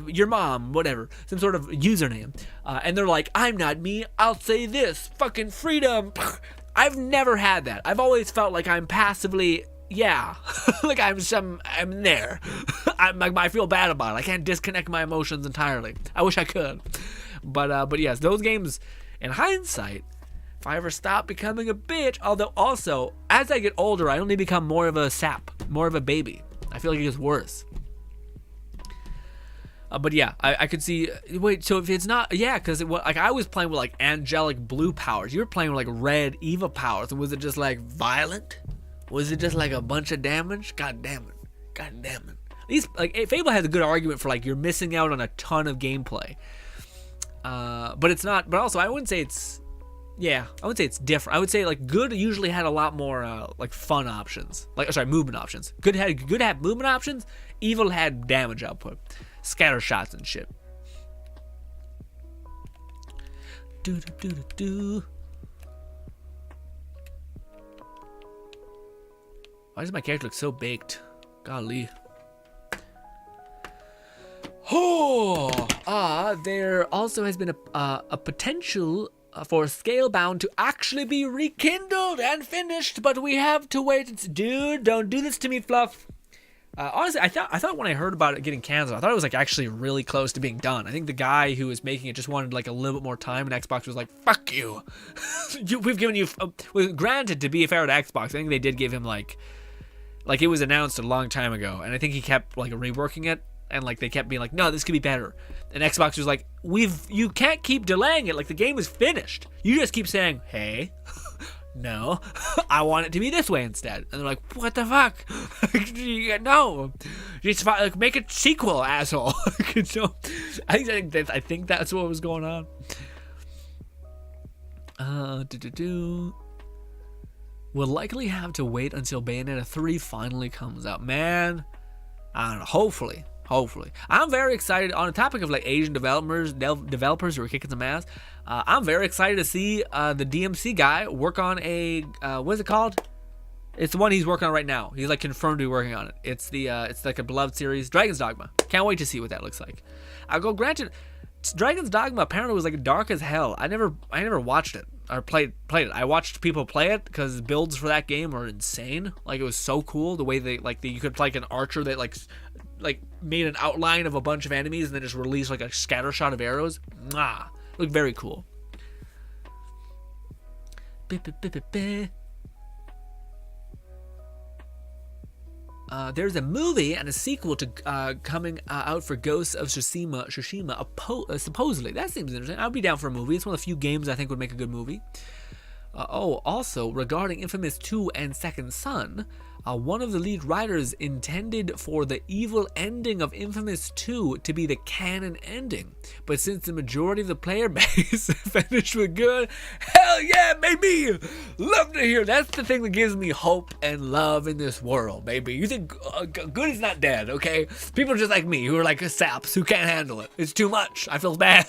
Your mom, whatever, some sort of username, and they're like, I'm not me, I'll say this, fucking freedom. I've never had that. I've always felt like I'm passively, yeah, like I'm there. I'm like, I feel bad about it. I can't disconnect my emotions entirely. I wish I could, but yes, those games, in hindsight, if I ever stop becoming a bitch, although also as I get older, I only become more of a sap, more of a baby. I feel like it gets worse. But yeah, I could see. Wait, so if it's not, yeah, because like I was playing with like angelic blue powers. You were playing with like red evil powers. And was it just like violent? Was it just like a bunch of damage? God damn it. These like Fable has a good argument for like you're missing out on a ton of gameplay. But it's not. But also, I wouldn't say it's. Yeah, I would say it's different. I would say like good usually had a lot more like fun options. Movement options. Good had movement options. Evil had damage output. Scatter shots and shit. Why does my character look so baked? Golly. There also has been a potential for Scalebound to actually be rekindled and finished, but we have to wait. Dude, don't do this to me, Fluff. Honestly, I thought when I heard about it getting canceled, I thought it was like actually really close to being done. I think the guy who was making it just wanted like a little bit more time, and Xbox was like, "Fuck you, we've given you." Granted, to be fair to Xbox, I think they did give him like it was announced a long time ago, and I think he kept like reworking it, and like they kept being like, "No, this could be better," and Xbox was like, "You can't keep delaying it. Like the game is finished. You just keep saying, hey." No, I want it to be this way instead. And they're like, what the fuck? No, just like, make a sequel, asshole. So, I think that's what was going on. We'll likely have to wait until Bayonetta 3 finally comes out. Man, I don't know. Hopefully. I'm very excited on the topic of like Asian developers who are kicking some ass. I'm very excited to see the DMC guy work on a what is it called? It's the one he's working on right now. He's like confirmed to be working on it. It's like a beloved series, Dragon's Dogma. Can't wait to see what that looks like. Granted, Dragon's Dogma apparently was like dark as hell. I never watched it or played it. I watched people play it because builds for that game are insane. Like it was so cool the way you could play like an archer that like made an outline of a bunch of enemies and then just released like a scatter shot of arrows. Looked very cool. There's a movie and a sequel to coming out for Ghosts of Tsushima. Supposedly, that seems interesting. I'd be down for a movie. It's one of the few games I think would make a good movie. Also, regarding Infamous 2 and Second Son, one of the lead writers intended for the evil ending of Infamous 2 to be the canon ending. But since the majority of the player base finished with good, hell yeah, baby! Love to hear. That's the thing that gives me hope and love in this world, baby. You think good is not dead, okay? People just like me who are like saps who can't handle it. It's too much. I feel bad.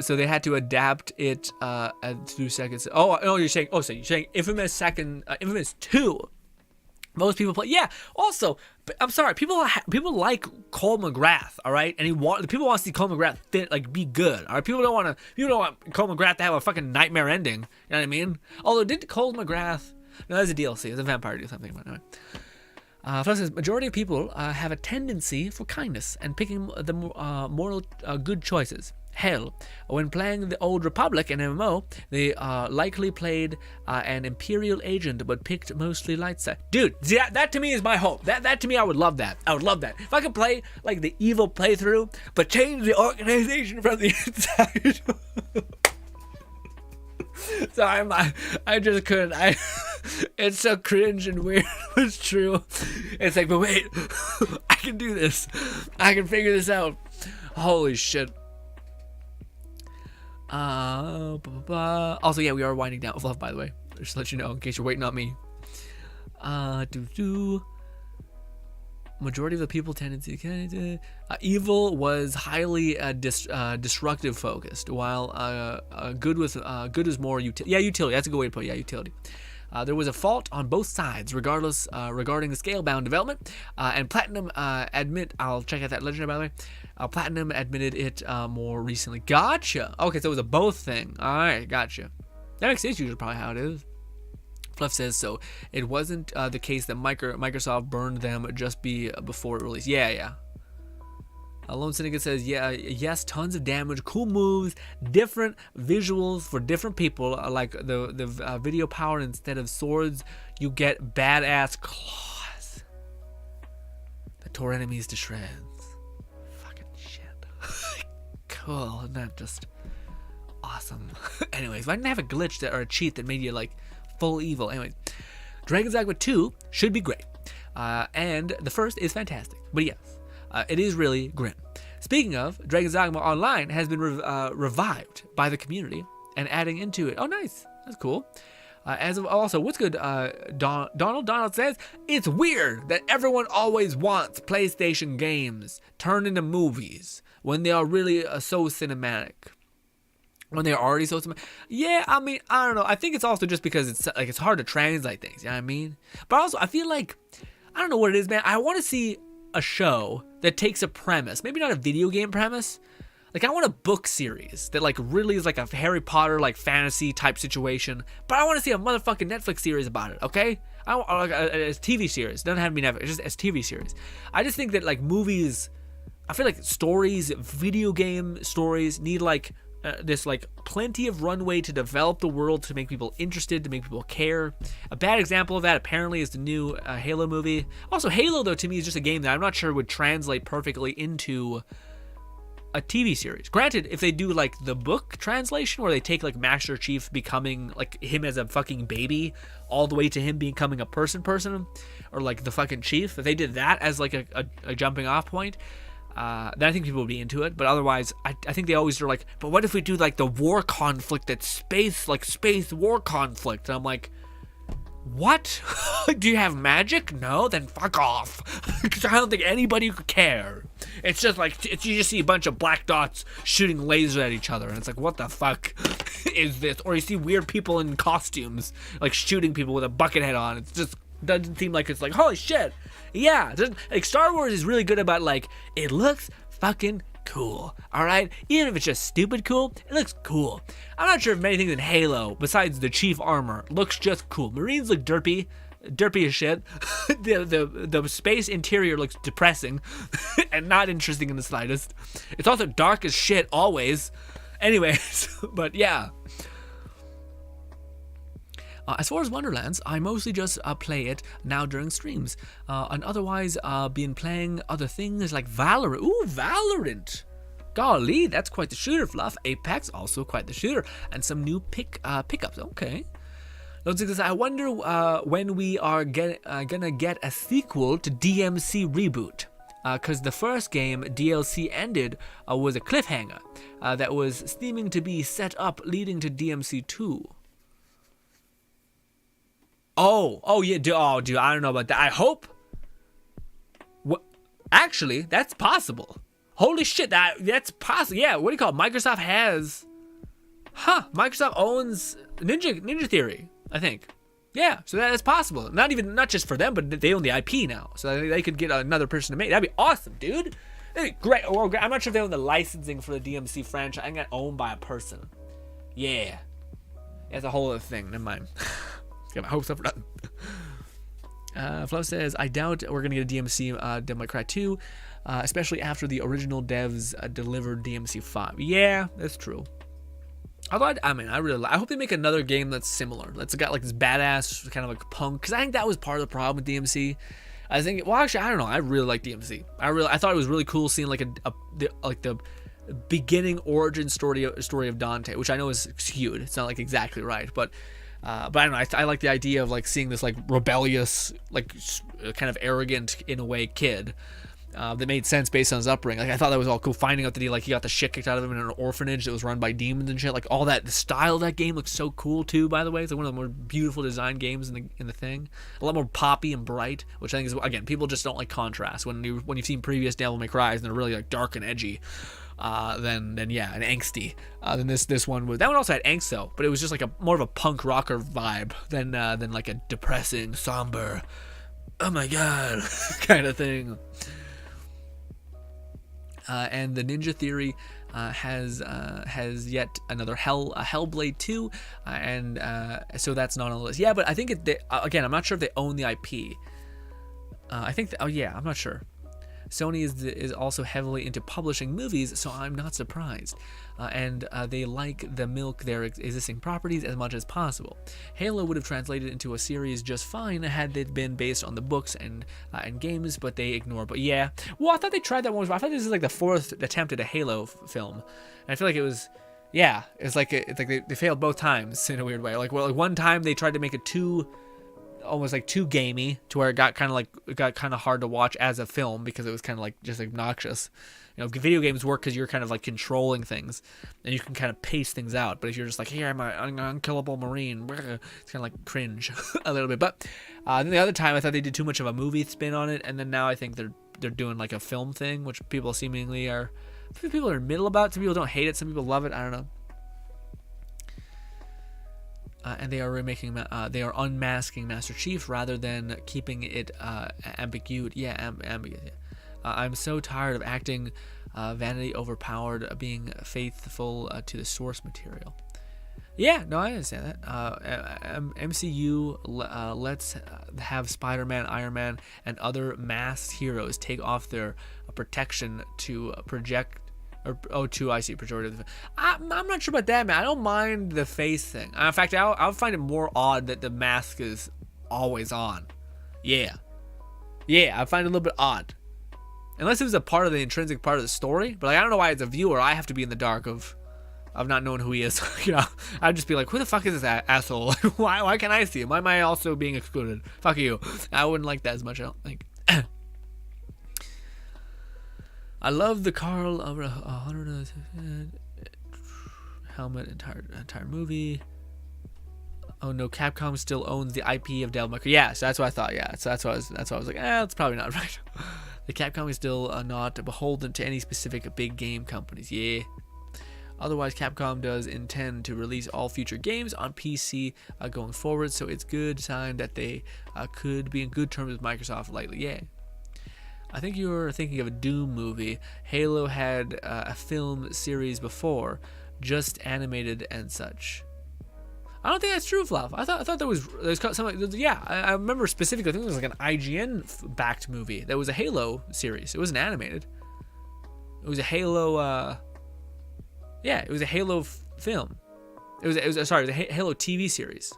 So they had to adapt it at 2 seconds. You're saying Infamous 2. Most people play. Yeah. Also, I'm sorry. People like Cole McGrath. All right, and people want to see Cole McGrath be good. All right. People don't want Cole McGrath to have a fucking nightmare ending. You know what I mean? Although did Cole McGrath? No, that's a DLC. It's a vampire DLC. Something about it. Plus, says majority of people have a tendency for kindness and picking the moral good choices. Hell, when playing the Old Republic in MMO, they likely played an Imperial agent but picked mostly light side. Dude, that to me is my hope. That to me, I would love that. I would love that. If I could play like the evil playthrough, but change the organization from the inside. Sorry, I just couldn't. It's so cringe and weird. It's true. It's like, but wait, I can do this. I can figure this out. Holy shit. Also, yeah, we are winding down Fluff, by the way. Just to let you know, in case you're waiting on me. Majority of the people tendency evil was highly destructive focused, while good is more utility. That's a good way to put it. Yeah, utility. There was a fault on both sides, regardless regarding the scale-bound development. And Platinum I'll check out that legend, by the way. Platinum admitted it more recently. Gotcha. Okay, so it was a both thing. All right, gotcha. That makes sense. Usually, probably how it is. Fluff says so. It wasn't the case that Microsoft burned them just before release. Yeah. Lone Syndicate says, yes, tons of damage, cool moves, different visuals for different people. Like the video power, instead of swords, you get badass claws that tore enemies to shreds. Fucking shit. Cool, isn't that just awesome? Anyways, if I didn't have a glitch or a cheat that made you like full evil. Anyway, Dragon's Dogma 2 should be great. And the first is fantastic. But yes, it is really GRINN. Speaking of, Dragon's Dogma Online has been revived by the community and adding into it. Oh, nice. That's cool. As of also, what's good? Donald says, it's weird that everyone always wants PlayStation games turned into movies when they are really so cinematic. When they're already so cinematic. Yeah, I mean, I don't know. I think it's also just because it's hard to translate things. You know what I mean? But also, I feel like, I don't know what it is, man. I want to see a show that takes a premise, maybe not a video game premise. Like, I want a book series that like really is like a Harry Potter like fantasy type situation, but I want to see a motherfucking Netflix series about it. Okay, I want like a TV series. It doesn't have to be Netflix. It's just a TV series. I just think that like movies, I feel like stories, video game stories need like this like plenty of runway to develop the world, to make people interested, to make people care. A bad example of that apparently is the new Halo movie. Also, Halo though to me is just a game that I'm not sure would translate perfectly into a TV series. Granted, if they do like the book translation where they take like Master Chief becoming like him as a fucking baby all the way to him becoming a person, or like the fucking chief, if they did that as like a jumping off point, then I think people would be into it. But otherwise, I think they always are like, but what if we do like the war conflict that's space war conflict? And I'm like, what? Do you have magic? No? Then fuck off. Because I don't think anybody could care. It's just like, you just see a bunch of black dots shooting lasers at each other. And it's like, what the fuck is this? Or you see weird people in costumes, like shooting people with a bucket head on. It just doesn't seem like it's like, holy shit. Yeah. Like Star Wars is really good about like, it looks fucking cool. Alright? Even if it's just stupid cool, it looks cool. I'm not sure if many things in Halo, besides the chief armor, looks just cool. Marines look derpy as shit. the space interior looks depressing and not interesting in the slightest. It's also dark as shit always. Anyways, but yeah. As far as Wonderlands, I mostly just play it now during streams. And otherwise, been playing other things like Valorant. Ooh, Valorant! Golly, that's quite the shooter, Fluff. Apex, also quite the shooter. And some new pickups. Okay. I wonder when we are gonna get a sequel to DMC Reboot. Because the first game, DLC ended, was a cliffhanger that was seeming to be set up leading to DMC 2. Oh yeah, dude, I don't know about that. I hope. What? Actually, that's possible. Holy shit, that's possible. Yeah, what do you call it? Microsoft has. Microsoft owns Ninja Theory, I think. Yeah, so that is possible. Not just for them, but they own the IP now, so they could get another person to make. That'd be awesome, dude. That'd be great. I'm not sure if they own the licensing for the DMC franchise. I think that's owned by a person. Yeah, that's a whole other thing. Never mind. Got my hopes up for nothing. Flo says, I doubt we're going to get a DMC Devil May Cry 2, especially after the original devs delivered DMC 5. Yeah, that's true. Although, I hope they make another game that's similar. That's got like this badass kind of like punk, because I think that was part of the problem with DMC. I think, well, actually, I don't know. I really like DMC. I thought it was really cool seeing like the beginning origin story of Dante, which I know is skewed. It's not like exactly right, but I don't know. I like the idea of like seeing this like rebellious, like kind of arrogant in a way kid that made sense based on his upbringing. Like I thought that was all cool. Finding out that he got the shit kicked out of him in an orphanage that was run by demons and shit. Like all that. The style of that game looks so cool too. By the way, it's like one of the more beautiful design games in the thing. A lot more poppy and bright, which I think is, again, people just don't like contrast. When you've seen previous Devil May Cries and they're really like dark and edgy. Then yeah, and angsty. Then this one was, that one also had angst though, but it was just like a more of a punk rocker vibe than like a depressing, somber, oh my god, kind of thing. And the Ninja Theory has yet another Hellblade 2, and so that's not on the list. Yeah, but I think again, I'm not sure if they own the IP. I think I'm not sure. Sony is also heavily into publishing movies, so I'm not surprised. And they like to milk their existing properties as much as possible. Halo would have translated into a series just fine had it been based on the books and games, but they ignore. But yeah, well, I thought they tried that one. I thought this is like the 4th attempt at a Halo film, and I feel like it was. Yeah, it's like they failed both times in a weird way. Like one time they tried to make it almost like too gamey, to where it got kind of hard to watch as a film because it was kind of like just obnoxious. You know, video games work because you're kind of like controlling things and you can kind of pace things out. But if you're just like, here, I'm an unkillable marine, it's kind of like cringe a little bit. But then the other time I thought they did too much of a movie spin on it, and then now I think they're doing like a film thing, which people seemingly are. I think people are middle about. Some people don't hate it, some people love it. I don't know. And they are they are unmasking Master Chief rather than keeping it ambiguous. Yeah, ambiguous. Yeah. I'm so tired of acting vanity overpowered, being faithful to the source material. Yeah, no, I understand that. MCU let's have Spider-Man, Iron Man, and other masked heroes take off their protection to project. I see, pejorative. I'm not sure about that, man. I don't mind the face thing. In fact, I'll find it more odd that the mask is always on. Yeah, I find it a little bit odd. Unless it was a part of the intrinsic part of the story. But like, I don't know why as a viewer I have to be in the dark of not knowing who he is. You know, I'd just be like, who the fuck is this asshole? Why can't I see him? Why am I also being excluded? Fuck you. I wouldn't like that as much, I don't think. I love the Carl over 100 helmet entire movie. Oh no, Capcom still owns the IP of Devil May Cry. Yeah, so that's what I thought. Yeah, so that's why I was like, that's probably not right. The Capcom is still not beholden to any specific big game companies. Yeah. Otherwise, Capcom does intend to release all future games on PC going forward, so it's good sign that they could be in good terms with Microsoft lately. Yeah. I think you're thinking of a Doom movie. Halo had a film series before, just animated and such. I don't think that's true, Flav. I thought there's something. Yeah, I remember specifically. I think it was like an IGN-backed movie that was a Halo series. It wasn't animated. It was a Halo. Yeah, it was a Halo film. It was a Halo TV series.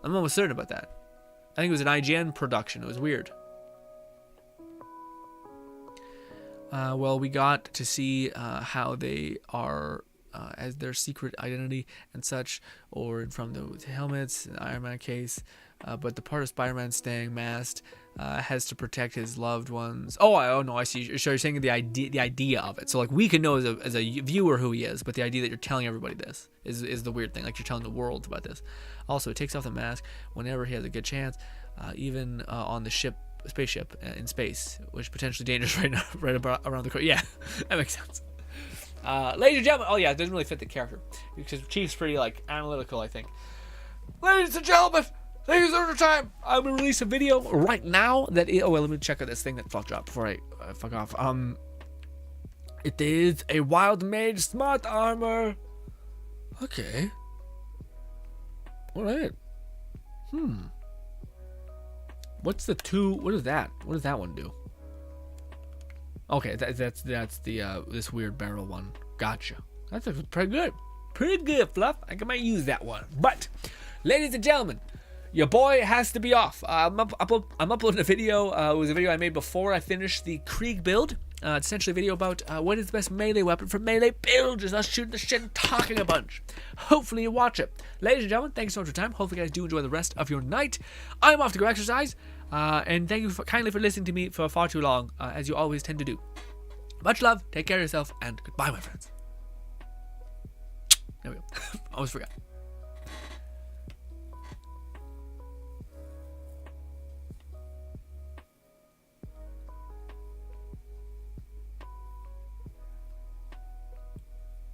I'm almost certain about that. I think it was an IGN production. It was weird. Well, we got to see how they are as their secret identity and such, or from the helmets, in the Iron Man case. But the part of Spider-Man staying masked has to protect his loved ones. Oh no, I see. So you're saying the idea of it. So like we can know as a viewer who he is, but the idea that you're telling everybody this is the weird thing. Like you're telling the world about this. Also, it takes off the mask whenever he has a good chance, even on the spaceship in space, which is potentially dangerous right about around the corner. Yeah, that makes sense. Ladies and gentlemen, oh yeah, it doesn't really fit the character because Chief's pretty like analytical, I think. Ladies and gentlemen, thank you so much for your time. I'm gonna release a video right now that let me check out this thing that fucked up before I fuck off. It is a wild mage smart armor. Okay. All right. What's the two? What is that? What does that one do? Okay, that's the this weird barrel one. Gotcha. That's pretty good. Pretty good, Fluff. I might use that one. But, ladies and gentlemen, your boy has to be off. I'm uploading a video. It was a video I made before I finished the Krieg build. It's essentially a video about what is the best melee weapon for melee build. Just us shooting the shit and talking a bunch. Hopefully you watch it. Ladies and gentlemen, thanks so much for your time. Hopefully you guys do enjoy the rest of your night. I'm off to go exercise. And thank you kindly for listening to me for far too long, as you always tend to do. Much love. Take care of yourself. And goodbye, my friends. There we go. Almost forgot.